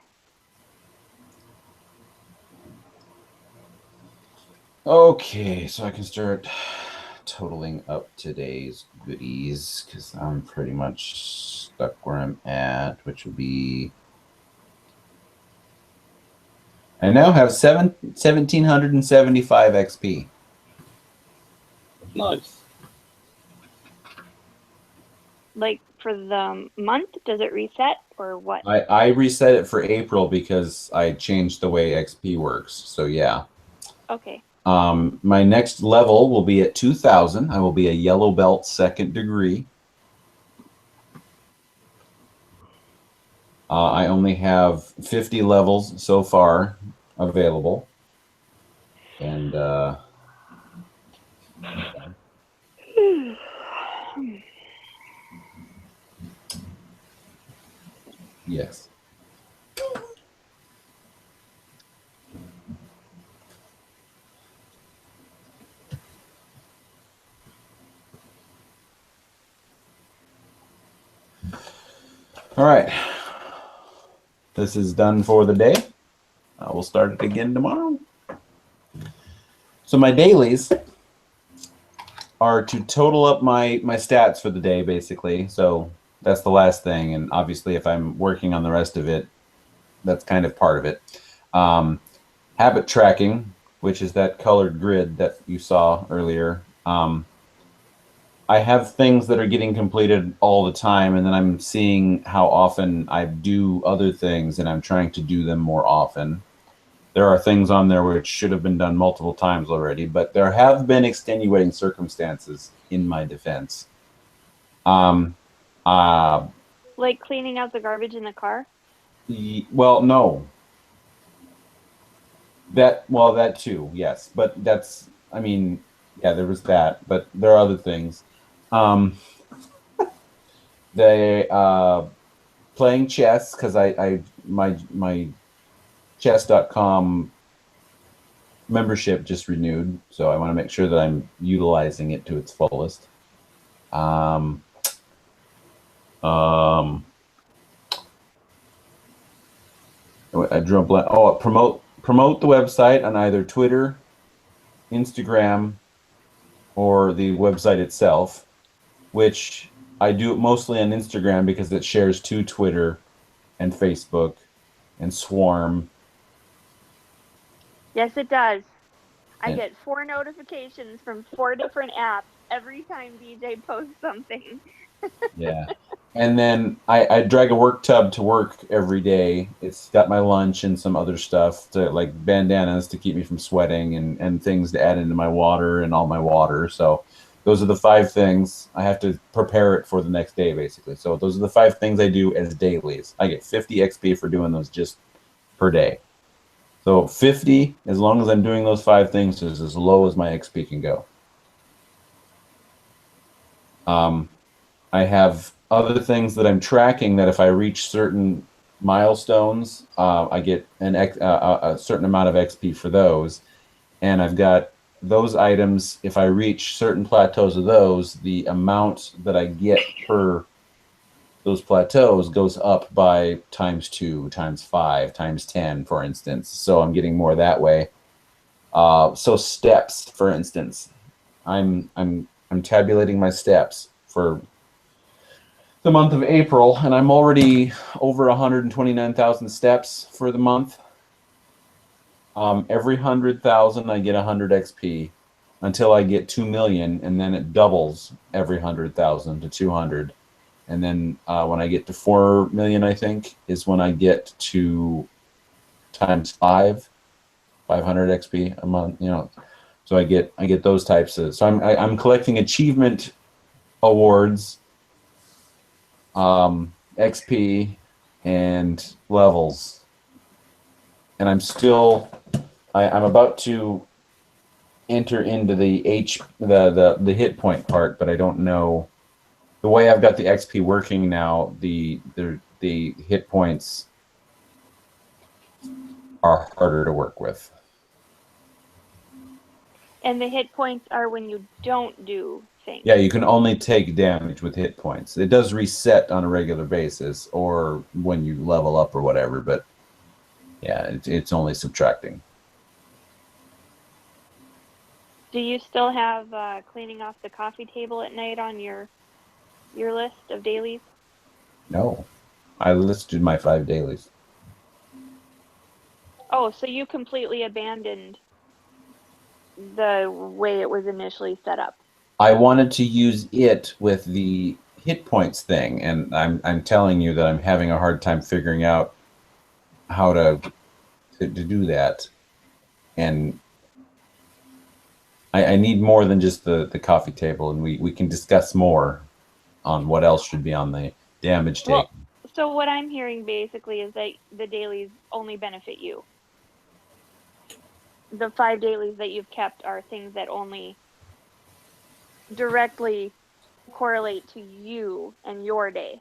Okay, so I can start totaling up today's goodies because I'm pretty much stuck where I'm at, which will be. I now have 1,775 XP. Nice. Like for the month, does it reset or what? I reset it for April because I changed the way XP works. So yeah. Okay. My next level will be at 2,000. I will be a yellow belt 2nd degree. I only have 50 levels so far available. And yes. All right. This is done for the day. I will start it again tomorrow. So my dailies are to total up my stats for the day, basically. So that's the last thing. And obviously, if I'm working on the rest of it, that's kind of part of it. Habit tracking, which is that colored grid that you saw earlier. I have things that are getting completed all the time, and then I'm seeing how often I do other things, and I'm trying to do them more often. There are things on there which should have been done multiple times already, but there have been extenuating circumstances in my defense. Like cleaning out the garbage in the car? Well, no. That too, yes. But that's, I mean, yeah, there was that, but there are other things. They playing chess because my chess.com membership just renewed, so I want to make sure that I'm utilizing it to its fullest. I drew a blank. Oh, promote the website on either Twitter, Instagram, or the website itself, which I do mostly on Instagram because it shares to Twitter and Facebook and Swarm. Yes, it does. I And- get 4 notifications from 4 different apps every time DJ posts something. Yeah. And then I drag a work tub to work every day. It's got my lunch and some other stuff to like bandanas to keep me from sweating and things to add into my water and all my water. So those are the 5 things. I have to prepare it for the next day, basically. So those are the 5 things I do as dailies. I get 50 XP for doing those just per day. So 50, as long as I'm doing those 5 things, is as low as my XP can go. I have other things that I'm tracking that if I reach certain milestones, I get a certain amount of XP for those. And I've got those items, if I reach certain plateaus of those, the amount that I get per those plateaus goes up by ×2, ×5, ×10, for instance. So I'm getting more that way. So steps, for instance, I'm tabulating my steps for the month of April, and I'm already over 129,000 steps for the month. Every 100,000, I get 100 XP until I get 2 million, and then it doubles every 100,000 to 200. And then when I get to 4 million, I think, is when I get to ×5, 500 XP a month. You know, so I get those types of. So I'm collecting achievement awards, XP, and levels, and I'm still. I'm about to enter into the the hit point part, but I don't know. The way I've got the XP working now, the hit points are harder to work with. And the hit points are when you don't do things. Yeah, you can only take damage with hit points. It does reset on a regular basis or when you level up or whatever, but yeah, it's only subtracting. Do you still have cleaning off the coffee table at night on your list of dailies? No, I listed my 5 dailies. Oh, so you completely abandoned the way it was initially set up. I wanted to use it with the hit points thing, and I'm telling you that I'm having a hard time figuring out how to do that. And I need more than just the coffee table, and we can discuss more on what else should be on the damage take. Well, so what I'm hearing basically is that the dailies only benefit you. The 5 dailies that you've kept are things that only directly correlate to you and your day.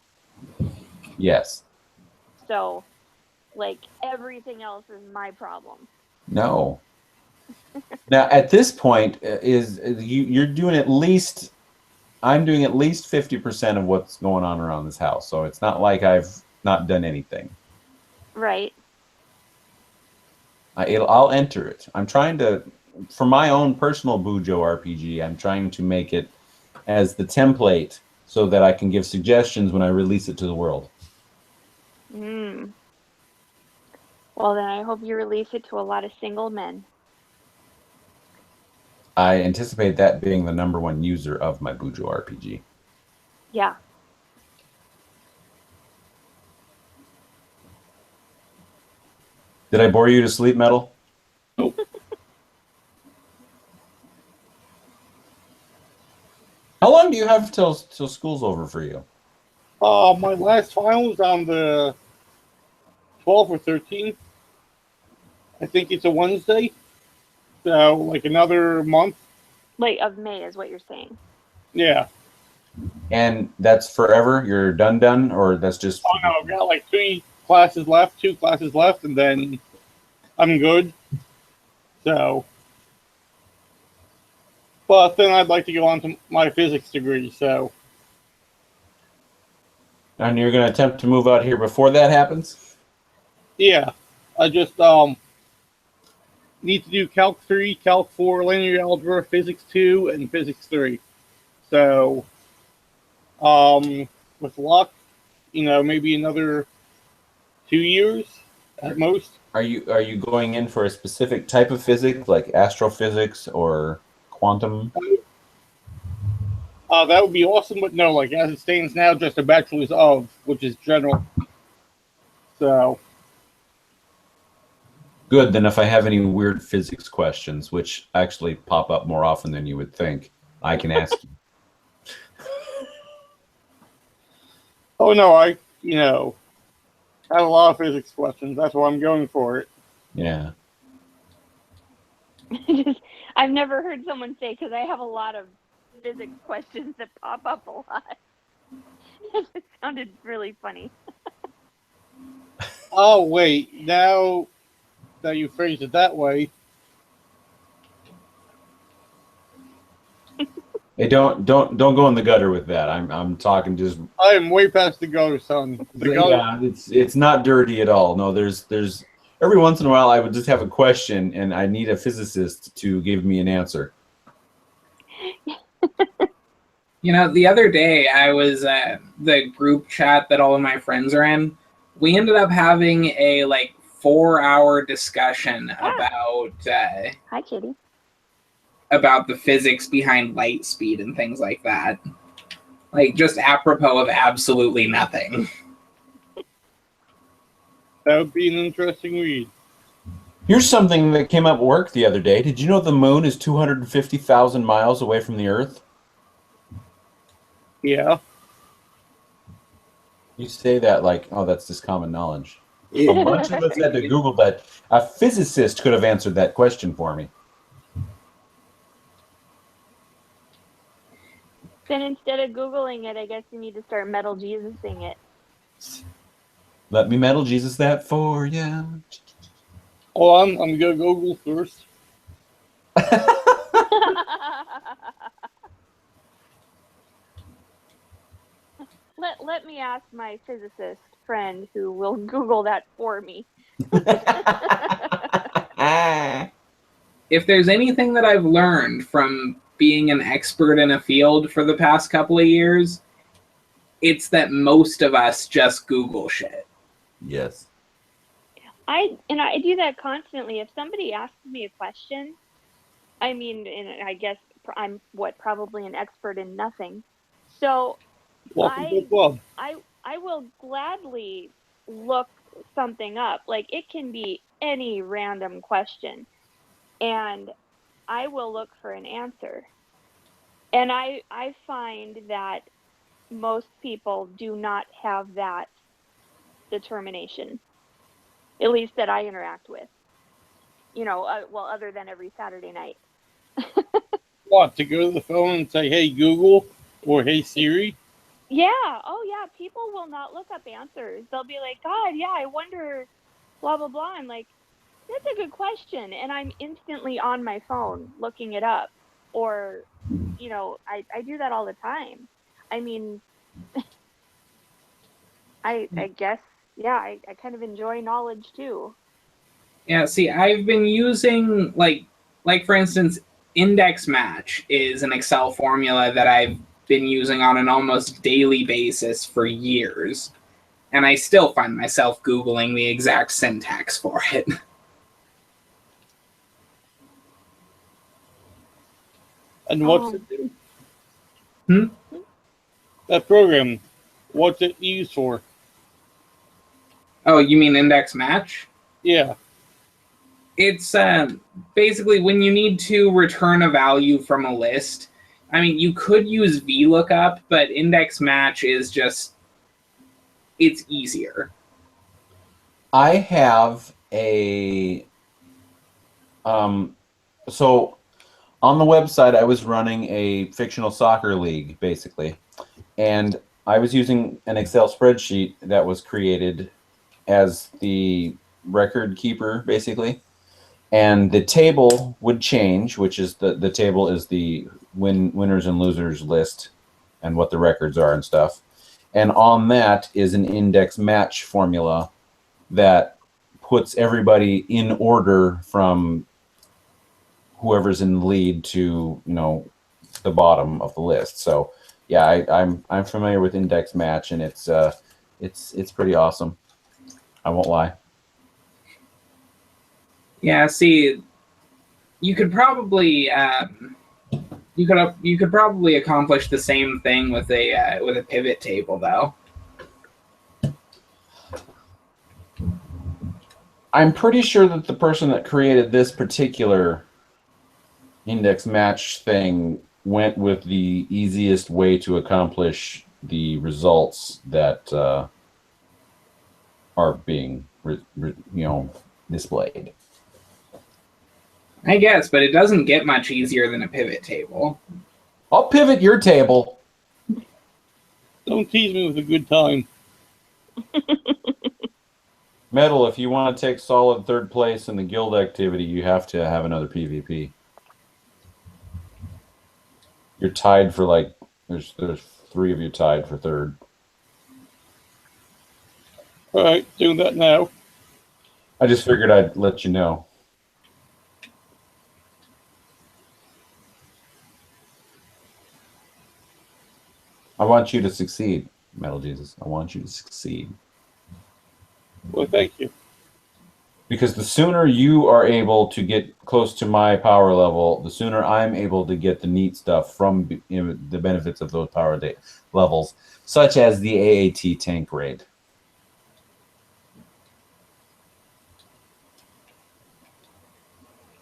Yes. So, like, everything else is my problem. No. Now, at this point, you're doing at least, I'm doing at least 50% of what's going on around this house. So it's not like I've not done anything. Right. I'll enter it. I'm trying to, for my own personal Bujo RPG, I'm trying to make it as the template so that I can give suggestions when I release it to the world. Well, then I hope you release it to a lot of single men. I anticipate that being the #1 user of my Bujo RPG. Yeah. Did I bore you to sleep, Metal? Nope. How long do you have till school's over for you? My last final is on the 12th or 13th. I think it's a Wednesday. So, like another month. Like, of May is what you're saying. Yeah. And that's forever? You're done? Or that's just... Oh, no, I've got like 2 classes left, and then I'm good. So... But then I'd like to go on to my physics degree, so... And you're going to attempt to move out here before that happens? Yeah. I just, need to do Calc 3, Calc 4, Linear Algebra, Physics 2, and Physics 3. So, with luck, maybe another 2 years at most. Are you going in for a specific type of physics, like astrophysics or quantum? That would be awesome, but no, like, as it stands now, just a bachelor's of, which is general. So... Good, then if I have any weird physics questions, which actually pop up more often than you would think, I can ask you. Oh, no, I have a lot of physics questions. That's why I'm going for it. Yeah. I've never heard someone say, because I have a lot of physics questions that pop up a lot. It just sounded really funny. Oh, wait, now that you phrased it that way. Hey, don't go in the gutter with that. I'm talking just... I am way past the gutter, son. Yeah, it's not dirty at all. No, there's every once in a while I would just have a question and I need a physicist to give me an answer. The other day I was at the group chat that all of my friends are in. We ended up having a 4-hour discussion about Hi, Kitty. about the physics behind light speed and things like that. Just apropos of absolutely nothing. That would be an interesting read. Here's something that came up at work the other day. Did you know the moon is 250,000 miles away from the Earth? Yeah. You say that like, oh, that's just common knowledge. A bunch of us had to Google that. A physicist could have answered that question for me. Then instead of Googling it, I guess you need to start Metal Jesus-ing it. Let me Metal Jesus that for ya. Hold on, I'm going to Google first. Let me ask my physicist friend who will Google that for me. if there's anything that I've learned from being an expert in a field for the past couple of years, it's that most of us just Google shit. Yes. I do that constantly. If somebody asks me a question, I mean, and I guess I'm probably an expert in nothing. So Welcome to the I club. I will gladly look something up. Like it can be any random question, and I will look for an answer. And I find that most people do not have that determination, at least that I interact with. Well, other than every Saturday night. What, to go to the phone and say, hey, Google, or hey, Siri? Yeah. Oh, yeah. People will not look up answers. They'll be like, God, yeah, I wonder, blah, blah, blah. I'm like, that's a good question. And I'm instantly on my phone looking it up. Or, I do that all the time. I mean, I guess, yeah, I kind of enjoy knowledge too. Yeah, see, I've been using like for instance, index match is an Excel formula that I've been using on an almost daily basis for years, and I still find myself Googling the exact syntax for it. And what's it do? Hmm? That program, what's it used for? Oh, you mean index match? Yeah. It's basically when you need to return a value from a list. I mean, you could use VLOOKUP, but index match is just, it's easier. I have so on the website I was running a fictional soccer league basically, and I was using an Excel spreadsheet that was created as the record keeper basically, and the table would change, which is the table is the winners and losers list and what the records are and stuff, and on that is an index match formula that puts everybody in order from whoever's in the lead to the bottom of the list. So yeah, I'm familiar with index match, and it's pretty awesome. I won't lie. Yeah, see, you could probably you could probably accomplish the same thing with a pivot table, though. I'm pretty sure that the person that created this particular index match thing went with the easiest way to accomplish the results that are being displayed. I guess, but it doesn't get much easier than a pivot table. I'll pivot your table. Don't tease me with a good time. Metal, if you want to take solid third place in the guild activity, you have to have another PvP. You're tied for there's 3 of you tied for third. All right, doing that now. I just figured I'd let you know. I want you to succeed, Metal Jesus. I want you to succeed. Well, thank you. Because the sooner you are able to get close to my power level, the sooner I'm able to get the neat stuff from the benefits of those power levels, such as the AAT tank raid.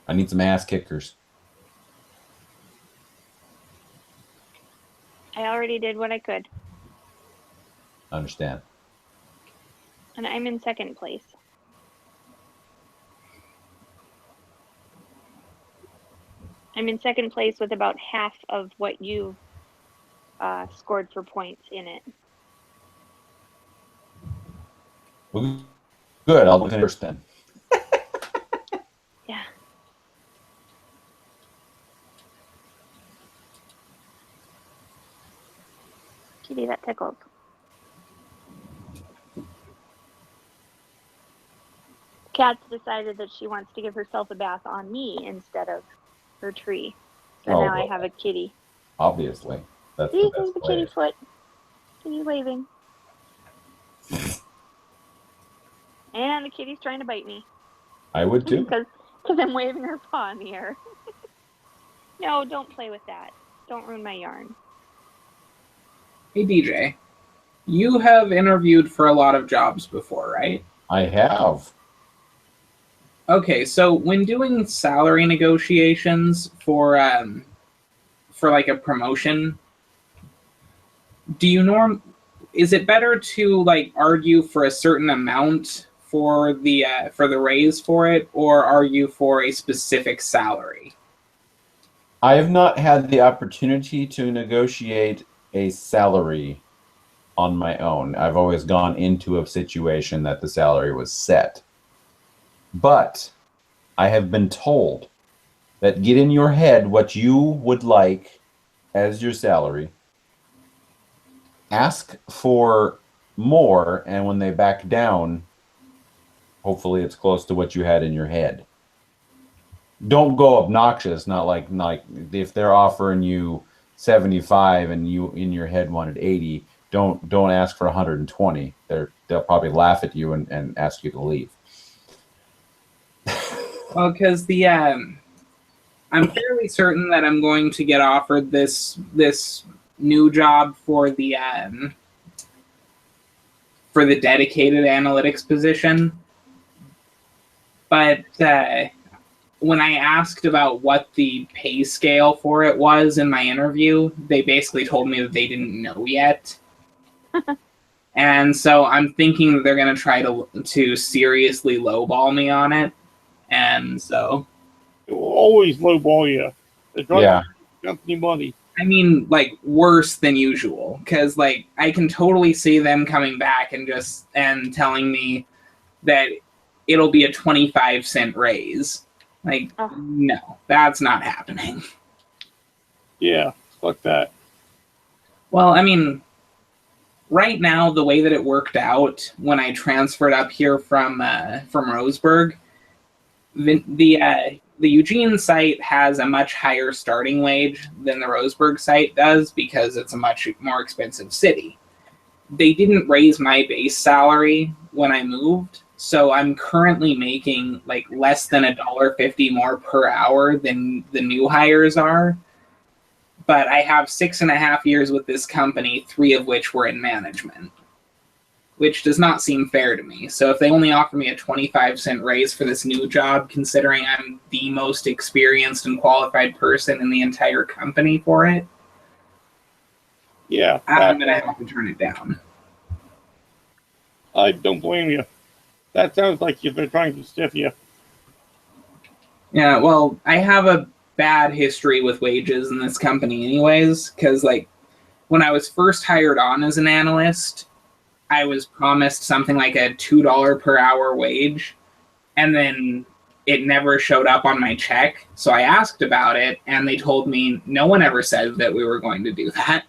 I need some ass kickers. I already did what I could. I understand. And I'm in second place. I'm in second place with about half of what you scored for points in it. Well, good. I'll go first then. Yeah. Kitty, that tickles. Cat's decided that she wants to give herself a bath on me instead of her tree. So Oh, now I well, have a kitty. obviously. That's the See, best there's the way. kitty foot. Kitty waving. And the kitty's trying to bite me. I would too. Because I'm waving her paw in the air. No, don't play with that. Don't ruin my yarn. Hey, DJ, you have interviewed for a lot of jobs before, right? I have. Okay, so when doing salary negotiations for like a promotion, is it better to like argue for a certain amount for the raise for it, or argue for a specific salary? I have not had the opportunity to negotiate a salary on my own. I've always gone into a situation that the salary was set. But I have been told that get in your head what you would like as your salary, ask for more, and when they back down, hopefully it's close to what you had in your head. Don't go obnoxious, not like if they're offering you 75 and you in your head wanted 80, don't ask for 120. They'll probably laugh at you and ask you to leave. Well, because I'm fairly certain that I'm going to get offered this new job for the dedicated analytics position, but when I asked about what the pay scale for it was in my interview, they basically told me that they didn't know yet. And so I'm thinking that they're going to try to seriously lowball me on it. And so It will always lowball you. They're trying Yeah. to make company money. I mean, like, worse than usual, because like I can totally see them coming back and telling me that it'll be a 25-cent raise. Like, no, that's not happening. Yeah, fuck that. Well, I mean, right now, the way that it worked out when I transferred up here from Roseburg, the Eugene site has a much higher starting wage than the Roseburg site does because it's a much more expensive city. They didn't raise my base salary when I moved, so I'm currently making like less than $1.50 more per hour than the new hires are. But I have 6.5 years with this company, 3 of which were in management, which does not seem fair to me. So if they only offer me a 25-cent raise for this new job, considering I'm the most experienced and qualified person in the entire company for it, Yeah, I'm going to have to turn it down. I don't blame you. That sounds like they're trying to stiff you. Yeah, well, I have a bad history with wages in this company anyways, because like when I was first hired on as an analyst, I was promised something like a $2 per hour wage, and then it never showed up on my check. So I asked about it, and they told me no one ever said that we were going to do that.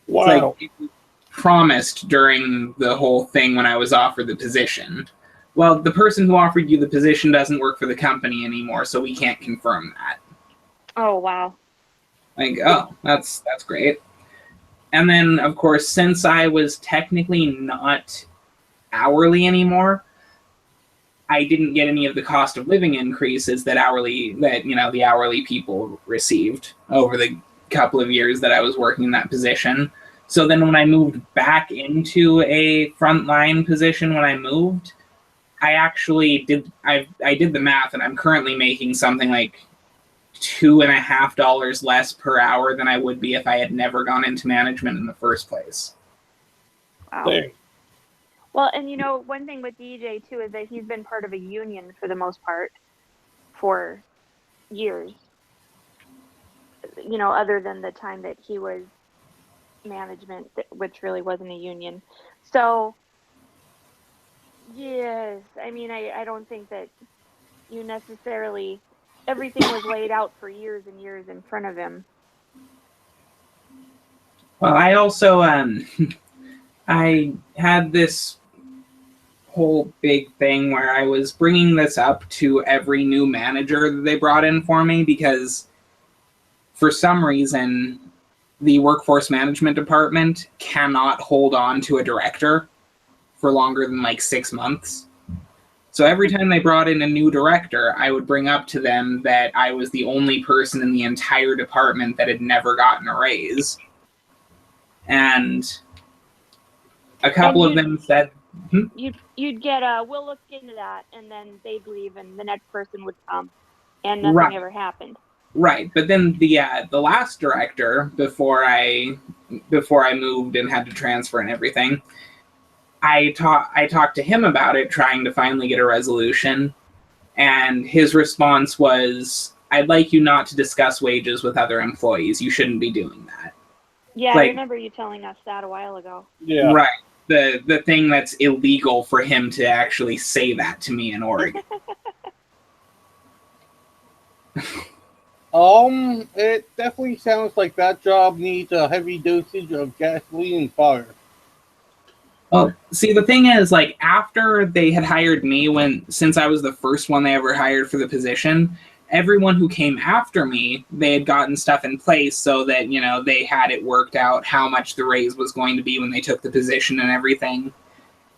Wow. It's like, it was promised during the whole thing when I was offered the position. Well, the person who offered you the position doesn't work for the company anymore, so we can't confirm that. Oh, wow. Like, oh, that's great. And then, of course, since I was technically not hourly anymore, I didn't get any of the cost of living increases that the hourly people received over the couple of years that I was working in that position. So then when I moved back into a frontline position when I moved, I actually did the math, and I'm currently making something like $2.50 less per hour than I would be if I had never gone into management in the first place. Wow. There. Well, and you know, one thing with DJ too is that he's been part of a union for the most part for years. You know, other than the time that he was management, which really wasn't a union. So, yes, I mean, I don't think that you necessarily, everything was laid out for years and years in front of him. Well, I also I had this whole big thing where I was bringing this up to every new manager that they brought in for me because for some reason the workforce management department cannot hold on to a director for longer than like 6 months. So every time they brought in a new director, I would bring up to them that I was the only person in the entire department that had never gotten a raise. And a couple of them said, You'd get a, we'll look into that, and then they'd leave, and the next person would come, and nothing ever happened. Right, but then the last director, before I moved and had to transfer and everything, I talked to him about it, trying to finally get a resolution, and his response was, "I'd like you not to discuss wages with other employees. You shouldn't be doing that." Yeah, I remember you telling us that a while ago. Yeah. Right. The thing that's illegal for him to actually say that to me in Oregon. It definitely sounds like that job needs a heavy dosage of gasoline and fire. Well, see, the thing is, like, after they had hired me, since I was the first one they ever hired for the position, everyone who came after me, they had gotten stuff in place so that, you know, they had it worked out how much the raise was going to be when they took the position and everything.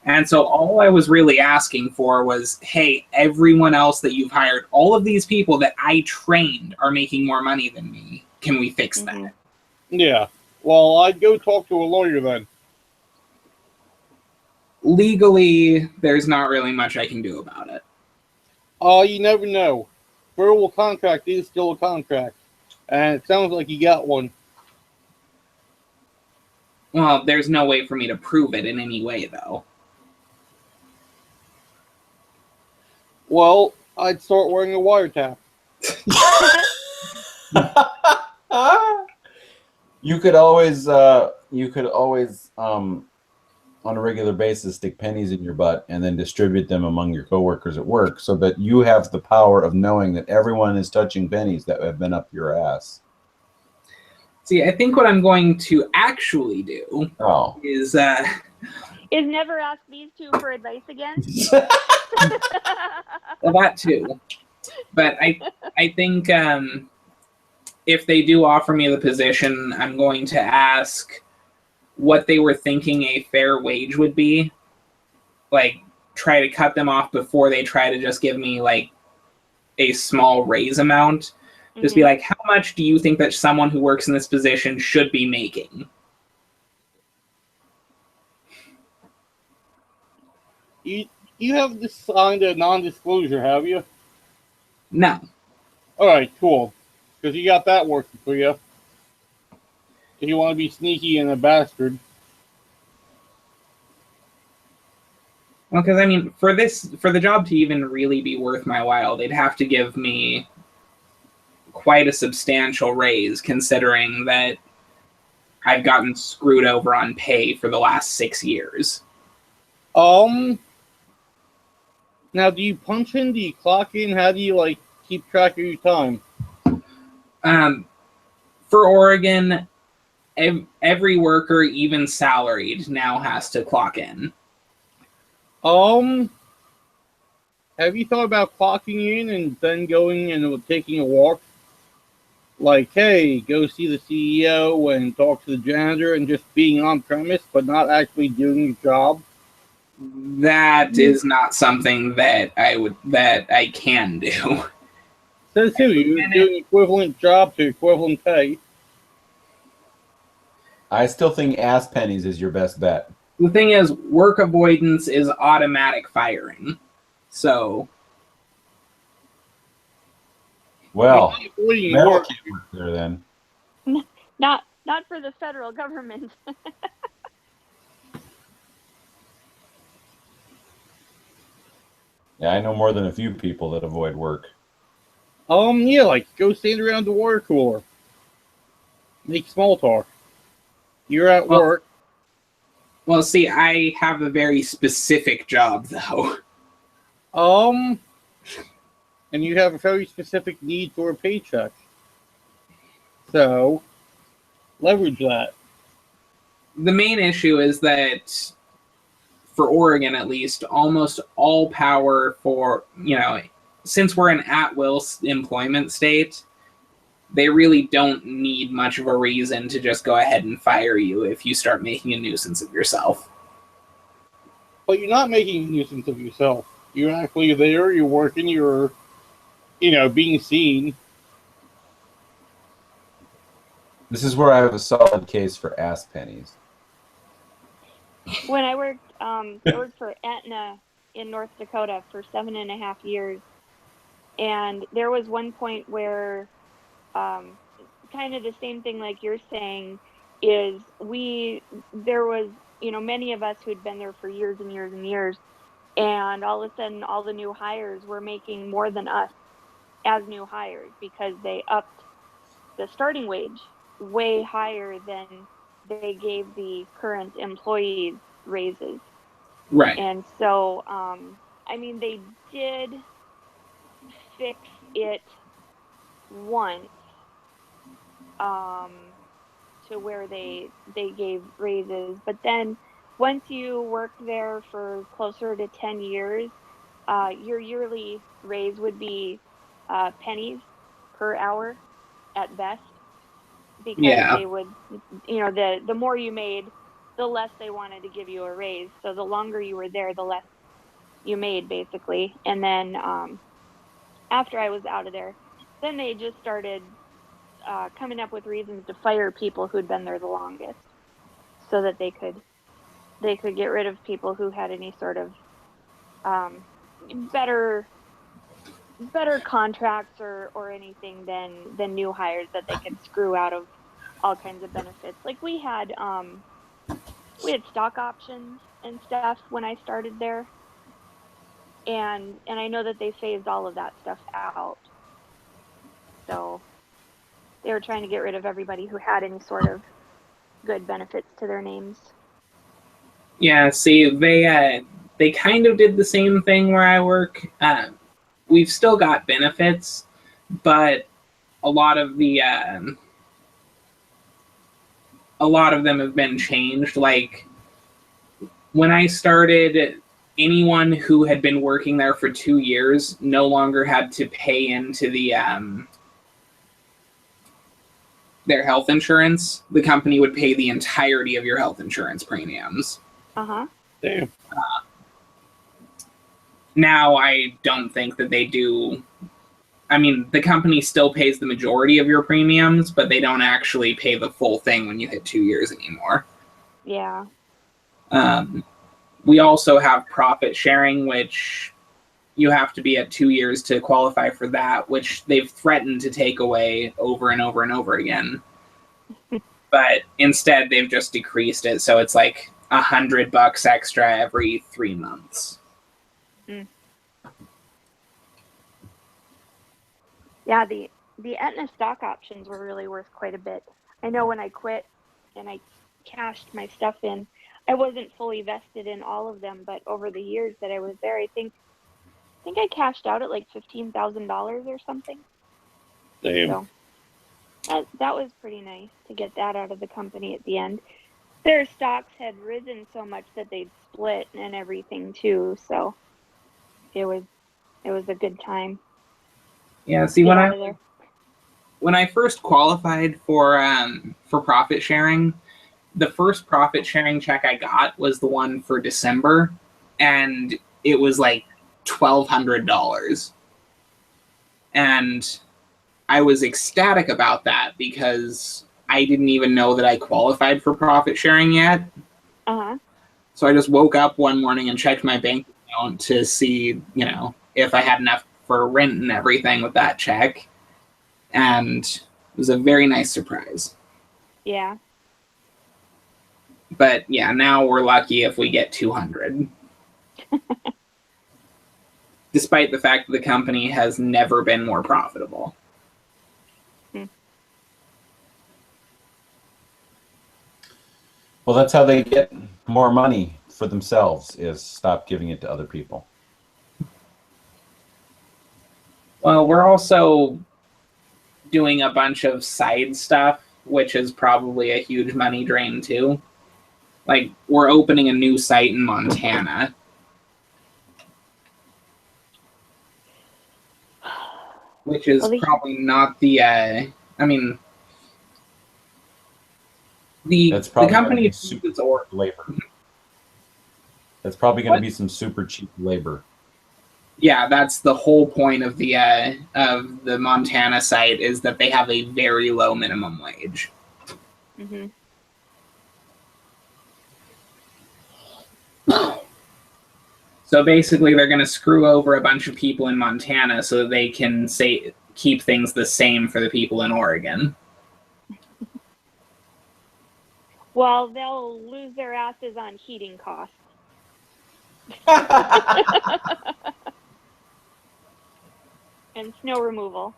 And so all I was really asking for was, hey, everyone else that you've hired, all of these people that I trained are making more money than me. Can we fix that? Yeah. Well, I'd go talk to a lawyer then. Legally, there's not really much I can do about it. You never know. Verbal contract is still a contract. And it sounds like you got one. Well, there's no way for me to prove it in any way, though. Well, I'd start wearing a wiretap. You could always on a regular basis stick pennies in your butt and then distribute them among your coworkers at work so that you have the power of knowing that everyone is touching pennies that have been up your ass. See, I think what I'm going to actually do is never ask these two for advice again. Well, that too. But I think if they do offer me the position, I'm going to ask what they were thinking a fair wage would be. Like, try to cut them off before they try to just give me, like, a small raise amount. Just be like, how much do you think that someone who works in this position should be making? You haven't signed a non-disclosure, have you? No. All right, cool. Because you got that working for you. If you want to be sneaky and a bastard. Well, because, I mean, for the job to even really be worth my while, they'd have to give me quite a substantial raise, considering that I've gotten screwed over on pay for the last 6 years. Now, do you punch in? Do you clock in? How do you, like, keep track of your time? For Oregon, every worker, even salaried, now has to clock in. Have you thought about clocking in and then going and taking a walk? Like, hey, go see the CEO and talk to the janitor and just being on premise, but not actually doing your job? That is not something that I can do. Says who? You're doing equivalent job to equivalent pay. I still think ass pennies is your best bet. The thing is, work avoidance is automatic firing. So, well, Metal can't work there then. Not for the federal government. Yeah, I know more than a few people that avoid work. Yeah, like go stand around the water cooler. Make small talk. You're at work. Well, see, I have a very specific job, though. And you have a very specific need for a paycheck. So, leverage that. The main issue is that for Oregon at least, almost all power for, since we're an at-will employment state, they really don't need much of a reason to just go ahead and fire you if you start making a nuisance of yourself. But you're not making a nuisance of yourself. You're actually there, you're working, you're, being seen. This is where I have a solid case for ass pennies. When I worked for Aetna in North Dakota for 7.5 years, and there was one point where, kind of the same thing like you're saying, is there was, many of us who'd been there for years and years and years, and all of a sudden all the new hires were making more than us as new hires because they upped the starting wage way higher than they gave the current employees raises. Right. And so, they did fix it once, to where they gave raises, but then once you work there for closer to 10 years, your yearly raise would be pennies per hour at best, because they would, the more you made, the less they wanted to give you a raise. So the longer you were there, the less you made, basically. And then after I was out of there, then they just started coming up with reasons to fire people who'd been there the longest, so that they could get rid of people who had any sort of better contracts or anything than new hires that they could screw out of all kinds of benefits. Like we had stock options and stuff when I started there, and I know that they phased all of that stuff out. So they were trying to get rid of everybody who had any sort of good benefits to their names. Yeah, see, they kind of did the same thing where I work. We've still got benefits, but a lot of them have been changed. Like when I started, anyone who had been working there for 2 years no longer had to pay into their health insurance. The company would pay the entirety of your health insurance premiums. Uh-huh. Damn. Now I don't think that they do. I mean, the company still pays the majority of your premiums, but they don't actually pay the full thing when you hit 2 years anymore. Yeah. We also have profit sharing, which you have to be at 2 years to qualify for that, which they've threatened to take away over and over and over again. But instead, they've just decreased it, so it's like $100 extra every 3 months. Mm. Yeah, the Aetna stock options were really worth quite a bit. I know when I quit and I cashed my stuff in, I wasn't fully vested in all of them, but over the years that I was there, I think I cashed out at like $15,000 or something. Damn. So that was pretty nice to get that out of the company at the end. Their stocks had risen so much that they'd split and everything too, so it was a good time. Yeah, see, when I first qualified for profit sharing, the first profit sharing check I got was the one for December, and it was like $1,200. And I was ecstatic about that because I didn't even know that I qualified for profit sharing yet. Uh-huh. So I just woke up one morning and checked my bank account to see, if I had enough for rent and everything with that check. And it was a very nice surprise. Yeah. But yeah, now we're lucky if we get 200. Despite the fact that the company has never been more profitable. Well, that's how they get more money for themselves, is stop giving it to other people. Well, we're also doing a bunch of side stuff, which is probably a huge money drain too. Like, we're opening a new site in Montana. Which is probably not the, I mean, the company super or labor. That's probably going to be some super cheap labor. Yeah, that's the whole point of the Montana site, is that they have a very low minimum wage. Mm-hmm. So basically, they're going to screw over a bunch of people in Montana so that they can keep things the same for the people in Oregon. Well, they'll lose their asses on heating costs. And snow removal.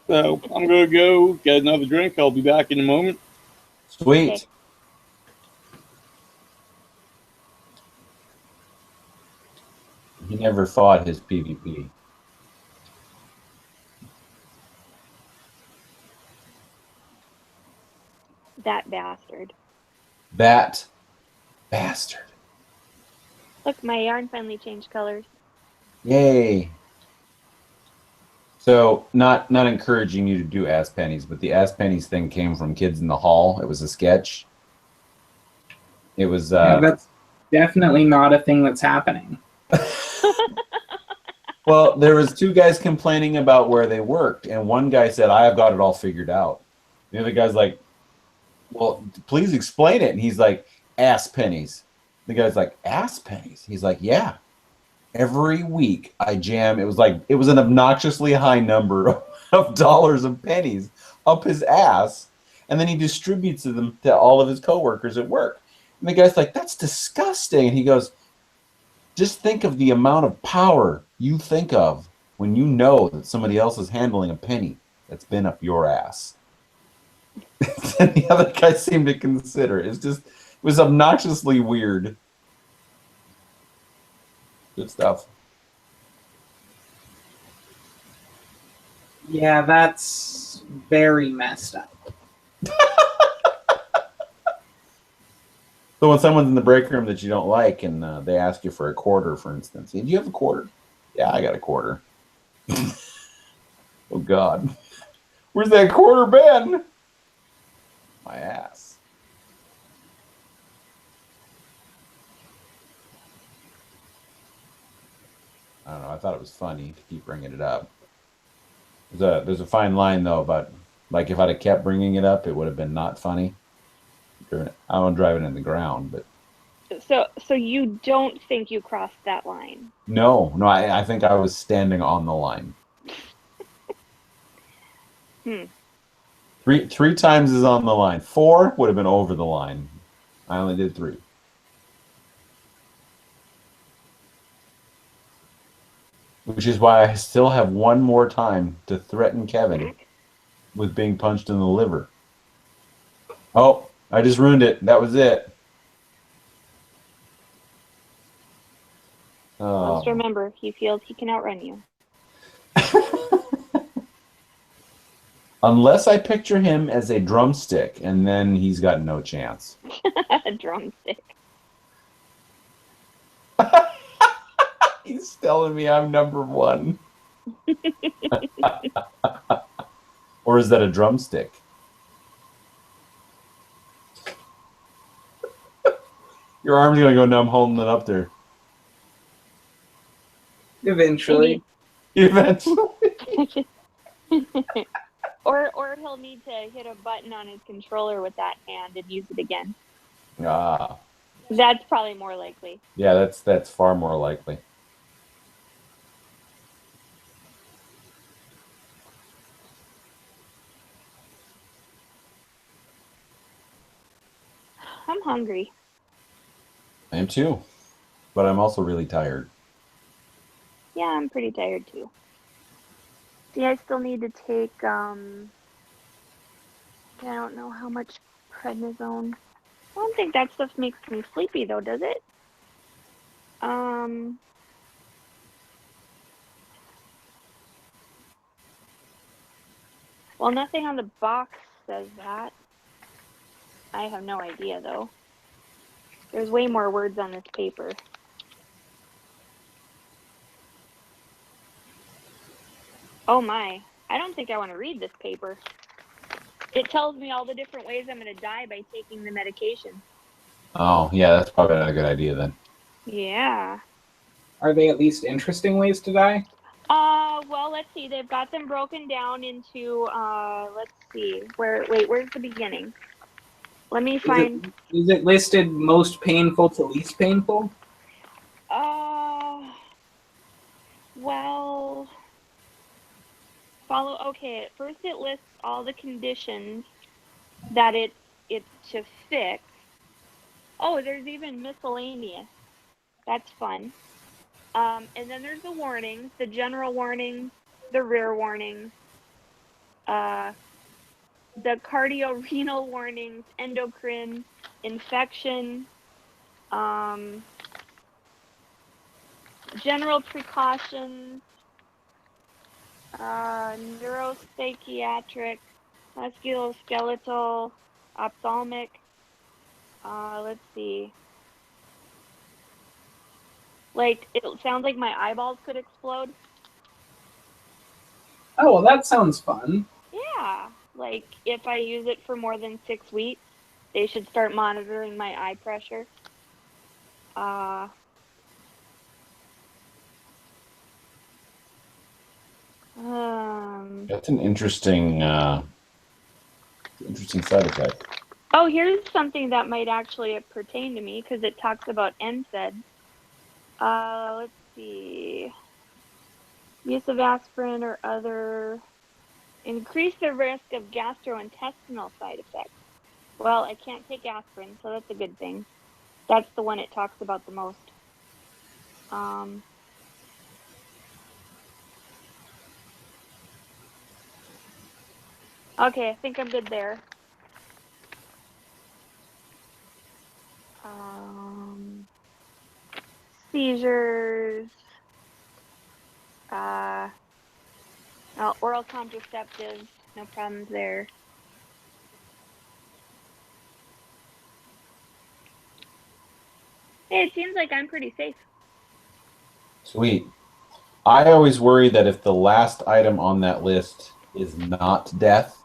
So I'm going to go get another drink. I'll be back in a moment. Sweet. Okay. He never fought his PvP. That bastard. That bastard. Look, my yarn finally changed colors. Yay. So, not encouraging you to do Ass Pennies, but the Ass Pennies thing came from Kids in the Hall. It was a sketch. It was... yeah, that's definitely not a thing that's happening. Well, there was two guys complaining about where they worked, and one guy said, "I have got it all figured out." The other guy's like, "Well, please explain it." And he's like, "Ass pennies." The guy's like, "Ass pennies?" He's like, "Yeah. Every week I jam." It was an obnoxiously high number of dollars and pennies up his ass, and then he distributes them to all of his coworkers at work. And the guy's like, "That's disgusting." And he goes, "Just think of the amount of power you think of when you know that somebody else is handling a penny that's been up your ass." And the other guy seemed to consider it. It was obnoxiously weird. Good stuff. Yeah, that's very messed up. So when someone's in the break room that you don't like and they ask you for a quarter, for instance, do you have a quarter? Yeah, I got a quarter. Oh, God. Where's that quarter been? My ass. I don't know. I thought it was funny to keep bringing it up. There's a fine line, though, about, like, if I'd have kept bringing it up, it would have been not funny. I won't drive it in the ground, but... So you don't think you crossed that line? No, I think I was standing on the line. Three times is on the line. 4 would have been over the line. I only did 3. Which is why I still have one more time to threaten Kevin with being punched in the liver. Oh, I just ruined it. That was it. Just remember, he feels he can outrun you. Unless I picture him as a drumstick, and then he's got no chance. A drumstick. He's telling me I'm number 1. Or is that a drumstick? Your arm's going to go numb holding it up there. Eventually. Eventually. Or he'll need to hit a button on his controller with that hand and use it again. Ah. That's probably more likely. Yeah, that's far more likely. I'm hungry. I am too. But I'm also really tired. Yeah, I'm pretty tired too. See, I still need to take, I don't know how much prednisone. I don't think that stuff makes me sleepy though, does it? Well, nothing on the box says that. I have no idea, though. There's way more words on this paper. Oh my. I don't think I want to read this paper. It tells me all the different ways I'm going to die by taking the medication. Oh, yeah, that's probably not a good idea then. Yeah. Are they at least interesting ways to die? Well, let's see. They've got them broken down into, let's see. Where's the beginning? Let me find. Is it listed most painful to least painful? Well, okay, at first it lists all the conditions that it's to fix. Oh, there's even miscellaneous. That's fun. And then there's the warnings, the general warnings, the rear warnings, the cardiorenal warnings, endocrine, infection, general precautions, neuropsychiatric, musculoskeletal, ophthalmic. Let's see. Like, it sounds like my eyeballs could explode. Oh, well, that sounds fun. Yeah. Like, if I use it for more than 6 weeks, they should start monitoring my eye pressure. That's an interesting side effect. Oh, here's something that might actually pertain to me because it talks about NSAIDs. Let's see. Use of aspirin or other increase the risk of gastrointestinal side effects. Well, I can't take aspirin, so that's a good thing. That's the one it talks about the most. Okay, I think I'm good there. Seizures. Oral contraceptives. No problems there. Hey, it seems like I'm pretty safe. Sweet. I always worry that if the last item on that list is not death,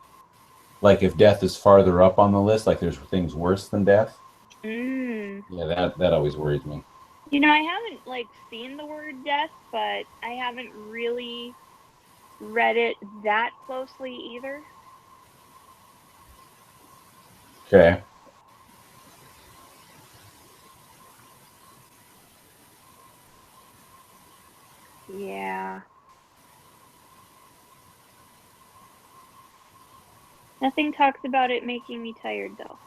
like if death is farther up on the list, like there's things worse than death. Yeah, that always worries me. You know, I haven't seen the word death, but I haven't really read it that closely either. Okay. Yeah. Nothing talks about it making me tired, though.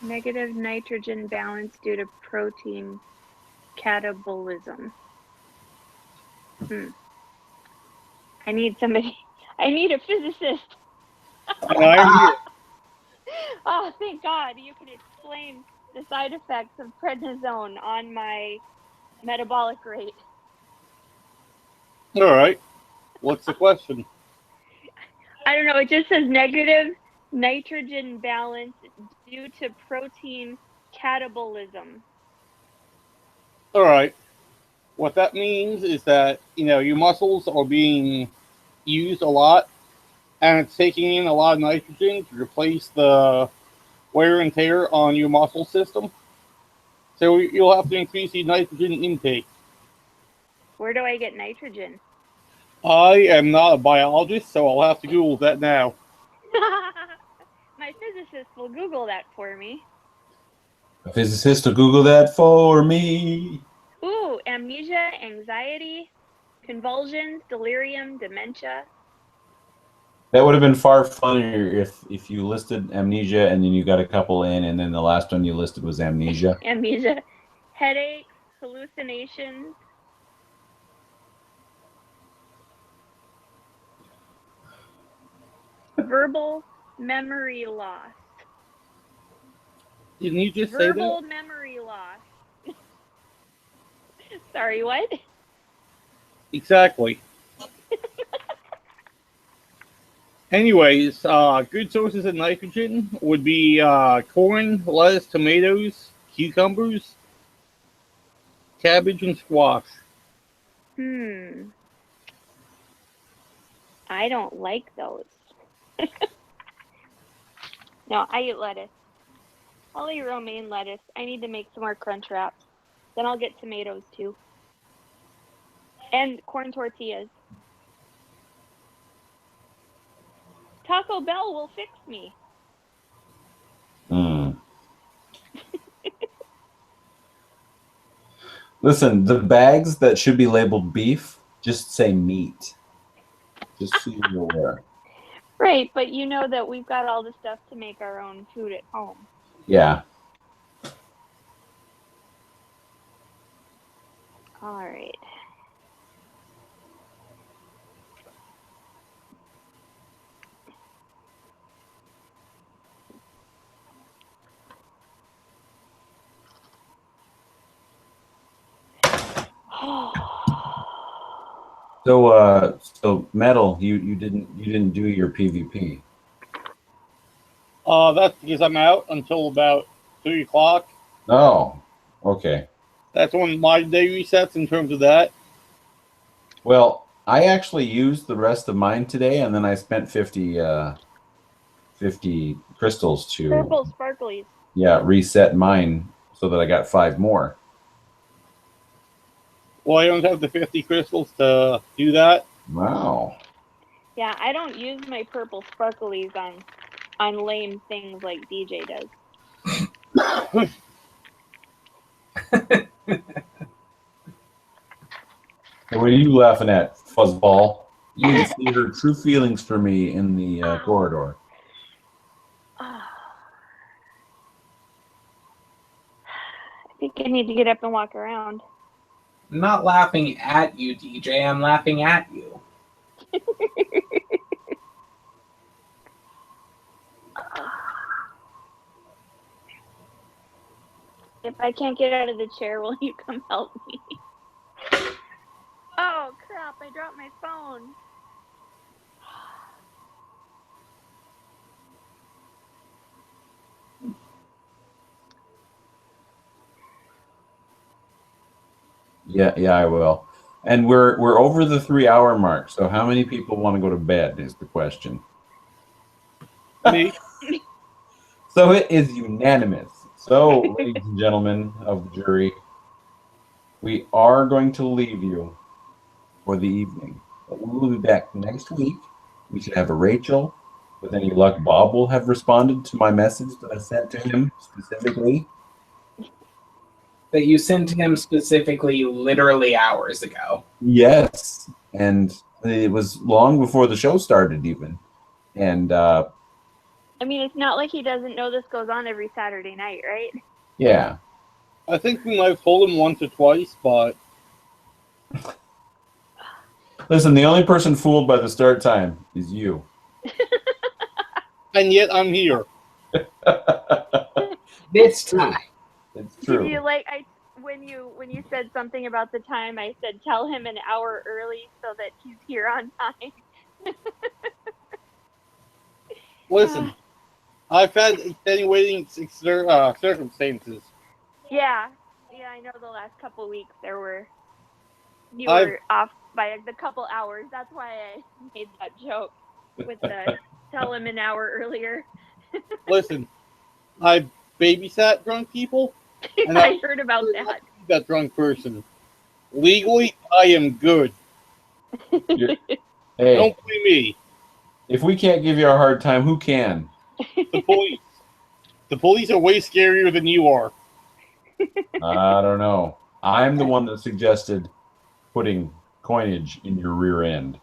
Negative nitrogen balance due to protein catabolism. I need somebody. I need a physicist. Oh, thank God. You can explain the side effects of prednisone on my metabolic rate. All right. What's the question? I don't know. It just says negative nitrogen balance due to protein catabolism. All right. What that means is that, your muscles are being used a lot, and it's taking in a lot of nitrogen to replace the wear and tear on your muscle system. So you'll have to increase the nitrogen intake. Where do I get nitrogen? I am not a biologist, so I'll have to Google that now. My physicist will Google that for me. A physicist will Google that for me. Ooh, amnesia, anxiety, convulsions, delirium, dementia. That would have been far funnier if you listed amnesia and then you got a couple in, and then the last one you listed was amnesia. Amnesia, headaches, hallucinations. Verbal memory loss. Didn't you just say that? Verbal memory loss. Sorry, what? Exactly. Anyways, good sources of nitrogen would be corn, lettuce, tomatoes, cucumbers, cabbage, and squash. I don't like those. No, I eat lettuce. I'll eat romaine lettuce. I need to make some more crunch wraps. Then I'll get tomatoes too. And corn tortillas. Taco Bell will fix me. Listen, the bags that should be labeled beef just say meat. Just so you're aware. Right, but you know that we've got all the stuff to make our own food at home. Yeah. All right. So Metal, you didn't do your PvP. That's because I'm out until about 3 o'clock. Oh, okay. That's when my day resets in terms of that. Well, I actually used the rest of mine today, and then I spent 50 crystals to Purple sparklies. reset mine so that I got 5 more. Well, I don't have the 50 crystals to do that. Wow. Yeah, I don't use my purple sparklies on lame things like DJ does. What are you laughing at, fuzzball? You didn't see her true feelings for me in the corridor. I think I need to get up and walk around. I'm not laughing at you, DJ. I'm laughing at you. If I can't get out of the chair, will you come help me? Oh, crap, I dropped my phone. Yeah, I will. And we're over the 3-hour mark. So how many people want to go to bed is the question. Me. So it is unanimous. So, ladies and gentlemen of the jury, we are going to leave you for the evening. But we will be back next week. We should have a Rachel. With any luck, Bob will have responded to my message that I sent to him specifically. That you sent to him specifically literally hours ago. Yes. And it was long before the show started even. And I mean, it's not like he doesn't know this goes on every Saturday night, right? yeah. I think we might have told him once or twice, but... Listen, the only person fooled by the start time is you. And yet I'm here. This time. It's true. Did you when you said something about the time, I said tell him an hour early so that he's here on time. Listen, I've had extenuating circumstances. Yeah, I know the last couple weeks you were off by the couple hours. That's why I made that joke with the tell him an hour earlier. Listen, I babysat drunk people, and I heard about that. That drunk person. Legally, I am good. Hey, don't blame me. If we can't give you a hard time, who can? The police. The police are way scarier than you are. I don't know. I'm the one that suggested putting coinage in your rear end.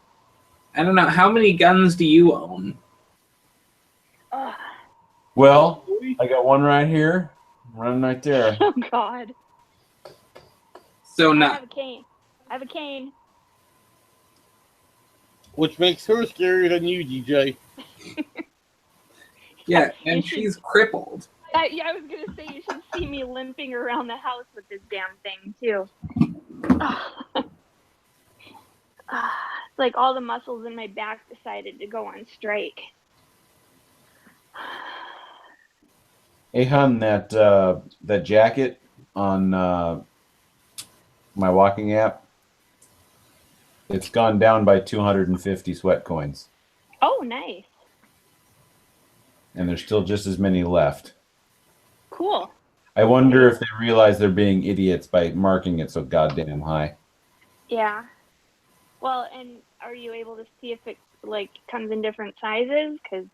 I don't know. How many guns do you own? Well, I got one right here, running right there. Oh, God. So I not. have a cane. Which makes her scarier than you, DJ. Yeah, and she's crippled. I was going to say, you should see me limping around the house with this damn thing, too. It's like all the muscles in my back decided to go on strike. Hey, hon, that jacket on my walking app, it's gone down by 250 sweat coins, Oh, nice. and there's still just as many left. Cool. I wonder if they realize they're being idiots by marking it so goddamn high. Yeah. Well, and are you able to see if it like comes in different sizes? Because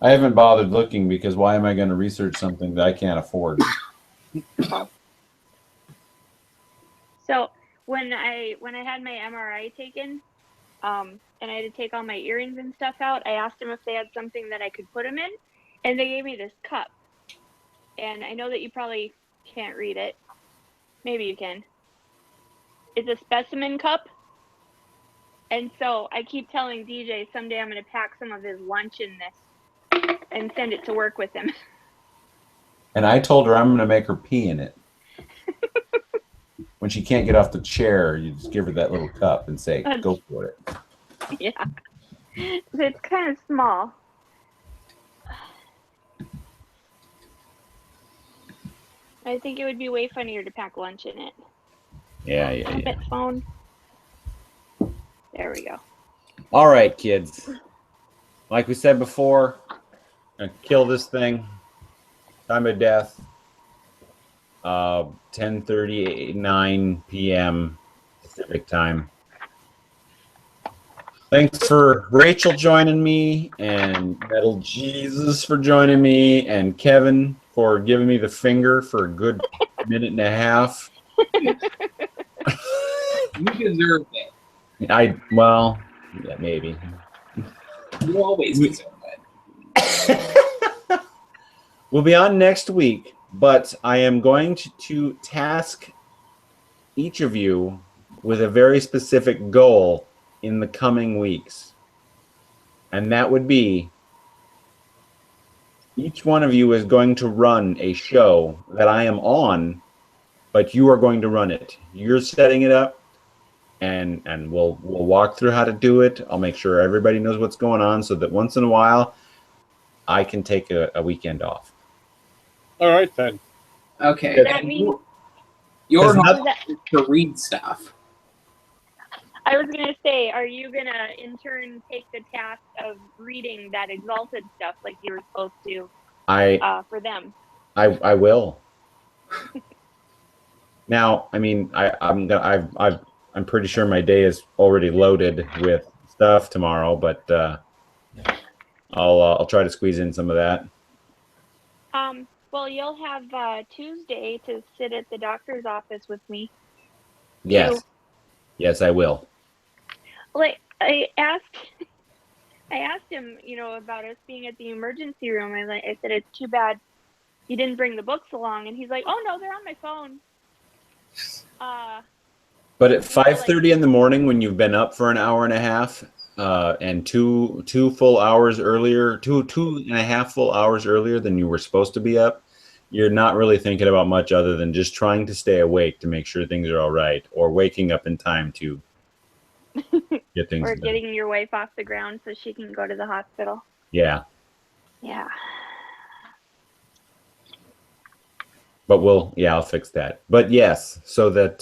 I haven't bothered looking because why am I going to research something that I can't afford? so when I had my MRI taken, and I had to take all my earrings and stuff out, I asked them if they had something that I could put them in, and they gave me this cup. And I know that you probably can't read it. Maybe you can. It's a specimen cup. And so I keep telling DJ someday I'm going to pack some of his lunch in this and send it to work with him. And I told her I'm going to make her pee in it. When she can't get off the chair, you just give her that little cup and say, go for it. Yeah. It's kind of small. I think it would be way funnier to pack lunch in it. Yeah. Phone. There we go. All right, kids. Like we said before, I'm gonna kill this thing. Time of death, 10:39 p.m. Pacific time. Thanks for Rachel joining me, and Metal Jesus for joining me, and Kevin for giving me the finger for a good minute and a half. You deserve it. Yeah, maybe. You always deserve it. We'll be on next week, but I am going to task each of you with a very specific goal in the coming weeks. And that would be each one of you is going to run a show that I am on, but you are going to run it. You're setting it up, and we'll walk through how to do it. I'll make sure everybody knows what's going on so that once in a while I can take a weekend off. All right, then. Okay. Does that mean You're not to read stuff. I was gonna say, are you gonna in turn take the task of reading that exalted stuff like you were supposed to for them? I will. Now, I mean, I'm pretty sure my day is already loaded with stuff tomorrow, but I'll try to squeeze in some of that. Well, you'll have Tuesday to sit at the doctor's office with me. Yes, I will. Like I asked him, about us being at the emergency room. I said it's too bad you didn't bring the books along, and he's like, "Oh no, they're on my phone." But at 5:30 in the morning, when you've been up for an hour and a half, and two full hours earlier, two and a half full hours earlier than you were supposed to be up, you're not really thinking about much other than just trying to stay awake to make sure things are all right, or waking up in time to get things or done. getting your wife off the ground so she can go to the hospital. Yeah. But I'll fix that. But yes, so that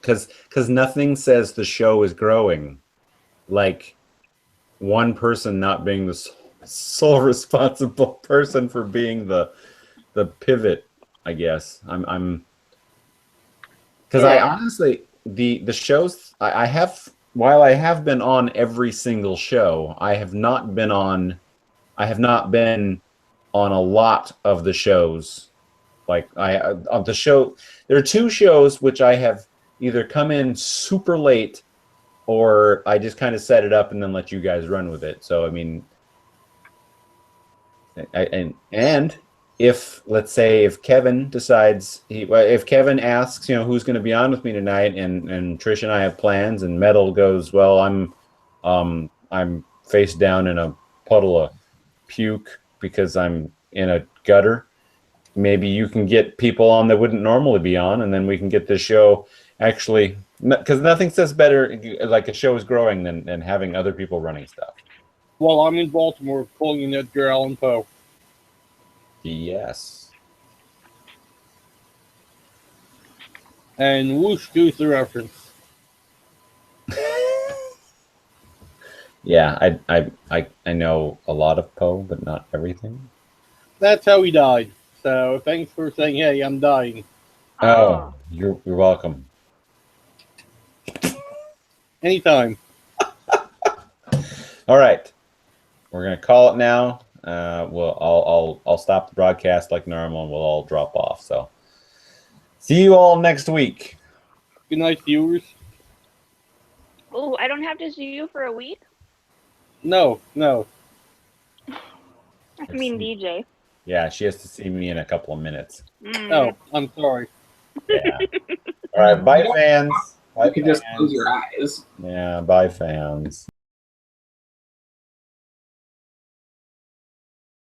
because nothing says the show is growing like one person not being the sole responsible person for being the pivot, I guess. I'm because I honestly the shows I have, while I have been on every single show, I have not been on a lot of the shows. Like of the show, there are two shows which I have either come in super late, or I just kind of set it up and then let you guys run with it. So I mean, and if, let's say, if Kevin decides if Kevin asks, who's going to be on with me tonight, and Trish and I have plans, and Metal goes, well, I'm face down in a puddle of puke because I'm in a gutter. Maybe you can get people on that wouldn't normally be on, and then we can get this show. Actually, because nothing says better, like a show is growing than having other people running stuff. Well, I'm in Baltimore, calling in Edgar Allan Poe. Yes. And whoosh goes the reference. Yeah, I know a lot of Poe, but not everything. That's how he died. So thanks for saying, hey, I'm dying. Oh, you're welcome. Anytime. All right, we're gonna call it now. I'll stop the broadcast like normal, and we'll all drop off. So, see you all next week. Good night, viewers. Oh, I don't have to see you for a week? No. I mean, DJ. Yeah, she has to see me in a couple of minutes. Oh, I'm sorry. Yeah. All right, bye, fans. Bye, You can just fans. close your eyes. Yeah, bye, fans.